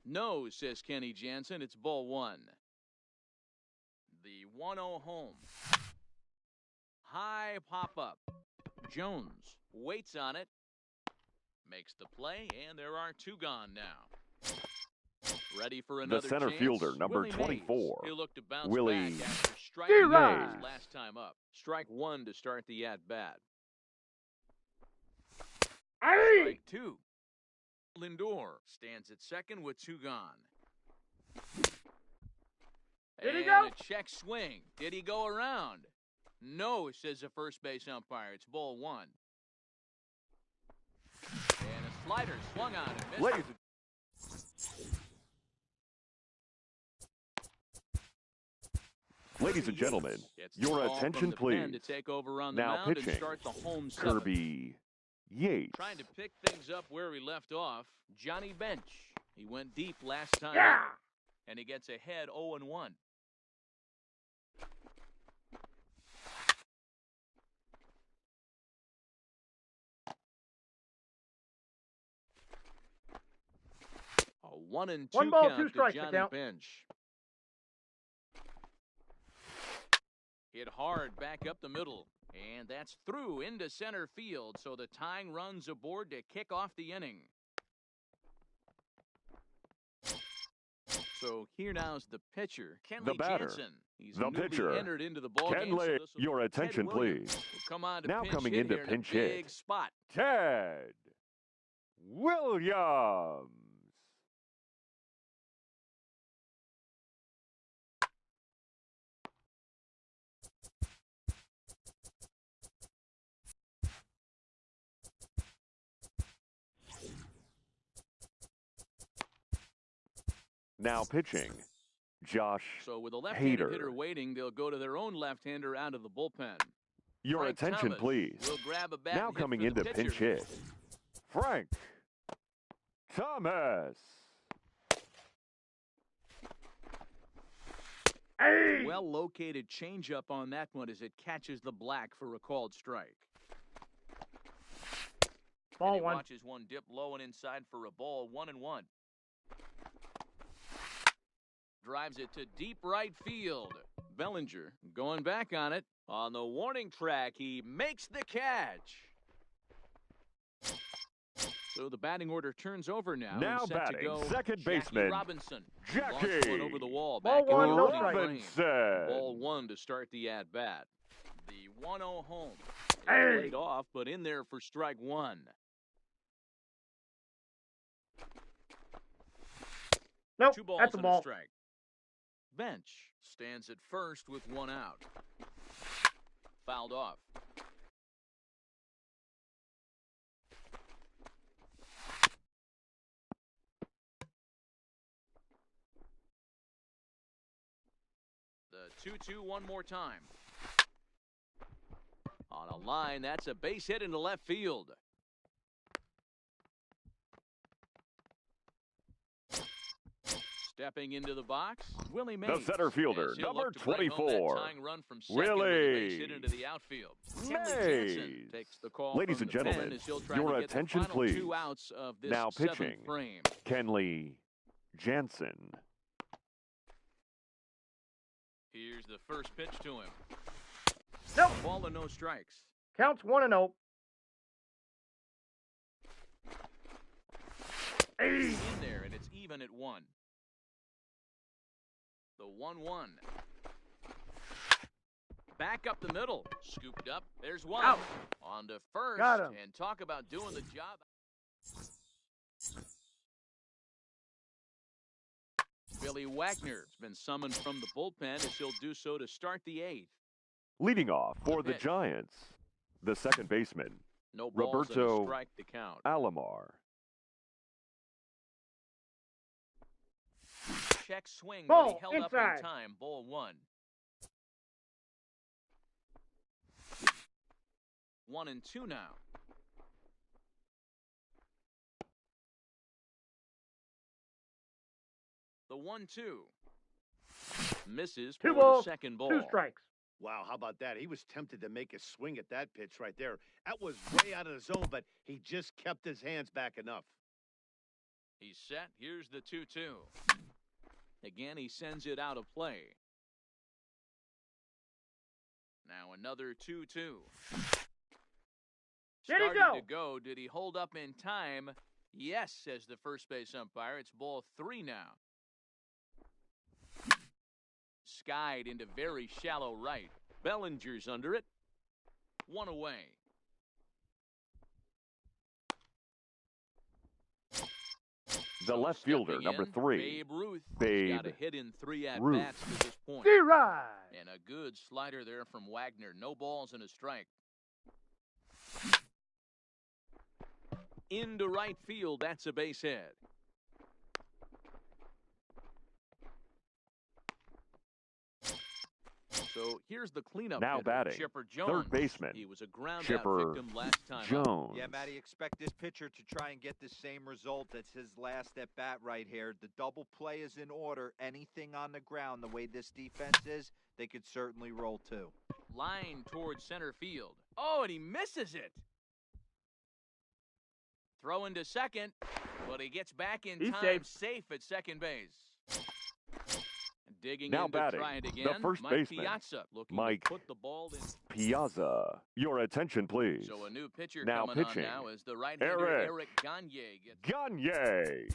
No, says Kenny Jansen. It's ball 1. The 1-0 home. High pop-up. Jones waits on it. Makes the play, and there are 2 gone now. Ready for another center chance? fielder, number Willie 24, Mays. He looked to bounce Willie back after striking Mays. his last time up. Strike 1 to start the at-bat. Aye. Strike 2. Lindor stands at second with 2 gone. Did he And go? a check swing. Did he go around? No, says the first base umpire. It's ball 1. And a slider swung on and missed. Ladies, Ladies and gentlemen, It's the your call from attention, the pen please. to take over on the Now mound and pitching, start the home 7th. Kirby Yates. Trying to pick things up where he left off, Johnny Bench. He went deep last time Yeah. up, and he gets ahead 0-1. A 1-2 1 ball, count 2 to strikes to Johnny count. Bench. Hit hard back up the middle. And that's through into center field, so the tying runs aboard to kick off the inning. So here now's the pitcher, The Kenley batter, Jansen. He's the newly pitcher, entered into the ball game. Kenley, So this'll your be attention, Ted Williams please. will come on to Now pinch coming hit into here pinch in a hit. big spot. Ted Williams. Now pitching, Josh So with a left-handed Hader. hitter waiting, they'll go to their own left-hander out of the bullpen. Your Frank attention, Thomas please. will grab a bat Now and hit coming for the into pinch pitcher. hit, Frank Thomas. Hey! Well-located changeup on that one as it catches the black for a called strike. Ball And he one. watches one dip low and inside for a ball, 1-1. Drives it to deep right field. Bellinger going back on it. On the warning track, he makes the catch. So the batting order turns over now. Now and set batting, to go second Jackie baseman, Robinson. Jackie Launched one over the wall. Ball Back in one, the no opening strike. frame. Robinson. Ball one to start the at-bat. The 1-0 home. Hey! Laid off, but in there for strike one. Nope, Two balls that's a and ball. strike. Bench stands at first with one out. Fouled off. The 2-2 one more time. On a line, that's a base hit into left field. Stepping into the box, Willie Mays. The center fielder, as he'll number look to bring home that 24, tying run from second with a base hit Willie into the outfield. Kenley Jansen Mays. takes the call Ladies from and the pen gentlemen, as he'll try your to get attention, the final please. 2 outs of this Now seventh pitching. frame. Kenley Jansen. Here's the first pitch to him. Nope. Ball and no strikes. Counts 1-0. Hey! In there, and it's even at 1. The 1-1. Back up the middle. Scooped up. There's one. Out. On to first. Got him. And talk about doing the job. Billy Wagner has been summoned from the bullpen as he'll do so to start the 8th. Leading off for the pitch. Giants, the second baseman, No balls and a Roberto strike to count. Alomar. Check swing, but Ball, he held up inside. in time. Ball 1. 1-2 now. The 1-2. Misses Two for balls, the second ball. 2 strikes. Wow, how about that? He was tempted to make a swing at that pitch right there. That was way out of the zone, but he just kept his hands back enough. He's set. Here's the 2-2. Again, he sends it out of play. Now another 2-2. Did he Started go? to go. Did he hold up in time? Yes, says the first base umpire. It's ball 3 now. Skied into very shallow right. Bellinger's under it. 1 away. The So left fielder, stepping number in, 3, Babe Ruth. Babe He's got a hit in 3 Ruth. at-bats to this point. D-Ride. And a good slider there from Wagner. No balls and a strike. Into right field. That's a base hit. So here's the cleanup Now hitter, batting, Chipper Jones. baseman, He was a ground Chipper out victim last time up. Jones. Yeah, Matty, expect this pitcher to try and get the same result as his last at bat right here. The double play is in order. Anything on the ground, the way this defense is, they could certainly roll too. Line towards center field. Oh, and he misses it. Throw into second, but he gets back in He's time, safe at second base. Digging Now in to batting, try it the again. first Mike baseman, Piazza looking Mike to put the ball in. Piazza. Your attention, please. So a new pitcher Now coming pitching, on now as the right-hander Eric Eric Gagne gets. Gagne.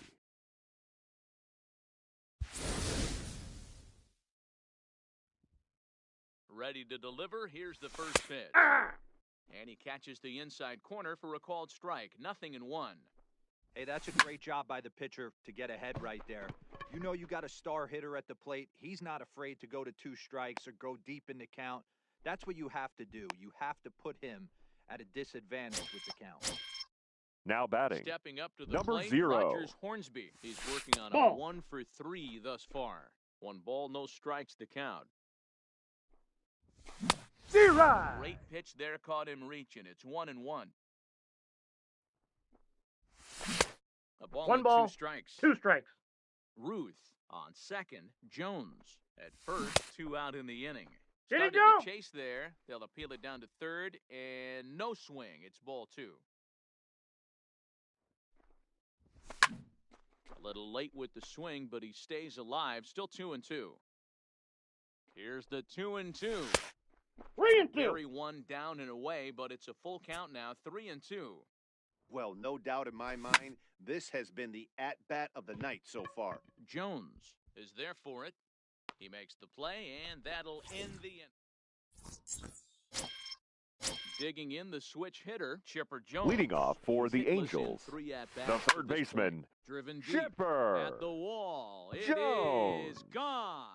Ready to deliver. Here's the first pitch. And he catches the inside corner for a called strike. 0-1. Hey, that's a great job by the pitcher to get ahead right there. You know you got a star hitter at the plate. He's not afraid to go to 2 strikes or go deep in the count. That's what you have to do. You have to put him at a disadvantage with the count. Now batting. Stepping up to the Number plate, 0. Rogers Hornsby. He's working on a Ball. 1 for 3 thus far. 1 ball, no strikes to count. Zero. Great pitch there, caught him reaching. It's 1-1. A ball 1 and ball, 2 strikes. 2 strikes. Ruth on second. Jones at first. 2 out in the inning. Did he Started go? to chase there. They'll appeal it down to third, and no swing. It's ball 2. A little late with the swing, but he stays alive. Still 2-2. Here's the 2-2. 3-2. Carry 1 down and away, but it's a full count now. 3-2. Well, no doubt in my mind, this has been the at-bat of the night so far. Jones is there for it. He makes the play, and that'll end the inning. Digging in the switch hitter, Chipper Jones. Leading off for He's the hitless in Angels, 3 at-bats the at third this baseman, point. Driven deep Chipper at the wall. It Jones. is gone.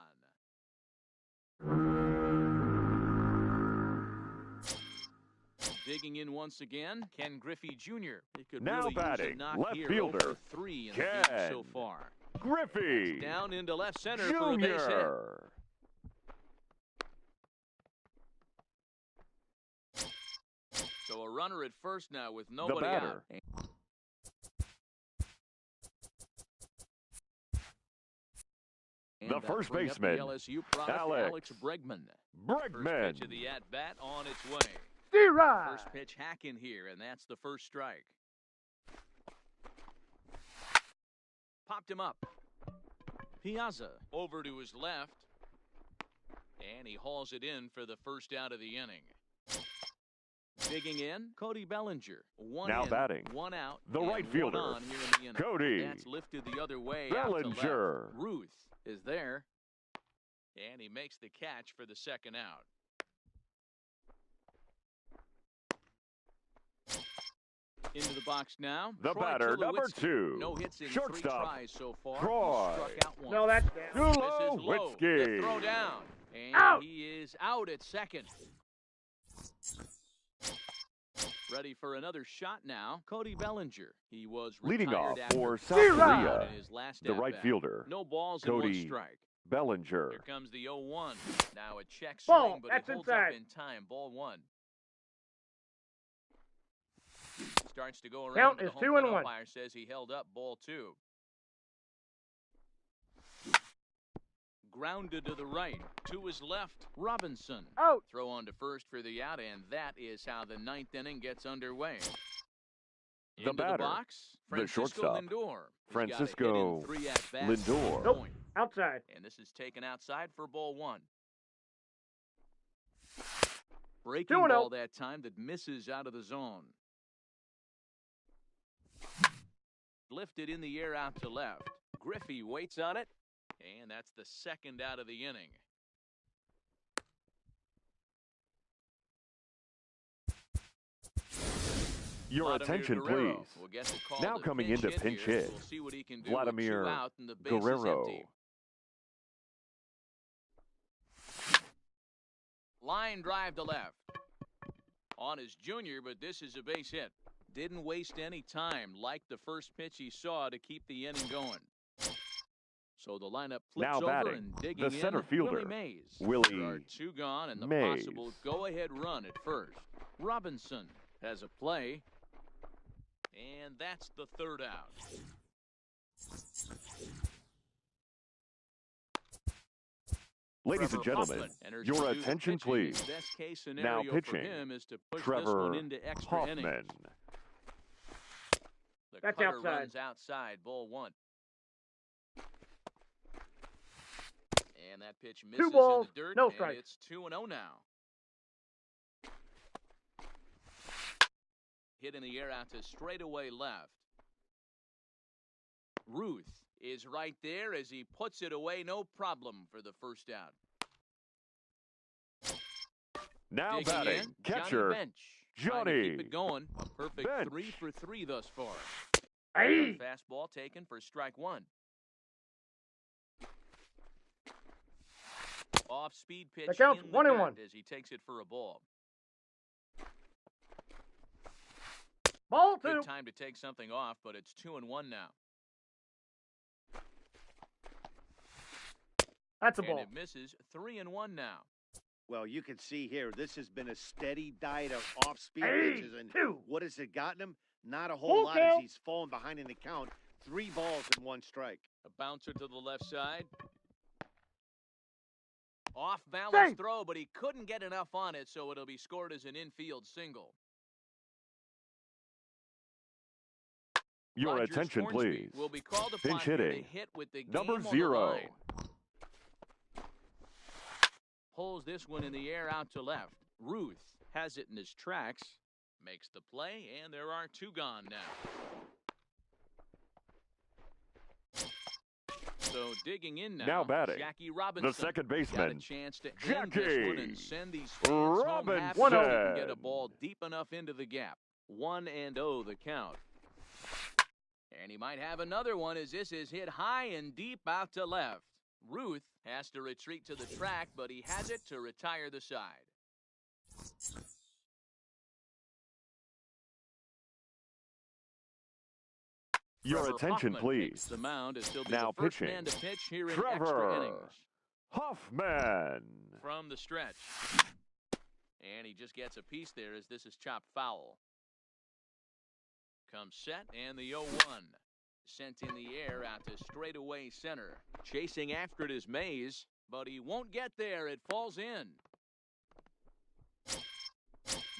Digging in once again, Ken Griffey Jr. He could Now really use a batting, knock left here. fielder, 0 for 3 in the game Ken so far. Griffey Down into left center for a base hit. Jr. So a runner at first now with The nobody batter, out. And the that'll first bring up the baseman, LSU product, Alex Bregman. First Bregman. pitch of the at-bat on its way. Zero. First pitch hacking here, and that's the first strike. Popped him up. Piazza over to his left. And he hauls it in for the first out of the inning. Digging in, Cody Bellinger. 1 Now in, batting, 1 out, the and right 1 fielder, on here in the inning. Cody That's lifted the other way out to Bellinger. left. Ruth is there. And he makes the catch for the second out. Into the box now. The Troy batter, number Tulowitzki. 2, No hits in 3 shortstop, tries so far. Troy. He struck out 1. No, that's down. This is low. The Tulowitzki. throw down. And Out. he is out at second. Ready for another shot now. Cody Bellinger. He was Leading retired off after for South Zero. Korea, in his last the right at-bat. fielder, No balls and 1 Cody strike. Bellinger. Here comes the 0-1. Now a check Ball. swing, but That's he holds inside. up in time. Ball 1. Starts to go around. Count but the is home 2 plate and 1. umpire says he held up. Ball 2. Grounded to the right. To his left. Robinson. Out. Throw on to first for the out, and that is how the 9th inning gets underway. The Into batter, the box, the Francisco shortstop, Lindor. He's Francisco got a hit in 3 at-bats to Lindor. this Nope. point. Outside. And this is taken outside for ball 1. Breaking 2-0. ball that time that misses out of the zone. Lifted in the air out to left. Griffey waits on it, and that's the second out of the inning. Your Vladimir attention, Guerrero please. will get the call Now to coming pinch into hit pinch here. hit, We'll see what he can do Vladimir with 2 out and the base is Guerrero. empty. Line drive to left. On his junior, but this is a base hit. Didn't waste any time, like the first pitch he saw, to keep the inning going. So the lineup flips Now over batting, and digging the center in, fielder, Willie Mays. Willie There are 2 gone and the Mays. possible go-ahead run at first. Robinson has a play, and that's the third out. Ladies and Trevor gentlemen, Hoffman enters your to do the attention, pitching. please. His best case Now scenario for pitching, him is to push this Trevor one into extra Hoffman. innings. The That's cutter outside. runs outside, ball 1. And that pitch misses 2 balls, in the dirt, no and strikes. it's 2-0 now. Hit in the air out to straightaway left. Ruth is right there as he puts it away, no problem for the first out. Now Digging batting, in, catcher, Bench. Trying to Johnny. keep it going. A perfect Bench. 3 for 3 thus far. Hey! Fastball taken for strike one. Off-speed pitch The count's in the 1-1. dirt as he takes it for a ball. Ball 2. Good time to take something off, but it's 2-1 now. That's a And ball. it misses. 3-1 now. Well, you can see here, this has been a steady diet of off-speed Hey, pitches, and 2. what has it gotten him? Not a Full whole lot as count. he's fallen behind in the count. 3 balls and 1 strike. A bouncer to the left side. Off balance Safe. throw, but he couldn't get enough on it, so it'll be scored as an infield single. Your Rogers attention, Hornsby please. will be called upon Pinch here to hitting. hit with the Number game on the 0. line. Pulls this one in the air out to left. Ruth has it in his tracks, makes the play, and there are 2 gone now. So digging in Now batting, Jackie Robinson. the second Got a baseman, chance to end this one and Jackie send these fans home happy Robinson. if he can get a ball deep enough into the gap. 1-0 the count. And he might have another one as this is hit high and deep out to left. Ruth has to retreat to the track, but he has it to retire the side. Your Trevor attention, Hoffman takes please. the mound as he'll be Now the first pitching, man to pitch here in extra Trevor innings. Hoffman. From the stretch. And he just gets a piece there as this is chopped foul. Comes set and the 0-1. Sent in the air out to straightaway center. Chasing after it is Mays, but he won't get there. It falls in.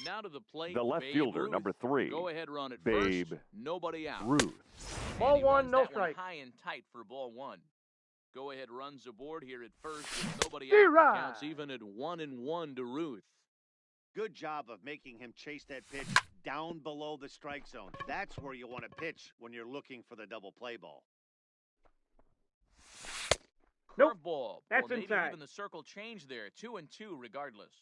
Now to the plate. The left Babe fielder, Ruth. number 3. Go ahead, run it Babe first. Nobody out. Ruth. And Ball he 1, runs no that one strike. high and tight for ball 1. Go ahead, runs aboard here at first with nobody D-Rod. out. Counts even at 1-1 to Ruth. Good job of making him chase that pitch down below the strike zone. That's where you want to pitch when you're looking for the double play ball. Nope. Curveball. That's Or maybe inside. even the circle change there. 2-2 regardless.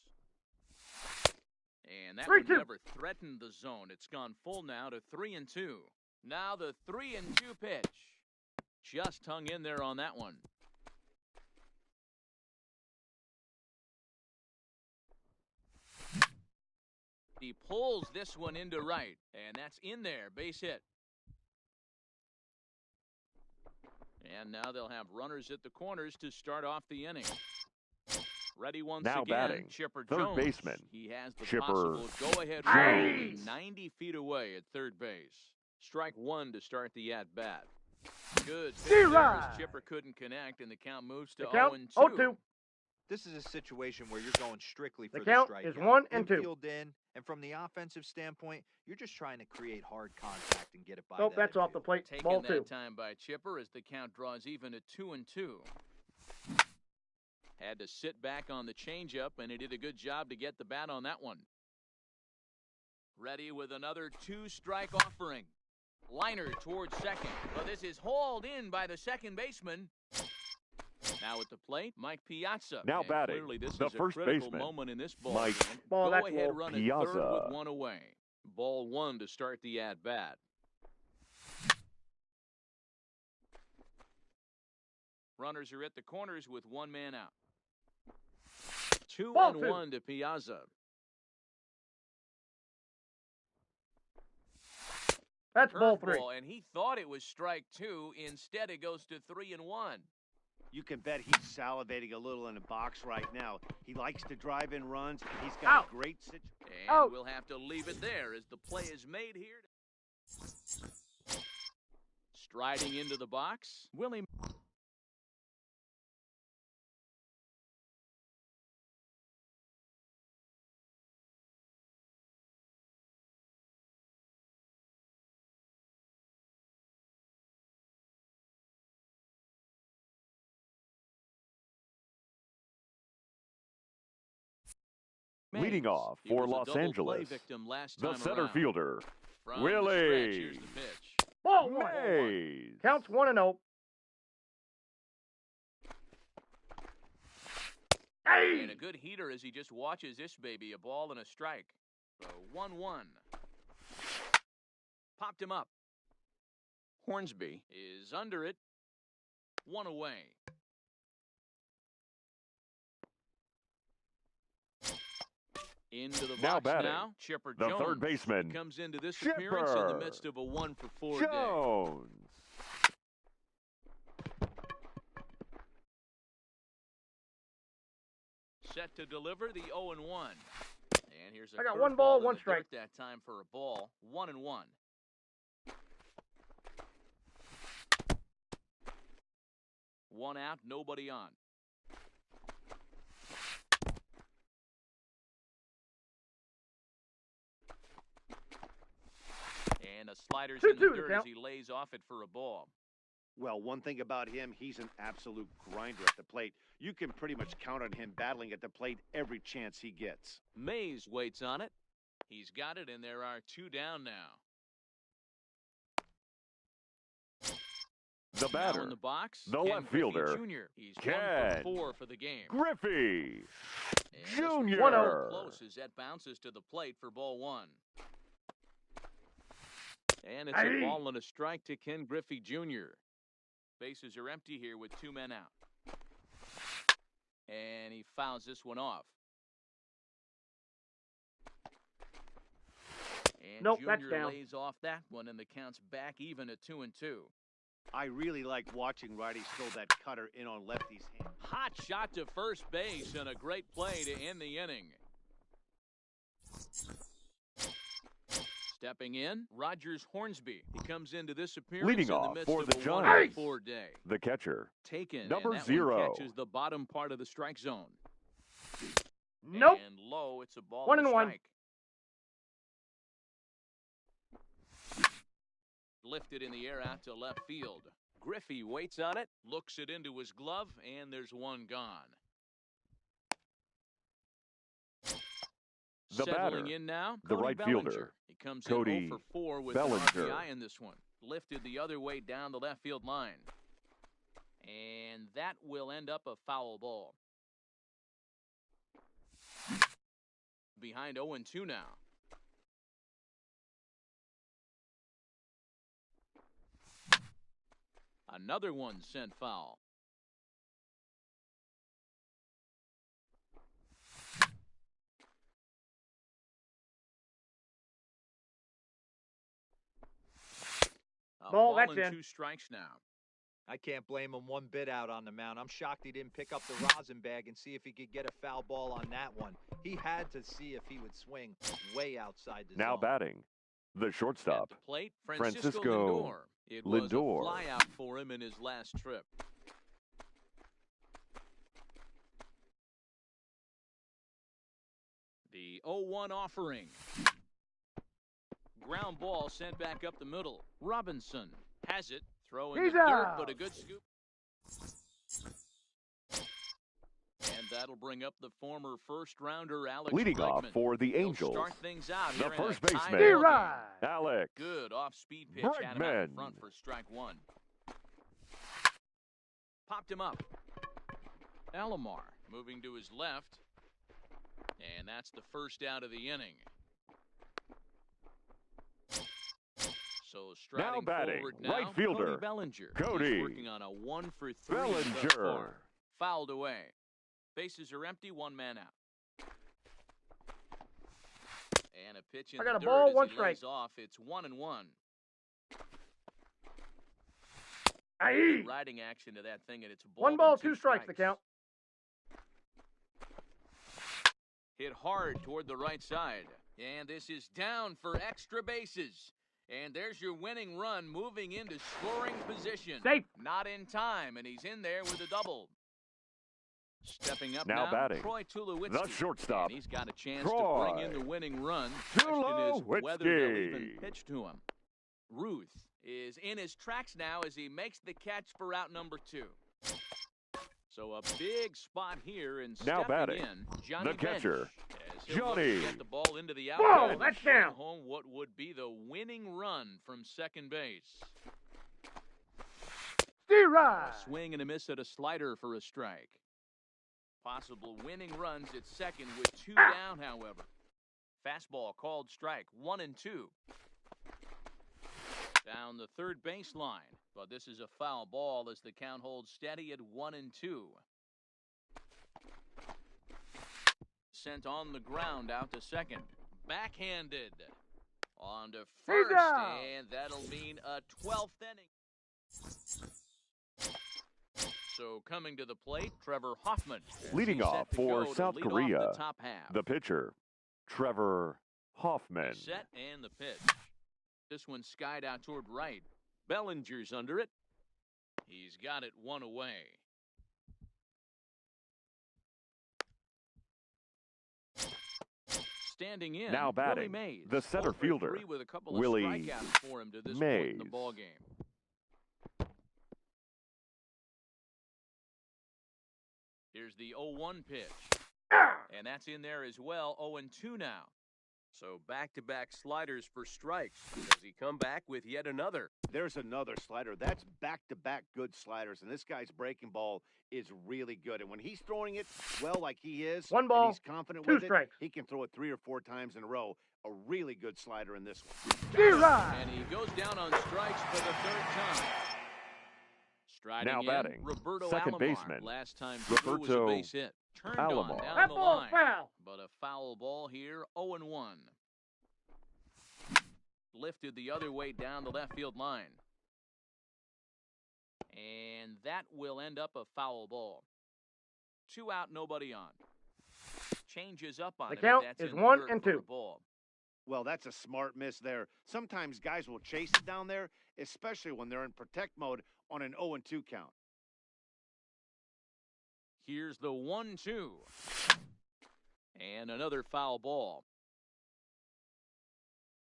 And that 3-2. one never threatened the zone. It's gone full now to 3-2. Now the 3-2 pitch. Just hung in there on that one. He pulls this one into right, and that's in there, base hit. And now they'll have runners at the corners to start off the inning. Ready once Now again, batting, Chipper third Jones. baseman, He has the Chipper possible go-ahead Jones. run 90 feet away at third base. Strike 1 to start the at-bat. Good pitch there D-Rod. as Chipper couldn't connect, and the count moves to The count 0-2. 0-2. This is a situation where you're going strictly for The the count strikeout. is 1 and 2. Infield in, and from the offensive standpoint, you're just trying to create hard contact and get it by Nope, that that's off the infield. plate. Taken Ball that 2. time by Chipper as the count draws even at 2-2. Had to sit back on the changeup, and he did a good job to get the bat on that one. Ready with another 2-strike offering. Liner towards second. But this is hauled in by the second baseman. Now at the plate, Mike Piazza. Now And batting, clearly this the is a first critical baseman, moment in this ball Mike game. Ball, Go that's ahead, low. run at third Piazza. with 1 away. Ball 1 to start the at-bat. Runners are at the corners with 1 man out. 2-1 to Piazza. That's ball 3. Curveball, and he thought it was strike 2. Instead, it goes to 3-1. You can bet he's salivating a little in the box right now. He likes to drive in runs. He's got Out. a great situation. And Out. we'll have to leave it there as the play is made here. Striding into the box, Willie. Leading off He for was a Los double play Angeles, victim last the time center around. fielder, From Willie the stretch, here's the pitch. Ball 1. Mays. Counts 1-0. Hey! And a good heater as he just watches this baby, a ball and a strike. So 1-1. Popped him up. Hornsby is under it. 1 away. Into the Now box batting, now. Chipper the Jones. third baseman, He comes into this appearance in the Chipper midst of a 1-for-4 day. Jones. Set to deliver the 0-1. And here's a I got 1 ball, curveball in 1 the strike. dirt that time for a ball. 1-1. One out, nobody on. And a slider's in the 2-2 to dirt as count. he lays off it for a ball. Well, one thing about him, he's an absolute grinder at the plate. You can pretty much count on him battling at the plate every chance he gets. Mays waits on it. He's got it, and there are 2 down now. The Now batter, in the box, the Ken left Griffey fielder, Jr. He's Ken 1 for 4 for the game. Griffey And this one's Jr. 1-0. close as that bounces to the plate for ball 1. And it's Aye. a ball and a strike to Ken Griffey Jr. Bases are empty here with 2 men out. And he fouls this one off. And Nope, that's Jr. down. lays off that one, and the count's back even at 2-2. I really like watching righties throw that cutter in on lefty's hand. Hot shot to first base and a great play to end the inning. Stepping in, Rogers Hornsby. He comes into this appearance Leading in the off midst for of the a Giants. 1-4 day. The catcher, Taken. number and that 0. one catches the bottom part of the strike zone. Nope. And low, it's a ball 1-1. and a strike. Lifted in the air out to left field. Griffey waits on it, looks it into his glove, and there's one gone. The Settling batter, in now, the Cody right Bellinger. fielder, He comes Cody in 0 for 4 with Bellinger. an RBI in this one. Lifted the other way down the left field line. And that will end up a foul ball. Behind 0-2 now. Another one sent foul. A Ball, that's and in. 2 strikes now. I can't blame him one bit out on the mound. I'm shocked he didn't pick up the rosin bag and see if he could get a foul ball on that one. He had to see if he would swing way outside the Now zone. batting, the shortstop, At the plate, Francisco Francisco Lindor. It was a Lindor. flyout for him in his last trip. The 0-1 offering. Ground ball sent back up the middle. Robinson has it. Throwing He's the dirt, out. but a good scoop. And that'll bring up the former first-rounder Alex leading Bregman. off for the He'll Angels, start things out the here in a first tie baseman, ball game. Right. Alex Good off-speed pitch had him out in Bregman. front for strike 1. Popped him up. Alomar moving to his left. And that's the first out of the inning. So striding Now batting, forward now, right fielder, Cody Bellinger. Cody He's working on a 1 for 3 thus Bellinger. far. Fouled away. Bases are empty, 1 man out. And a pitch in I got the a dirt ball, as 1 he strike. lays off. It's 1-1. Aye. Riding action to that thing, and it's 1 ball, 2 strikes to count. Hit hard toward the right side. And this is down for extra bases. And there's your winning run moving into scoring position. Safe. Not in time, and he's in there with a double. Stepping up Now now, batting, Troy Tulowitzki. the shortstop, And he's got a chance Troy to bring in the winning run. Question is whether they'll even Tulowitzki. pitch to him. Ruth is in his tracks now as he makes the catch for out number 2. So a big spot here, and Now stepping batting, in, Johnny the catcher, Bench, as he'll look to Johnny. get the ball into the Whoa, outfield and that's bring down. home what would be the winning run from second base. Stay right. A swing and a miss at a slider for a strike. Possible winning runs at second with 2 down, however. Fastball called strike, 1-2. Down the third baseline, but this is a foul ball as the count holds steady at 1-2. Sent on the ground out to second. Backhanded. On to first, and that'll mean a 12th inning. So coming to the plate, Trevor Hoffman. Leading off for South Korea, the top half. the pitcher, Trevor Hoffman. Set and the pitch. This one skied out toward right. Bellinger's under it. He's got it 1 away. Standing in, Now batting, Willie Mays. the center 0 for fielder, 3 with a couple Willie of strikeouts for him to this point in the Mays. ball game. Here's the 0-1 pitch. And that's in there as well, 0-2 now. So back-to-back sliders for strikes. Does he come back with yet another? There's another slider. That's back-to-back good sliders, and this guy's breaking ball is really good. And when he's throwing it well like he is, 1 ball, and he's confident 2 with strikes. it, he can throw it 3 or 4 times in a row. A really good slider in this one. And he goes down on strikes for the 3rd time. Striding Now in, batting, Roberto second Alomar. baseman, Last time through was a Roberto base hit. Turned Alomar. on down That the ball's line. foul. But a foul ball here, 0-1. Lifted the other way down the left field line. And that will end up a foul ball. 2 out, nobody on. Changes up on The him. count That's is in the 1 dirt and for 2. a ball. Well, that's a smart miss there. Sometimes guys will chase it down there, especially when they're in protect mode on an 0-2 count. Here's the 1-2. And another foul ball.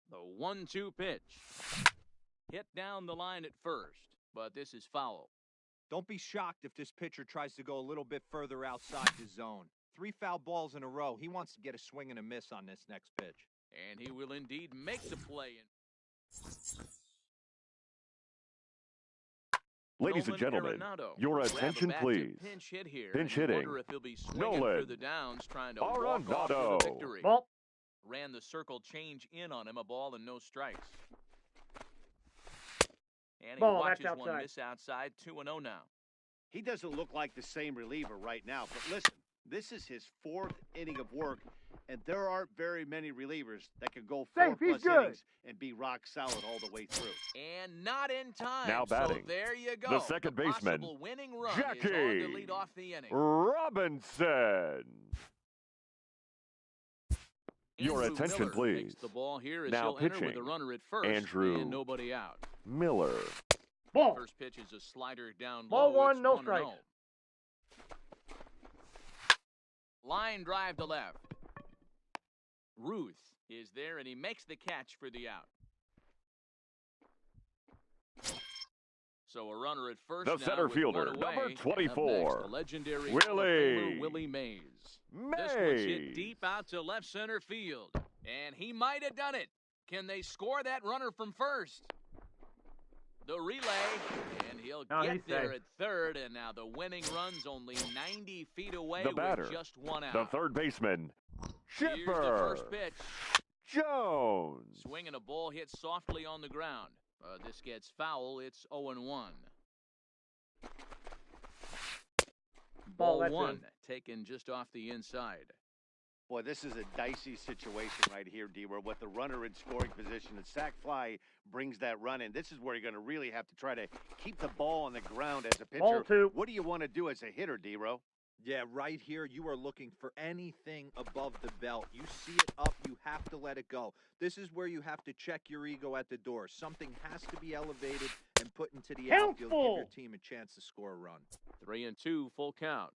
The 1-2 pitch. Hit down the line at first, but this is foul. Don't be shocked if this pitcher tries to go a little bit further outside the zone. 3 foul balls in a row. He wants to get a swing and a miss on this next pitch. And he will indeed make the play. Ladies and gentlemen, your attention please. Pinch hit here. Pinch and you hitting. wonder if he'll be swinging Nolan for the downs, trying to walk off Arenado. for the victory. Ball. Ran the circle change in on him, a ball and no strikes. And he Ball, watches that's one outside. miss outside, 2-0 now. He doesn't look like the same reliever right now, but listen, this is his 4th inning of work, and there aren't very many relievers that can go 4+ Safe, he's good. innings and be rock solid all the way through. And not in time. Now batting, So there you go. the second baseman, possible winning run is Jackie on to lead off the inning. Robinson. Your Andrew attention, Miller please. takes the ball here as Now he'll enter with pitching, a runner at first Andrew and nobody out. Miller. Ball. First pitch is a slider down Ball low. 1, It's no 1-0. strikes. Line drive to left. Ruth is there, and he makes the catch for the out. So a runner at first The now center with fielder, one away. number And up 24, next, the legendary Hall of Famer Willie Mays. This one's hit deep out to left center field, and he might have done it. Can they score that runner from first? The relay, and he'll get he's there safe. at third, and now the winning run's only 90 feet away The batter, with just 1 out. the third baseman, Here's the Chipper first pitch. Jones. Swinging a ball hit softly on the ground. This gets foul. It's 0-1. Ball that's 1, in. taken just off the inside. Boy, this is a dicey situation right here, D, where with the runner in scoring position, the sac fly brings that run in. This is where you're going to really have to try to keep the ball on the ground as a pitcher. Ball 2. What do you want to do as a hitter, D-Ro? Yeah, right here, you are looking for anything above the belt. You see it up, you have to let it go. This is where you have to check your ego at the door. Something has to be elevated and put into the outfield. Give Helpful. your team a chance to score a run. 3-2, full count.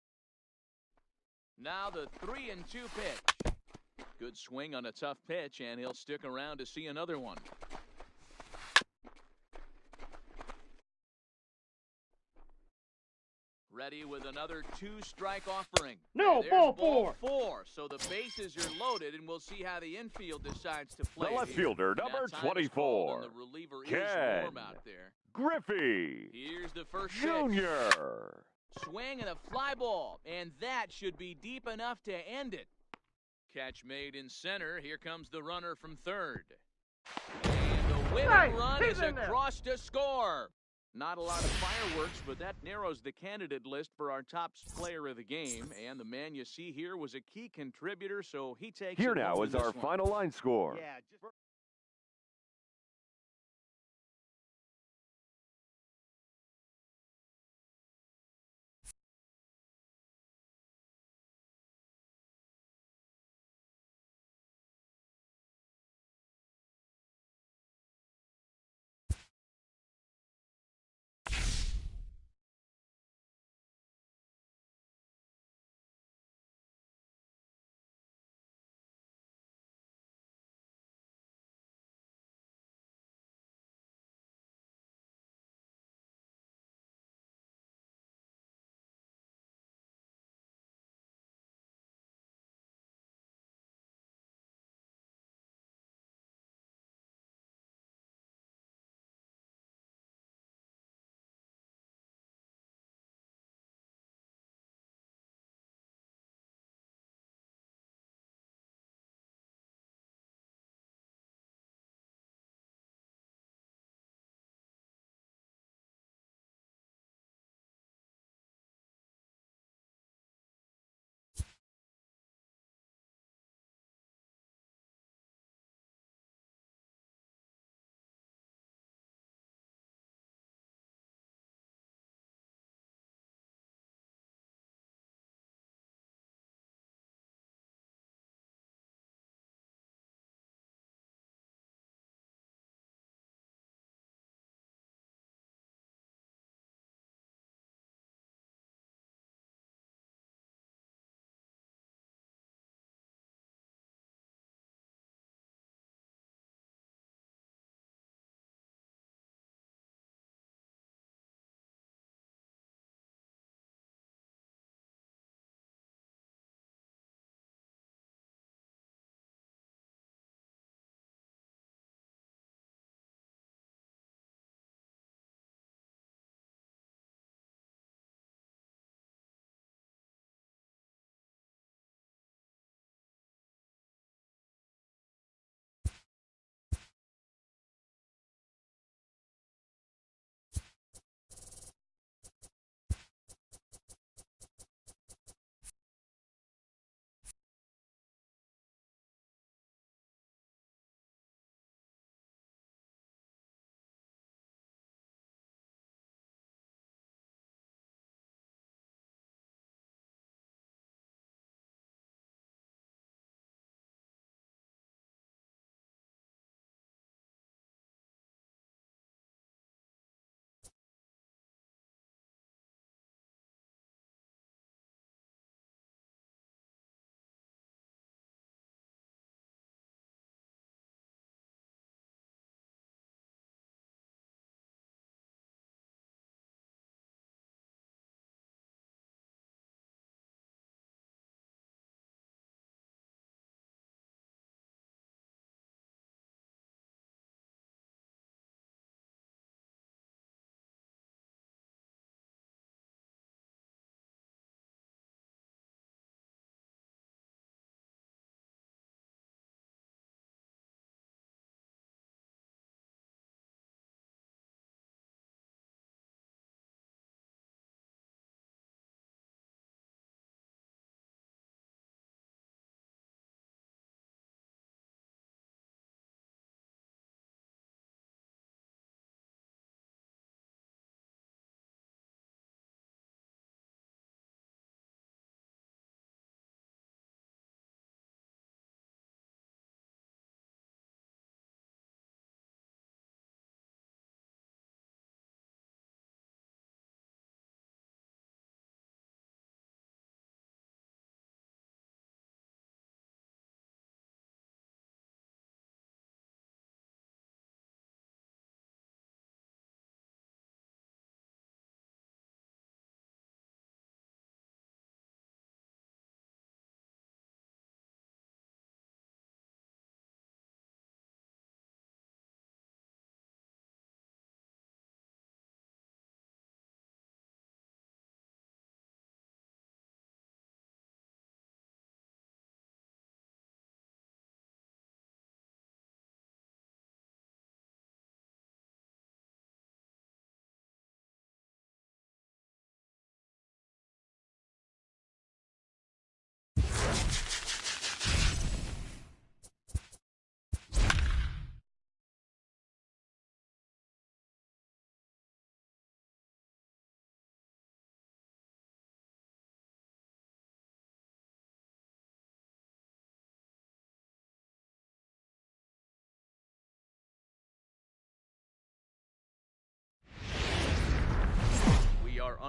Now the 3-2 pitch. Good swing on a tough pitch, and he'll stick around to see another one. Ready with another 2-strike offering. No, There's ball 4. 4. So the bases are loaded, and we'll see how the infield decides to play. The left here. fielder, Now number time is called, 24, and the reliever Ken is warm out there. Griffey Here's the first pitch. Jr. Swing and a fly ball, and that should be deep enough to end it. Catch made in center. Here comes the runner from third. And the winning run is across to score. Not a lot of fireworks, but that narrows the candidate list for our top player of the game. And the man you see here was a key contributor, so he takes Here it now home is in our this one. final line score. Yeah.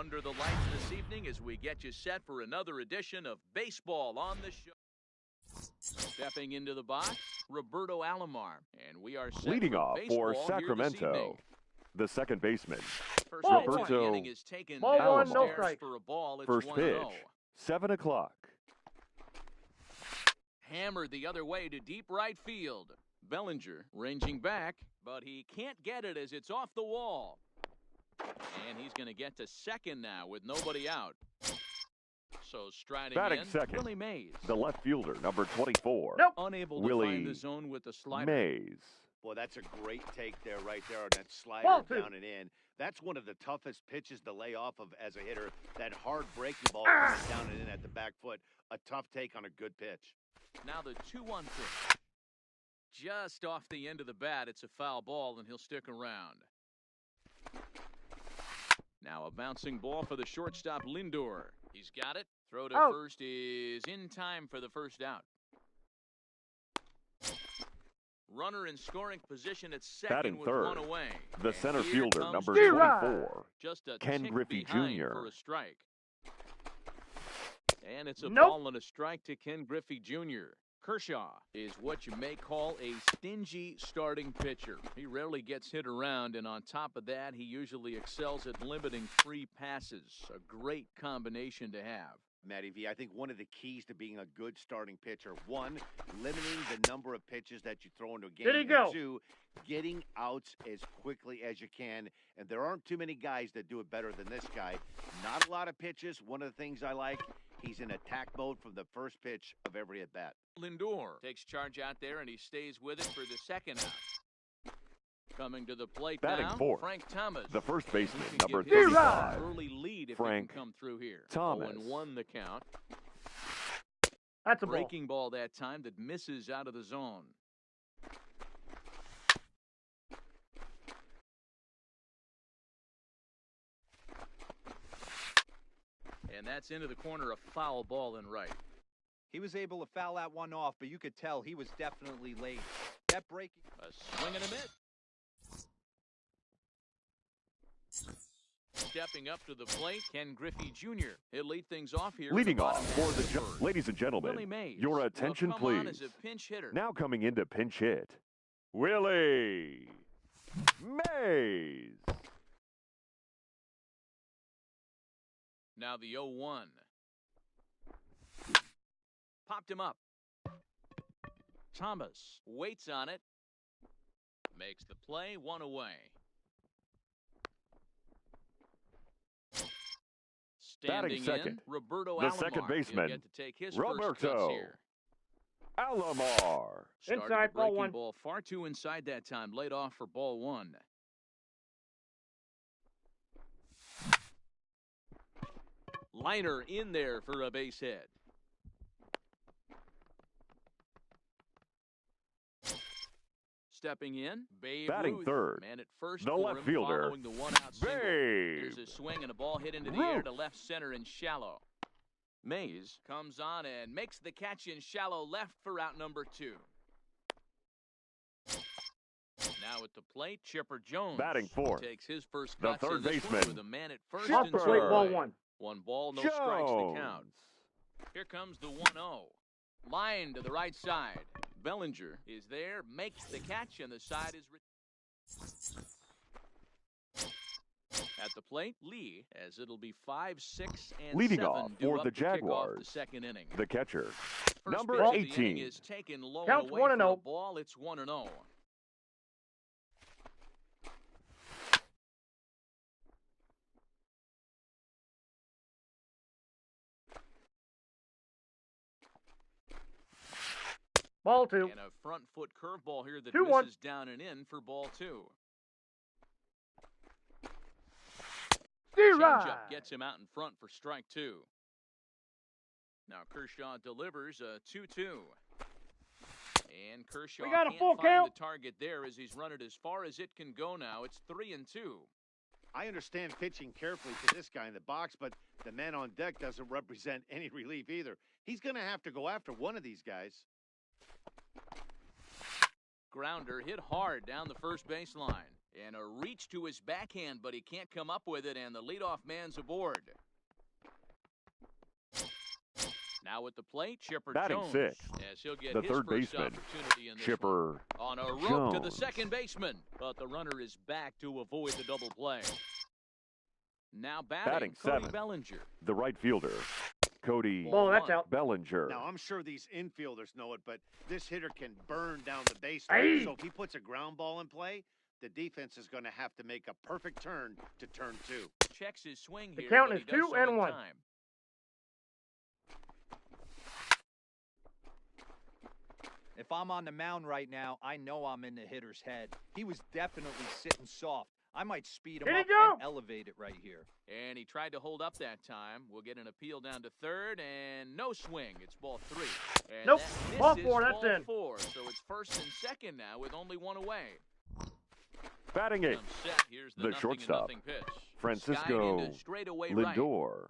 under the lights this evening as we get you set for another edition of Baseball on the Show. Stepping into the box, Roberto Alomar, and we are set Leading for off baseball for here this Sacramento, evening. the second baseman. First Ball pitch of the Roberto inning is taken Ball one, no downstairs strike. for a ball. It's First 1-0. pitch, 7 o'clock. Hammered the other way to deep right field. Bellinger ranging back, but he can't get it as it's off the wall. And he's going to get to second now with nobody out. So striding Batting in, second, Willie Mays. The left fielder, number 24. Nope. Unable to Willie find the zone with the slider. Mays. Boy, that's a great take there, right there, on that slider Ball two. down and in. That's one of the toughest pitches to lay off of as a hitter. That hard breaking ball coming down and in at the back foot. A tough take on a good pitch. Now the 2-1 pitch. Just off the end of the bat, it's a foul ball, and he'll stick around. Now a bouncing ball for the shortstop, Lindor. He's got it. Throw to Out. first is in time for the first out. Runner in scoring position at second Batting with third, one away. the And center here fielder, comes number Steer 24. Just a Ken tick Griffey behind Jr. for a strike. And it's a Nope. ball and a strike to Ken Griffey Jr. Kershaw is what you may call a stingy starting pitcher. He rarely gets hit around, and on top of that, he usually excels at limiting free passes. A great combination to have. Matty V, I think one of the keys to being a good starting pitcher, one, limiting the number of pitches that you throw into a game. Did he go? And two, getting outs as quickly as you can. And there aren't too many guys that do it better than this guy. Not a lot of pitches. One of the things I like, he's in attack mode from the first pitch of every at-bat. Lindor takes charge out there, and he stays with it for the second out. Coming to the plate Batting now, fourth, Frank Thomas. the first baseman, He can number give his 35. an early lead if Frank he can come through here. Thomas. 0-1 the count. That's a ball. Breaking ball that time that misses out of the zone. And that's into the corner, a foul ball in right. He was able to foul that one off, but you could tell he was definitely late. That breaking. A swing and a miss. Stepping up to the plate, Ken Griffey Jr. He'll lead things off here. Leading in the off bottom for half the of first. ladies and Willie gentlemen, Mays your will attention come on please. as a pinch hitter. Now coming into pinch hit, Willie Mays. Now the 0-1. Popped him up. Thomas waits on it. Makes the play, one away. Batting Standing second, in, Roberto the Alomar. second baseman, He'll get to take his first Roberto cuts here. Alomar. Started Inside, the ball breaking one. ball far too inside that time. Laid off for ball one. Liner in there for a base hit. Stepping in, Babe Batting Ruth. third, Man at first the for left him, fielder, following the one-out single. Babe Here's a swing and a ball hit into the air Ruth. to left center and shallow. Mays comes on and makes the catch in shallow left for out number 2. Now at the plate, Chipper Jones Batting fourth, takes his first the cuts third in this one baseman, with a man at first Off and the plate, ball third. one. One ball, no strikes to count. Jones. Here comes the 1-0. Line to the right side. Bellinger is there, makes the catch, and the side is at the plate. Lee, as it'll be 5, 6, and Leading 7 off due for up the to kick off Jaguars, the second inning. the catcher, First number pitch of the inning 18. is taken low Counts and away 1 for and a 0. ball. It's 1-0. Ball 2. And a front foot curveball here that 2-1. misses down and in for ball 2. Steer Changeup right. gets him out in front for strike 2. Now Kershaw delivers a 2-2. And Kershaw We got a can't full find count. the target there as he's run it as far as it can go now. It's 3-2. I understand pitching carefully to this guy in the box, but the man on deck doesn't represent any relief either. He's going to have to go after one of these guys. Grounder hit hard down the first baseline. And a reach to his backhand, but he can't come up with it, and the leadoff man's aboard. Now at the plate, Chipper Batting Jones. sixth, As he'll get the his third first baseman, opportunity in this Chipper one. On a rope to the Jones. second baseman, but the runner is back to avoid the double play. Now batting Cody seventh, Bellinger. the right fielder, Cody Ball, that's out. Bellinger. Now, I'm sure these infielders know it, but this hitter can burn down the base. Hey! So if he puts a ground ball in play, the defense is going to have to make a perfect turn to turn 2. Checks his swing The here, count but is he does 2 so and in 1. time. If I'm on the mound right now, I know I'm in the hitter's head. He was definitely sitting soft. I might speed him Here you up go. and elevate it right here. And he tried to hold up that time. We'll get an appeal down to third, and no swing. It's ball 3. And Nope. that Ball misses 4, that's ball in. 4. So it's first and second now with only one away. Batting eighth, Comes set. Here's the shortstop, nothing pitch. Francisco Skied into straightaway right. Lindor.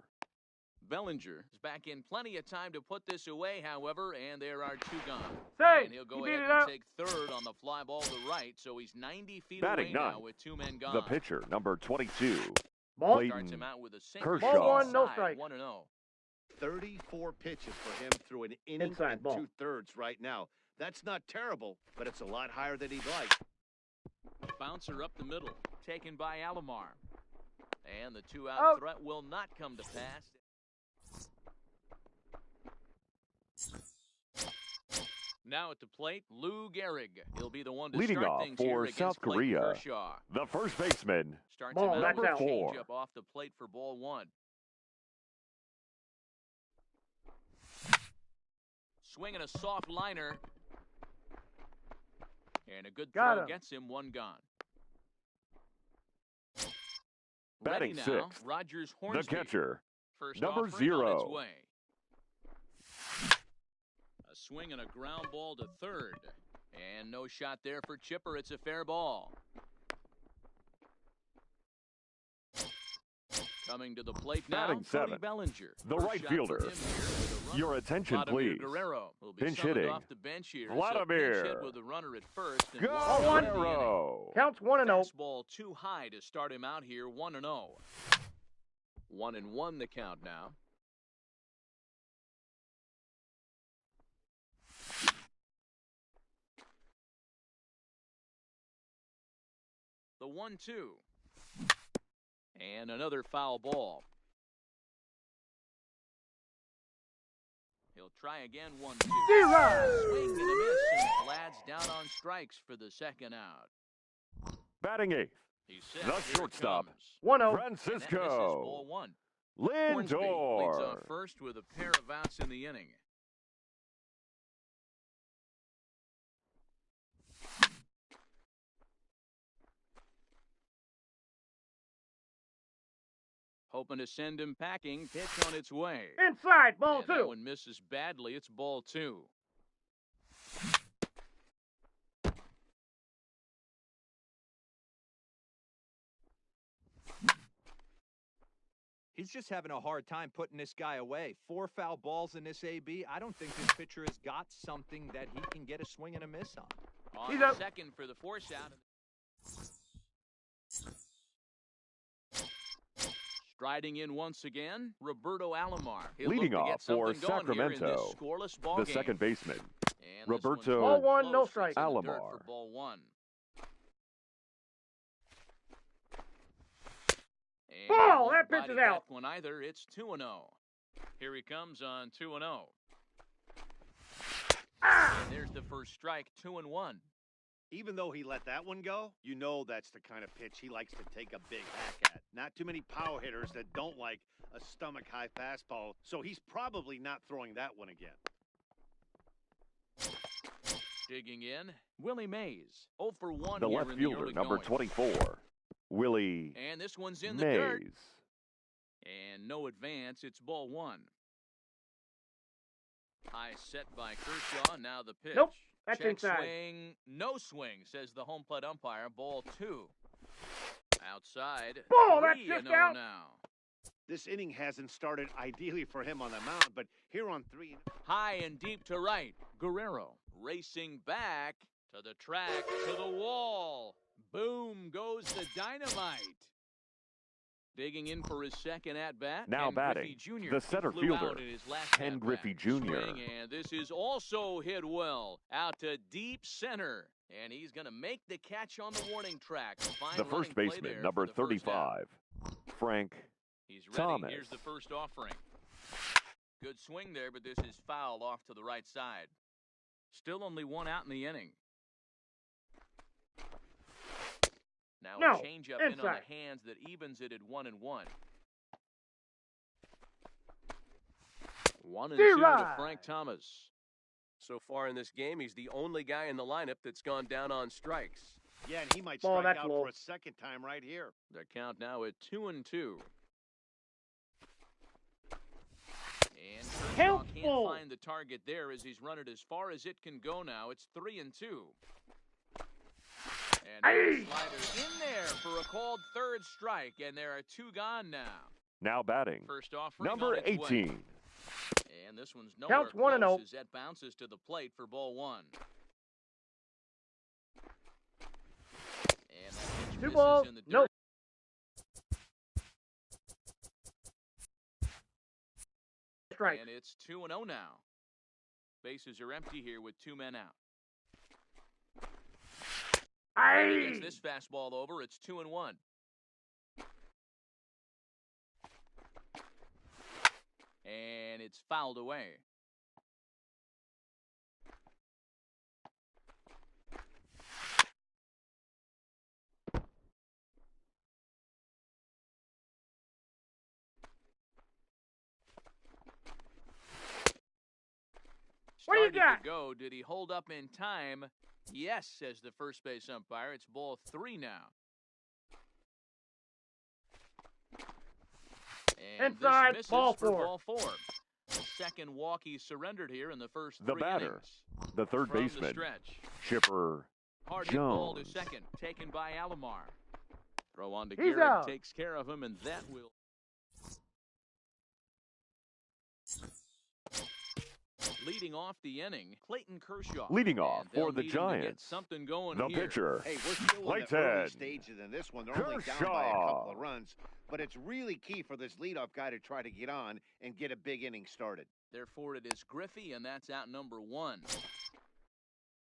Bellinger is back in plenty of time to put this away, however, and there are 2 gone. Say, And he'll you go beat ahead it and out. take third on the fly ball to right, so he's 90 feet Batting away now ninth, with 2 men gone. The pitcher, number 22, Ball. Clayton Starts him out with a sinker. Kershaw. Ball 1, no Inside, strike. 1-0. 34 pitches for him through an inning Inside and ball. 2/3 right now. That's not terrible, but it's a lot higher than he'd like. Bouncer up the middle, taken by Alomar. And the 2-out Oh. threat will not come to pass. Now at the plate, Lou Gehrig. He'll be the one to Leading start off things for here against South Clayton Korea, Kershaw. the first baseman, Starts Ball, him out that's with a out. changeup off the plate for ball 1. Swinging a soft liner. And a good Got throw him. gets him 1 gone. Batting Ready now, sixth, Rogers the Hornsby. catcher, First number offering on its 0. way. A swing and a ground ball to third. And no shot there for Chipper. It's a fair ball. Coming to the plate now, Batting Cody seventh, Bellinger. the First right shot for fielder. him here with a runner. Your attention, Vladimir please. Guerrero will be Pinch summoned hitting, off the bench here. Vladimir So pinch hit with a runner at first. And walk into the inning. Guerrero. Counts 1 and 0. Fastball too high to start him out here, 1-0. 1-1 the count now. The 1-2. And another foul ball. He'll try again, 1-2. D-Rod. Swing and a miss, and Vlad's down on strikes for the second out. Batting eighth, He's set. the Here it shortstop, comes. 1-0. And that misses ball Francisco 1. Hornsby leads Lindor. off first with a pair of outs in the inning. Hoping to send him packing. Pitch on its way. Inside, ball And that 2. one misses badly. It's ball 2. He's just having a hard time putting this guy away. 4 foul balls in this AB. I don't think this pitcher has got something that he can get a swing and a miss on. On He's the up. second for the force out. Striding in once again, Roberto Alomar. He'll Leading look to get off for something going here in this Sacramento, scoreless ball the game. second baseman, And this one's Roberto Ball 1, no close. strike. It's in the dirt Alomar. for ball 1. And Ball! won't That pitch bite is it out. That one either. It's 2-0. Here he comes on 2-0. And there's the first strike, 2-1. Even though he let that one go, you know that's the kind of pitch he likes to take a big hack at. Not too many power hitters that don't like a stomach-high fastball, so he's probably not throwing that one again. Digging in, Willie Mays. 0 for 1 the here left in fielder, the early number going. 24, Willie And this one's in the dirt. Mays. And no advance. It's ball 1. High set by Kershaw. Now the pitch. Nope, that's Check inside. swing. No swing, says the home plate umpire. Ball 2. Outside. Ball, that's 3-0 just out. now. This inning hasn't started ideally for him on the mound, but here on 3. High and deep to right. Guerrero racing back to the track, to the wall. Boom goes the dynamite. Digging in for his second at-bat. Now Ken batting, Griffey Jr. the He center flew fielder, out in his last Ken at-bat. Griffey Jr. Swing, and this is also hit well. Out to deep center. And he's going to make the catch on the warning track. The first baseman, number 35, Frank He's ready. Thomas. Here's the first offering. Good swing there, but this is foul off to the right side. Still only one out in the inning. Now No, a changeup in on inside. the hands that evens it at 1-1. 1-2 to Frank Thomas. So far in this game, he's the only guy in the lineup that's gone down on strikes. Yeah, and he might Ball, strike that's out low. for a second time right here. The count now at 2-2. And Kershaw can't Helpful. find the target there as he's run it as far as it can go now. It's 3-2. And Aye. slider in there for a called third strike, and there are two gone now. Now batting, First offering number on its way. 18, And this one's nowhere Counts 1-0. close as that bounces to the plate for ball one. And that pitch Two misses balls, in the no. dirt. Strike. And it's 2-0 now. Bases are empty here with two men out. Aye. Gets this fastball over. It's 2-1. And it's fouled away. What do you Started got? to go. Did he hold up in time? Yes, says the first base umpire. It's ball 3 now. And Inside, this misses ball for 4. ball 4. The second walk he surrendered here in the first the 3 batter, innings. the third From baseman, the stretch. Chipper Hard hit ball to Jones. second, taken by Alomar. Throw on to He's Garrett, out. takes care of him, and that will. Leading off the inning, Clayton Kershaw. Leading off And they'll for the need him to get Giants, something going the here. pitcher, Hey, we're still in the early Clayton stages in this one. They're only down by a Kershaw. couple of runs, but it's really key for this leadoff guy to try to get on and get a big inning started. Therefore, it is Griffey, and that's out number 1.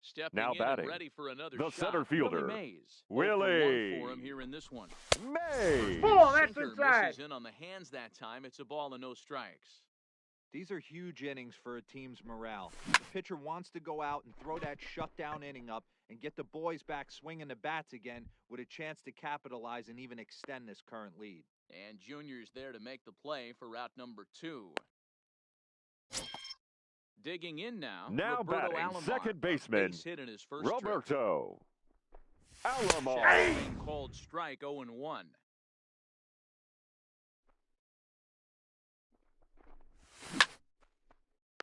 Stepping Now in batting, and ready for another the shot. center fielder, Willie Mays. 0 for Willie 1 for him here in this one. Mays. Ball, that's Sinker inside. misses in on the hands that time. It's a ball and no strikes. These are huge innings for a team's morale. The pitcher wants to go out and throw that shutdown inning up and get the boys back swinging the bats again with a chance to capitalize and even extend this current lead. And Junior's there to make the play for route number 2. Digging in now. Now Roberto batting, Alomar. second baseman, Base hit in his first trip. Roberto Second Alomar. swing called strike 0-1.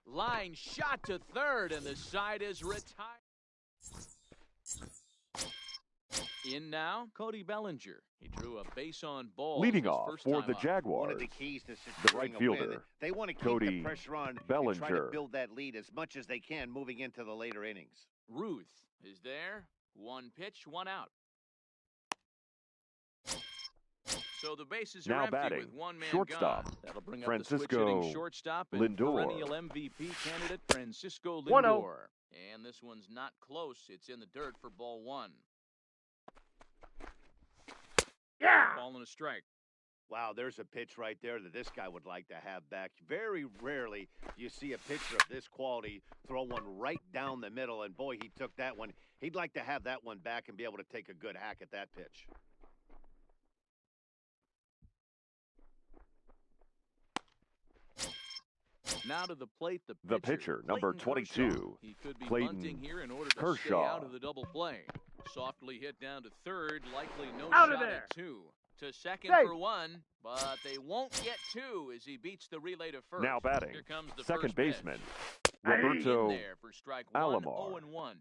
Line shot to third, and the side is retired. In now, Cody Bellinger. He drew a base on ball. Leading his off first for time the up. One Jaguars, of the keys to the right securing a win, fielder, they want to keep Cody the pressure on and try Bellinger. to build that lead as much as they can moving into the later innings. Ruth is there. 1 pitch, 1 out. So the bases are Now empty batting, with 1 man shortstop, gone. That'll bring up Francisco the switch-hitting shortstop and Lindor. perennial MVP candidate Francisco 1-0. Lindor. And this one's not close. It's in the dirt for ball 1. Yeah. Ball and a strike. Wow, there's a pitch right there that this guy would like to have back. Very rarely do you see a pitcher of this quality throw one right down the middle, and boy, he took that one. He'd like to have that one back and be able to take a good hack at that pitch. Now to the plate, The pitcher, number Clayton 22, Kershaw. He could be Clayton bunting here in order to stay Kershaw. out of the double play. Softly hit down to third, likely no Out of shot there. at 2. To second Safe. for 1, but they won't get 2 as he beats the relay to first. Now batting, Here comes the second first pitch. baseman, Aye. Roberto In there for strike 1, Alomar. 0-1.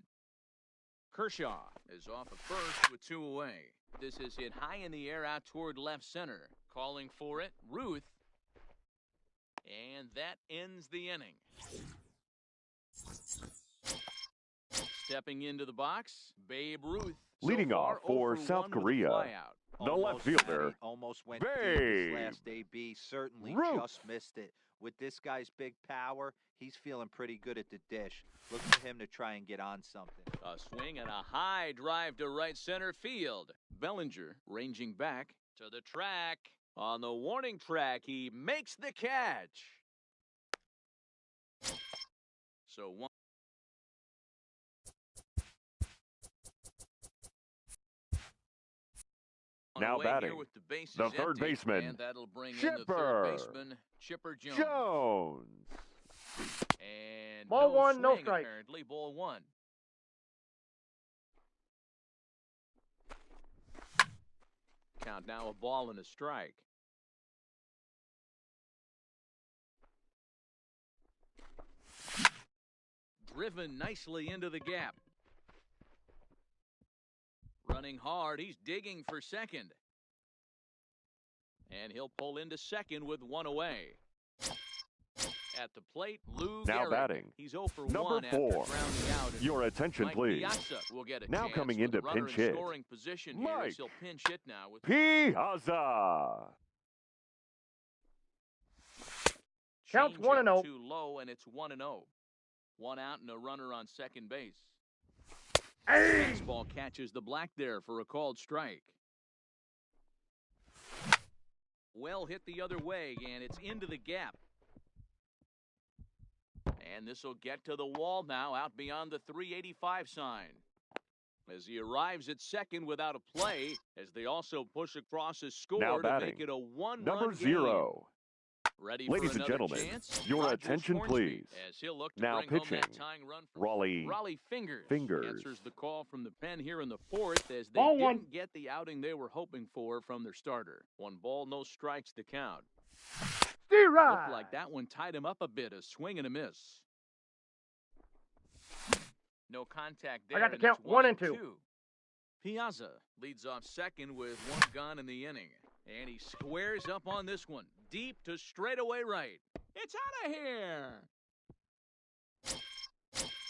Kershaw is off at first with 2 away. This is hit high in the air out toward left center. Calling for it, Ruth. And that ends the inning. Stepping into the box, Babe Ruth. Leading off for South Korea, the left fielder, Manny, almost went deep his last AB. Certainly Root. just missed it. With this guy's big power, he's feeling pretty good at the dish. Look for him to try and get on something. A swing and a high drive to right center field. Bellinger ranging back to the track. On the warning track, he makes the catch. So one. Now away batting, here with the bases the third empty, baseman, and that'll bring in the Chipper third baseman, Chipper Jones. And Ball no one, no swing, strike. apparently, ball one. Count now, a ball and a strike. Driven nicely into the gap. Running hard, he's digging for second. And he'll pull into second with one away. At the plate, Lou Now Gehrig. batting, He's 0 for number 1 after 4. grounding out. And Your attention, Mike please. Piazza will get a Now chance coming with into the runner pinch in hit, scoring position here, Mike as he'll pinch hit now with Piazza. Counts changeup 1-0. too low, and it's 1-0. One out and a runner on second base. Hey! Fastball catches the black there for a called strike. Well hit the other way, and it's into the gap. And this will get to the wall now, out beyond the 385 sign. As he arrives at second without a play, as they also push across his score Now to batting, make it a one-run number game. 0. Ready Ladies for and another gentlemen, chance? your Roger attention, Hornsby, please. as he'll look to Now bring home pitching, that tying run from Raleigh Fingers. Fingers. Answers the call from the pen here in the fourth, as they Ball didn't one. get the outing they were hoping for from their starter. 1 ball, no strikes to count. Zero. Looked like that one tied him up a bit, a swing and a miss. No contact there. I got the and count, it's 1 and 2. Piazza leads off second with 1 gone in the inning. And he squares up on this one. Deep to straightaway right. It's out of here!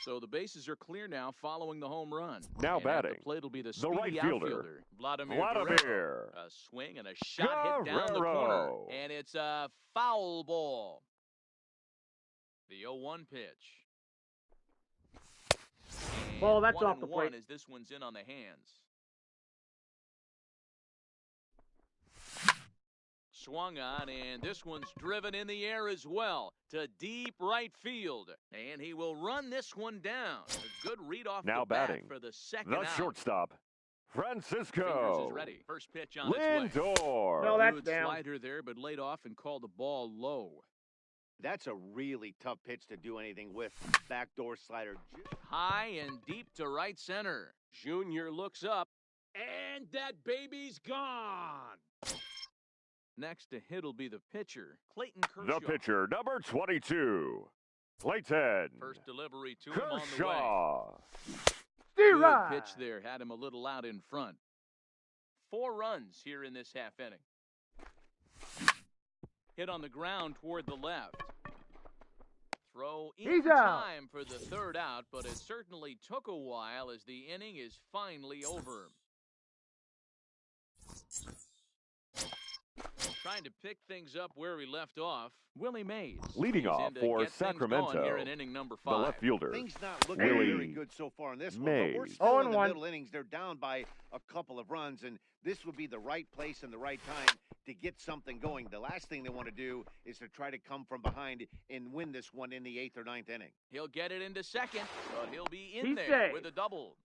So the bases are clear now following the home run. Now And batting, at the plate will be the the speedy right fielder, outfielder, Vladimir Vladimir Guerrero. A swing and a shot hit down the corner. Guerrero. And it's a foul ball. The 0-1 pitch. And Ball, that's 1 off the and 1 plate. as this one's in on the hands. Swung on, and this one's driven in the air as well to deep right field. And he will run this one down. A good read off Now the bat batting, for the second the out. shortstop, Fingers Francisco is ready. First pitch on its way. Lindor. No, that's Good down. slider there, but laid off and called the ball low. That's a really tough pitch to do anything with. Backdoor slider. High and deep to right center. Junior looks up, and that baby's gone. Next to hit will be the pitcher, Clayton Kershaw. The pitcher, number 22, Clayton First delivery to him on the way. Kershaw. Zero. Good pitch there, had him a little out in front. 4 runs here in this half inning. Hit on the ground toward the left. Throw in He's out. time for the third out, but it certainly took a while as the inning is finally over. Trying to pick things up where we left off, Willie Mays. Leading He's off in to for get things going Sacramento, here in inning number the 5. left fielder, Things not looking Willie very good so far in this one, but we're Mays. still in the 0-1. middle innings. They're down by a couple of runs, and this would be the right place and the right time to get something going. The last thing they want to do is to try to come from behind and win this one in the 8th or 9th inning. He'll get it into second, but he'll be in He's there safe. with a double.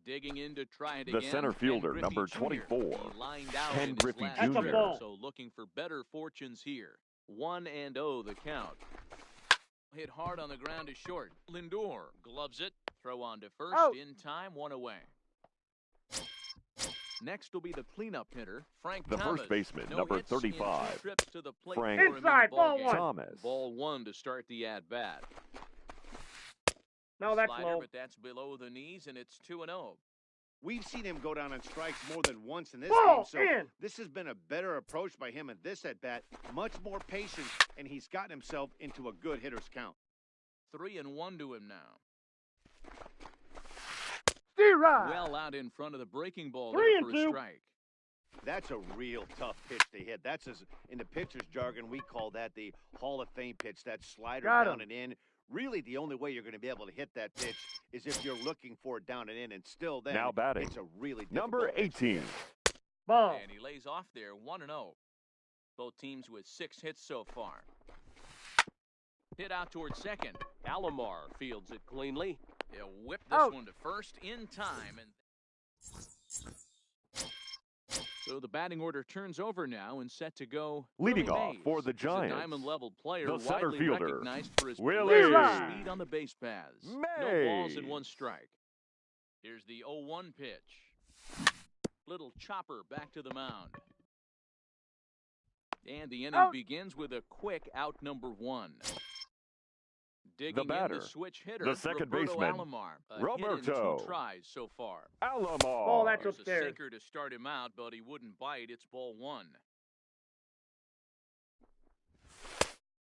Digging in to try it The again. center fielder, Ken number Griffey Jr. 24, He lined out Ken in his Griffey last That's a trip, ball. so looking for better fortunes here. 1-0 the count. Hit hard on the ground is short. Lindor gloves it. Throw on to first. Out. In time, 1 away. Next will be the cleanup hitter, Frank the Thomas. first baseman, No number hits in 35, 2 trips to the plate Frank for him in the Inside, ball ballgame. one. Thomas. Ball 1 to start the at-bat. No, that's Slider, low. but that's below the knees, and it's 2-0. We've seen him go down on strikes more than once in this Ball game, so in. this has been a better approach by him at this at-bat. Much more patience, and he's gotten himself into a good hitter's count. 3-1 to him now. Zero. Well out in front of the breaking ball 3 there and for a 2. strike. That's a real tough pitch to hit. That's in the pitcher's jargon, we call that the Hall of Fame pitch. That slider Got down him. and in. Really, the only way you're going to be able to hit that pitch is if you're looking for it down and in, and still then Now batting, it's a really number difficult pitch to 18. hit. Ball. And he lays off there 1-0. Both teams with 6 hits so far. Hit out towards second. Alomar fields it cleanly. He'll whip this Out. one to first in time. And so the batting order turns over now and set to go. Leading Willie off Mays. for the He's Giants, a diamond-level player, the center widely fielder, recognized for his Willie blazing speed on the base paths. No balls and Mays. 1 strike. Here's the 0-1 pitch. Little chopper back to the mound. And the inning Out. begins with a quick out number 1. Digging batter, in the switch hitter, the second Roberto baseman, Alomar. A Roberto. hit in 2 tries so far. Alomar. Ball, that's There's a upstairs. sinker to start him out, but he wouldn't bite. It's ball 1.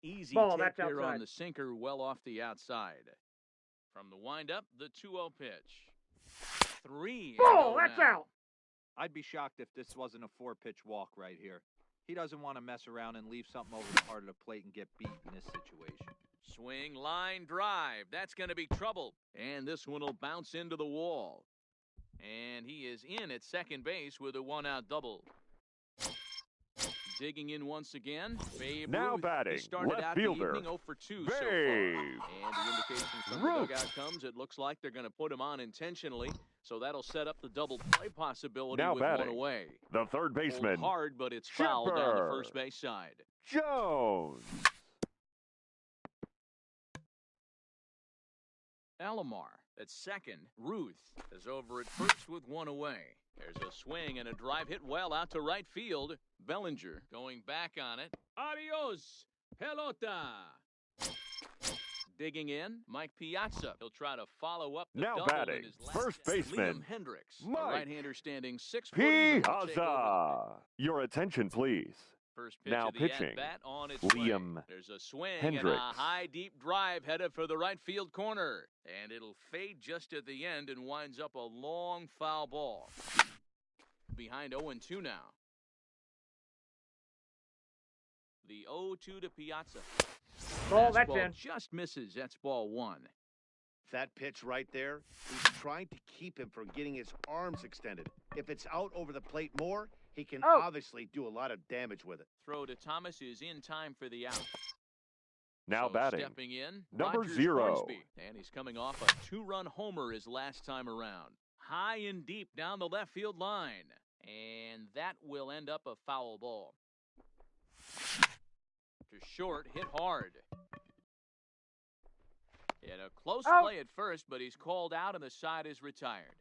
Easy Ball, take that's there on outside. the sinker, well off the outside. From the windup, the 2-0 pitch. 3. Ball, that's out. I'd be shocked if this wasn't a 4-pitch walk right here. He doesn't want to mess around and leave something over the heart of the plate and get beat in this situation. Swing, line, drive. That's going to be trouble. And this one will bounce into the wall. And he is in at second base with a 1-out double. Digging in once again. Babe Now Ruth. batting, He started left out fielder, the evening 0 for 2 so far. Babe And the indication from the Ruth. dugout comes, it looks like they're going to put him on intentionally. So that'll set up the double play possibility Now with batting, 1 away. the third Pulled baseman, hard, but it's foul down the Chipper. first base side. Jones. Alomar at second. Ruth is over at first with 1 away. There's a swing and a drive hit well out to right field. Bellinger going back on it. Adios, pelota. Digging in, Mike Piazza. He'll try to follow up the Now double batting, in his last first at baseman, Liam Hendricks, a Mike right-hander standing 6 foot. even, will take over. Piazza. Your attention, please. First pitch Now of the pitching, at-bat on its Liam way. There's a swing Hendricks. and a high, deep drive headed for the right field corner. And it'll fade just at the end and winds up a long foul ball. Behind 0-2 now. The 0-2 to Piazza. Ball, that's Fastball in. just misses. That's ball 1. That pitch right there, he's trying to keep him from getting his arms extended. If it's out over the plate more, he can Oh. obviously do a lot of damage with it. Throw to Thomas is in time for the out. Now So batting, stepping in, number Rogers 0. Hornsby. And he's coming off a 2-run homer his last time around. High and deep down the left field line. And that will end up a foul ball. To short, hit hard. He had a close Out. play at first, but he's called out and the side is retired.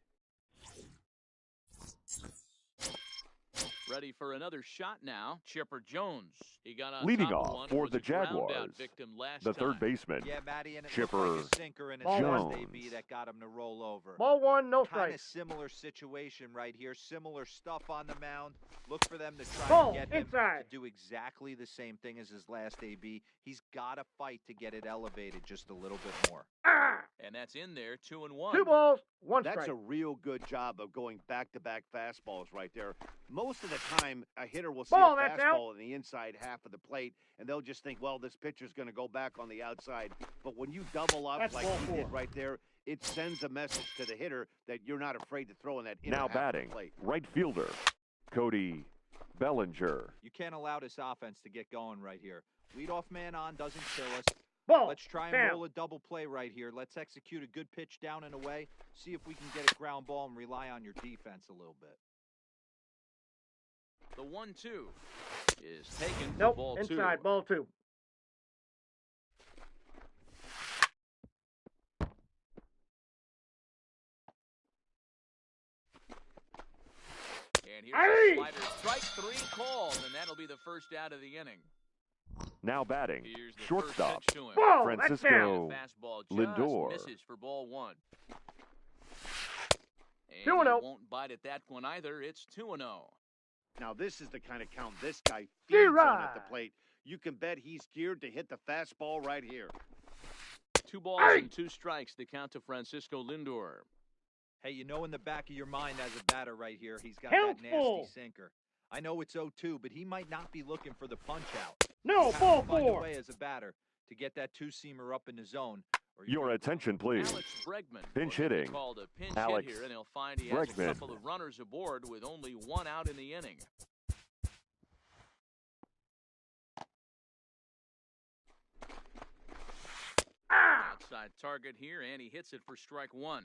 Ready for another shot now. Chipper Jones. He got on Leading top of off one, for was the a ground out Jaguars, victim last the third time. baseman, Yeah, Matty, and it Chipper looked like a sinker in his Ball last Jones. AB that got him to roll over. Ball 1, no Kind of strikes. similar situation right here. Similar stuff on the mound. Look for them to try Ball, to get him inside. to do exactly the same thing as his last AB. He's got to fight to get it elevated just a little bit more. Ah! And that's in there, 2-1. 2 balls, 1 That's strike. a real good job of going back-to-back fastballs right there. Most of the time, a hitter will see Ball, a that's fastball in the inside half of the plate, and they'll just think, well, this pitcher's going to go back on the outside. But when you double up That's like ball he 4. did right there, it sends a message to the hitter that you're not afraid to throw in that inner now half of the batting, plate. right fielder, Cody Bellinger. You can't allow this offense to get going right here. Leadoff man on doesn't kill us. Ball, Let's try and down. roll a double play right here. Let's execute a good pitch down and away. See if we can get a ground ball and rely on your defense a little bit. The 1-2 is taken for Nope, ball 2. inside, ball 2. And here's Hey! a slider. Strike 3 called, and that'll be the first out of the inning. Now batting, Here's the shortstop, first pitch to him. Ball, that's Francisco down. Fastball just Lindor. misses for ball 1. And 2-0. he won't bite at that one either. It's 2-0. Now, this is the kind of count this guy feeds on at the G-Rod. plate. You can bet he's geared to hit the fastball right here. 2 balls Hey! and 2 strikes. The count to Francisco Lindor. Hey, you know in the back of your mind as a batter right here, he's got Count that nasty full. sinker. I know it's 0-2, but he might not be looking for the punch out. No, You have ball to find a 4. way as a batter to get that two-seamer up in the zone. Or Your attention, please. Alex Bregman Pinch will be hitting. called a pinch Alex hit here, and he'll find he has a Bregman. couple of runners aboard with only one out in the inning. Outside target here, and he hits it for strike one.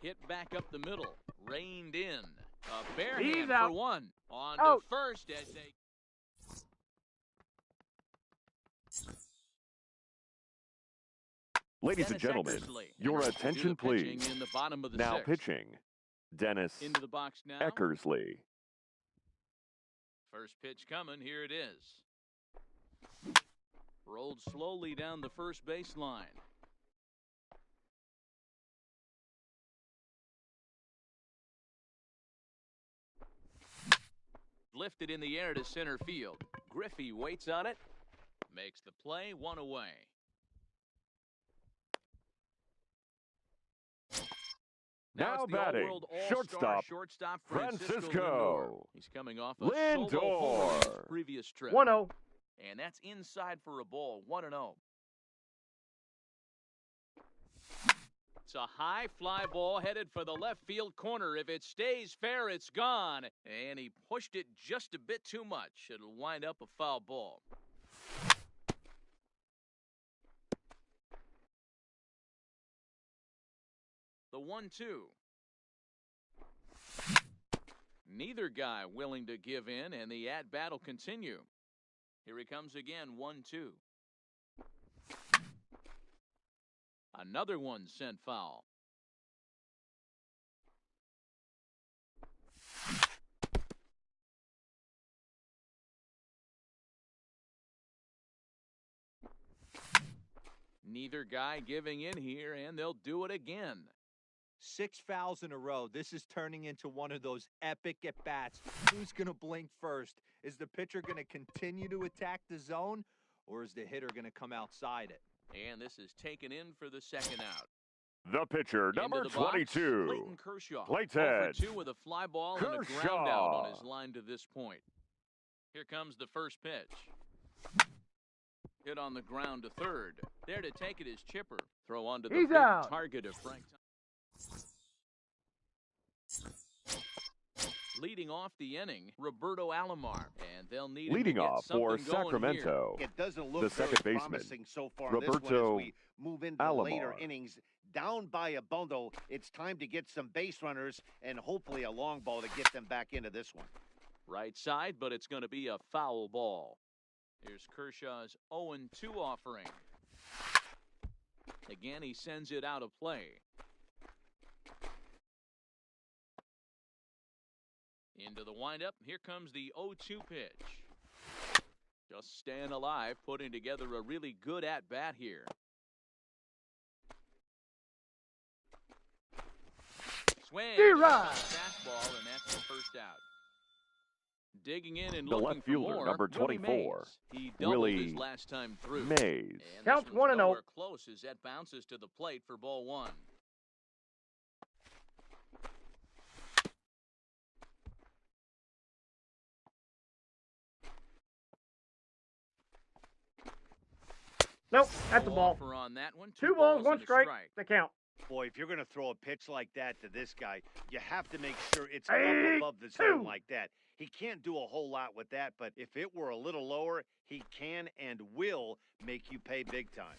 Hit back up the middle, reined in. A bare He's hand out. for one. On Out. to first as they... Ladies and Dennis gentlemen, Eckersley your enters to do attention, the pitching please. in the bottom of the Now sixth. pitching, Dennis Into the box now. Eckersley. First pitch coming. Here it is. Rolled slowly down the first baseline. Lifted in the air to center field. Griffey waits on it. Makes the play, one away. Now it's the batting, all-world all-star shortstop, Francisco Lindor. Francisco He's coming off a solo homer in his Lindor. previous trip. 1-0. And that's inside for a ball, 1-0. It's a high fly ball headed for the left field corner. If it stays fair, it's gone. And he pushed it just a bit too much. It'll wind up a foul ball. The 1-2. Neither guy willing to give in, and the at-bat will continue. Here he comes again, 1-2. Another one sent foul. Neither guy giving in here, and they'll do it again. 6 fouls in a row. This is turning into one of those epic at-bats. Who's going to blink first? Is the pitcher going to continue to attack the zone, or is the hitter going to come outside it? And this is taken in for the second out. The pitcher, Into number the box, 22. Clayton Kershaw. Plate 0 for head. 2 with a fly ball and a ground Kershaw. out on his line to this point. Here comes the first pitch. Hit on the ground to third. There to take it is Chipper. Throw onto the He's big out. target of Frank. Leading off the inning, Roberto Alomar, and they'll need him Leading to get off for something going Sacramento, It doesn't look the very second baseman, promising so far in this one Roberto as we move into the later Alomar. innings. Down by a bundle, it's time to get some base runners and hopefully a long ball to get them back into this one. Right side, but it's going to be a foul ball. Here's Kershaw's 0-2 offering. Again, he sends it out of play. Into the windup. Here comes the 0-2 pitch. Just staying alive, putting together a really good at-bat here. Swing. D-Rod. Fastball, and that's the first out. Digging in and The looking left for fielder, more, number Willie 24, Mays. He doubled Willie his last time through. Mays. And Counts this one's 1-0. nowhere close as that bounces to the plate for ball one. Nope, that's the No ball. offer on that one. 2 balls, and 1 a strike. The count. Boy, if you're going to throw a pitch like that to this guy, you have to make sure it's up Hey, above the zone 2. like that. He can't do a whole lot with that, but if it were a little lower, he can and will make you pay big time.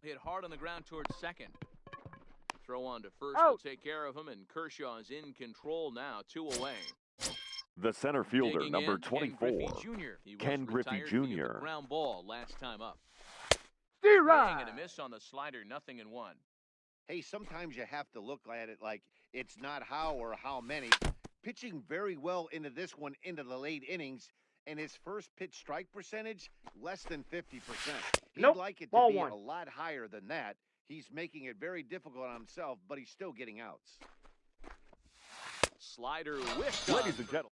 Hit hard on the ground towards second. Throw on to first Out. will take care of him, and Kershaw is in control now, 2 away. The center fielder, Digging number in, 24, Ken Griffey Jr. He was Ken Griffey retired via the Jr. ground ball last time up. Steve Swing Rod. and a miss on the slider, 0-1. Hey, sometimes you have to look at it like it's not how or how many. Pitching very well into this one into the late innings, and his first pitch strike percentage, less than 50%. He'd Nope, like it to ball be 1. a lot higher than that. He's making it very difficult on himself, but he's still getting outs. Slider whiffed. Ladies and gentlemen.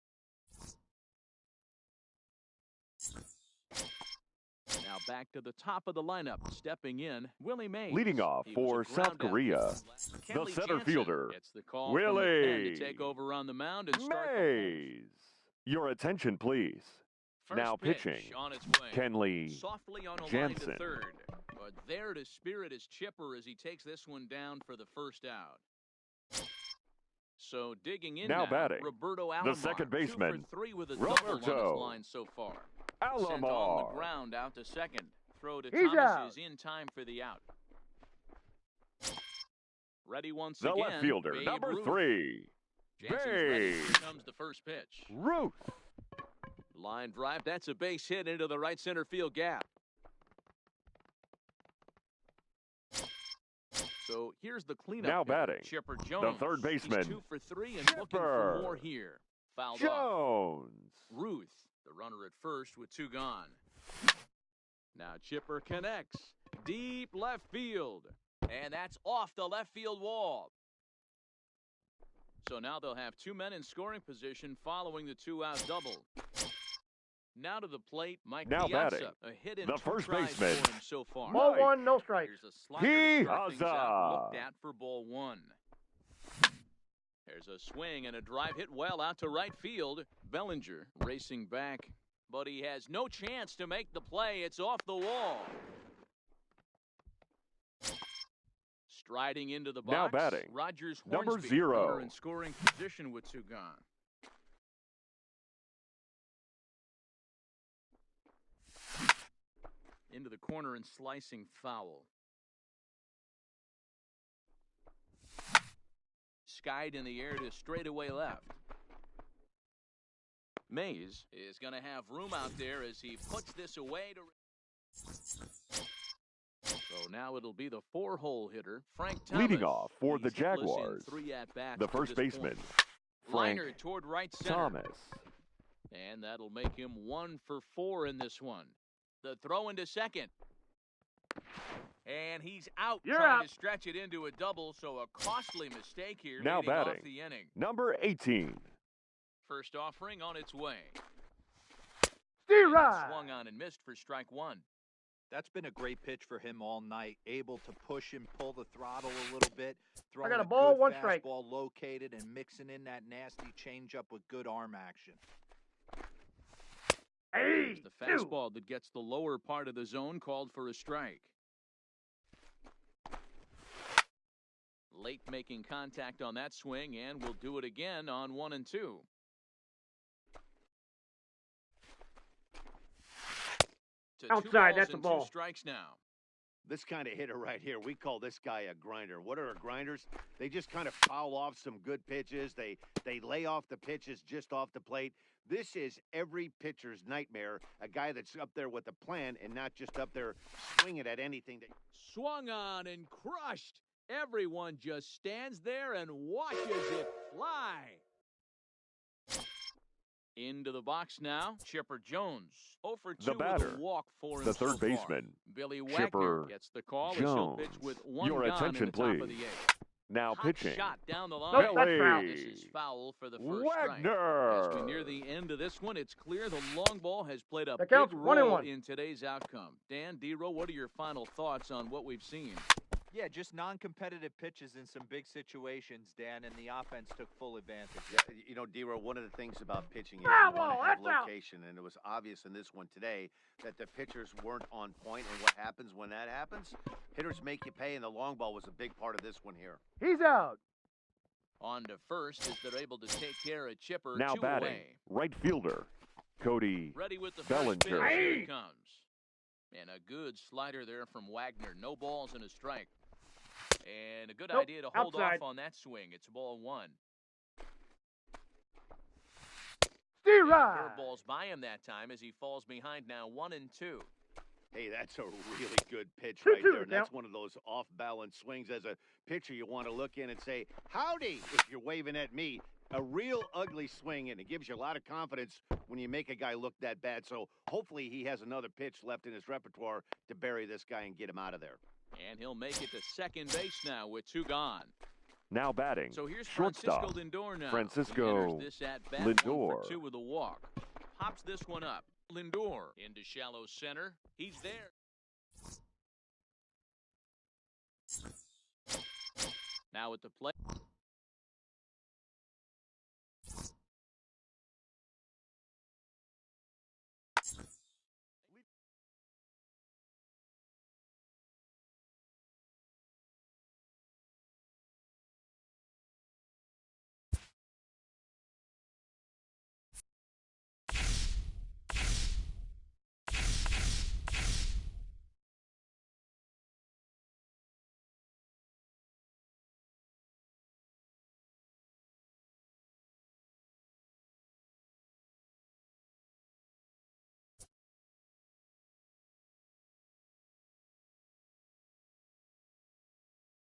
Now back to the top of the lineup. Stepping in, Willie Mays. Leading off He for was a South ground out Korea, pitcher. the Kenley center Jansen fielder, gets the call from the pen to take over on the mound and start the Mays. Your attention, please. first Now pitch pitching, on its way. Kenley Softly on a line Jansen. to third. But there to spirit is Chipper as he takes this one down for the first out. So digging in Now batting, Roberto Alomar, the second 2 baseman, for 3 with a double on Roberto his line so far. Sent on the Alomar. ground out to second. Throw to He's Thomas out. is in time for the out. Ready once The again. left fielder, Babe number Ruth. 3, Jansen's ready. Here Babe comes the first pitch. Ruth. Line drive. That's a base hit into the right center field gap. So here's the cleanup. Now hitter, batting, Chipper Jones. the third baseman, He's 2 for 3 and looking for Chipper more here. Fouled off. Jones. Ruth, the runner at first with 2 gone. Now Chipper connects. Deep left field. And that's off the left field wall. So now they'll have 2 men in scoring position following the 2-out double. Now to the plate, Mike Now Piazza. batting, A hit in the 2 first tries baseman, for him so far. Ball 1, no strikes. Here's a slider to start things out. Piazza. Looked at for ball 1. There's a swing and a drive hit well out to right field. Bellinger racing back, but he has no chance to make the play. It's off the wall. Striding into the box. Now batting, Rogers number Hornsby, 0. runner in scoring position with 2 gone. Into the corner and slicing foul. Skied in the air to straightaway left. Mays is going to have room out there as he puts this away to. So now it'll be the 4-hole hitter, Frank Thomas. Leading off for the He's hitless in Jaguars, 3 at-bats the to first this baseman, point. Frank Liner toward right center. Thomas. And that'll make him 1 for 4 in this one. The throw into second. And he's out You're trying out. to stretch it into a double, so a costly mistake here Now leading off batting, the inning. number 18, First offering on its way. Steve And Rye. swung on and missed for strike 1. That's been a great pitch for him all night. Able to push and pull the throttle a little bit. Throwing got a ball, good 1 strike. fastball located and mixing in that nasty changeup with good arm action. Hey, It's the fastball that gets the lower part of the zone called for a strike. Late making contact on that swing, and will do it again on 1 and 2. To 2 Outside, balls that's a and ball. 2 strikes now. This kind of hitter right here, we call this guy a grinder. What are grinders? They just kind of foul off some good pitches. They lay off the pitches just off the plate. This is every pitcher's nightmare, a guy that's up there with a plan and not just up there swinging at anything. Swung on and crushed. Everyone just stands there and watches it fly. Into the box now, Chipper Jones. 0 for 2 The batter, with a walk for him the third so far. baseman, Billy Wagner Chipper gets the call as he'll pitch Jones. with 1 Your gone attention, in the top of please. the 8th. Now Hot pitching, shot down the line. Nope, that's foul. This is foul for the first strike. Wagner. As we near the end of this one, it's clear the long ball has played a That big counts, 1 and role 1. in today's outcome. Dan, D-Row, what are your final thoughts on what we've seen? Yeah, just non-competitive pitches in some big situations, Dan, and the offense took full advantage. Yeah, you know, D-Row, one of the things about pitching is Foul you want ball, to have that's out. location, and it was obvious in this one today that the pitchers weren't on point, and what happens when that happens? Hitters make you pay, and the long ball was a big part of this one here. He's out. On to first as they're able to take care of Chipper. now 2 batting, away. right fielder, Cody Ready with the Bellinger. first pitch. Here Hey! it comes. And a good slider there from Wagner. No balls and a strike. And a good Nope, idea to hold outside. off on that swing. It's ball 1. Steve Rye. Curveballs by him that time as he falls behind now 1 and 2. Hey, that's a really good pitch 2-2 right there. And now. that's one of those off-balance swings. As a pitcher, you want to look in and say, howdy, if you're waving at me. A real ugly swing, and it gives you a lot of confidence when you make a guy look that bad. So hopefully he has another pitch left in his repertoire to bury this guy and get him out of there. And he'll make it to second base now with 2 gone. Now batting, So here's shortstop, Francisco Lindor now. Francisco He enters this at bat, 1 Lindor. for 2 with a walk. Pops this one up. Lindor into shallow center. He's there. Now at the plate.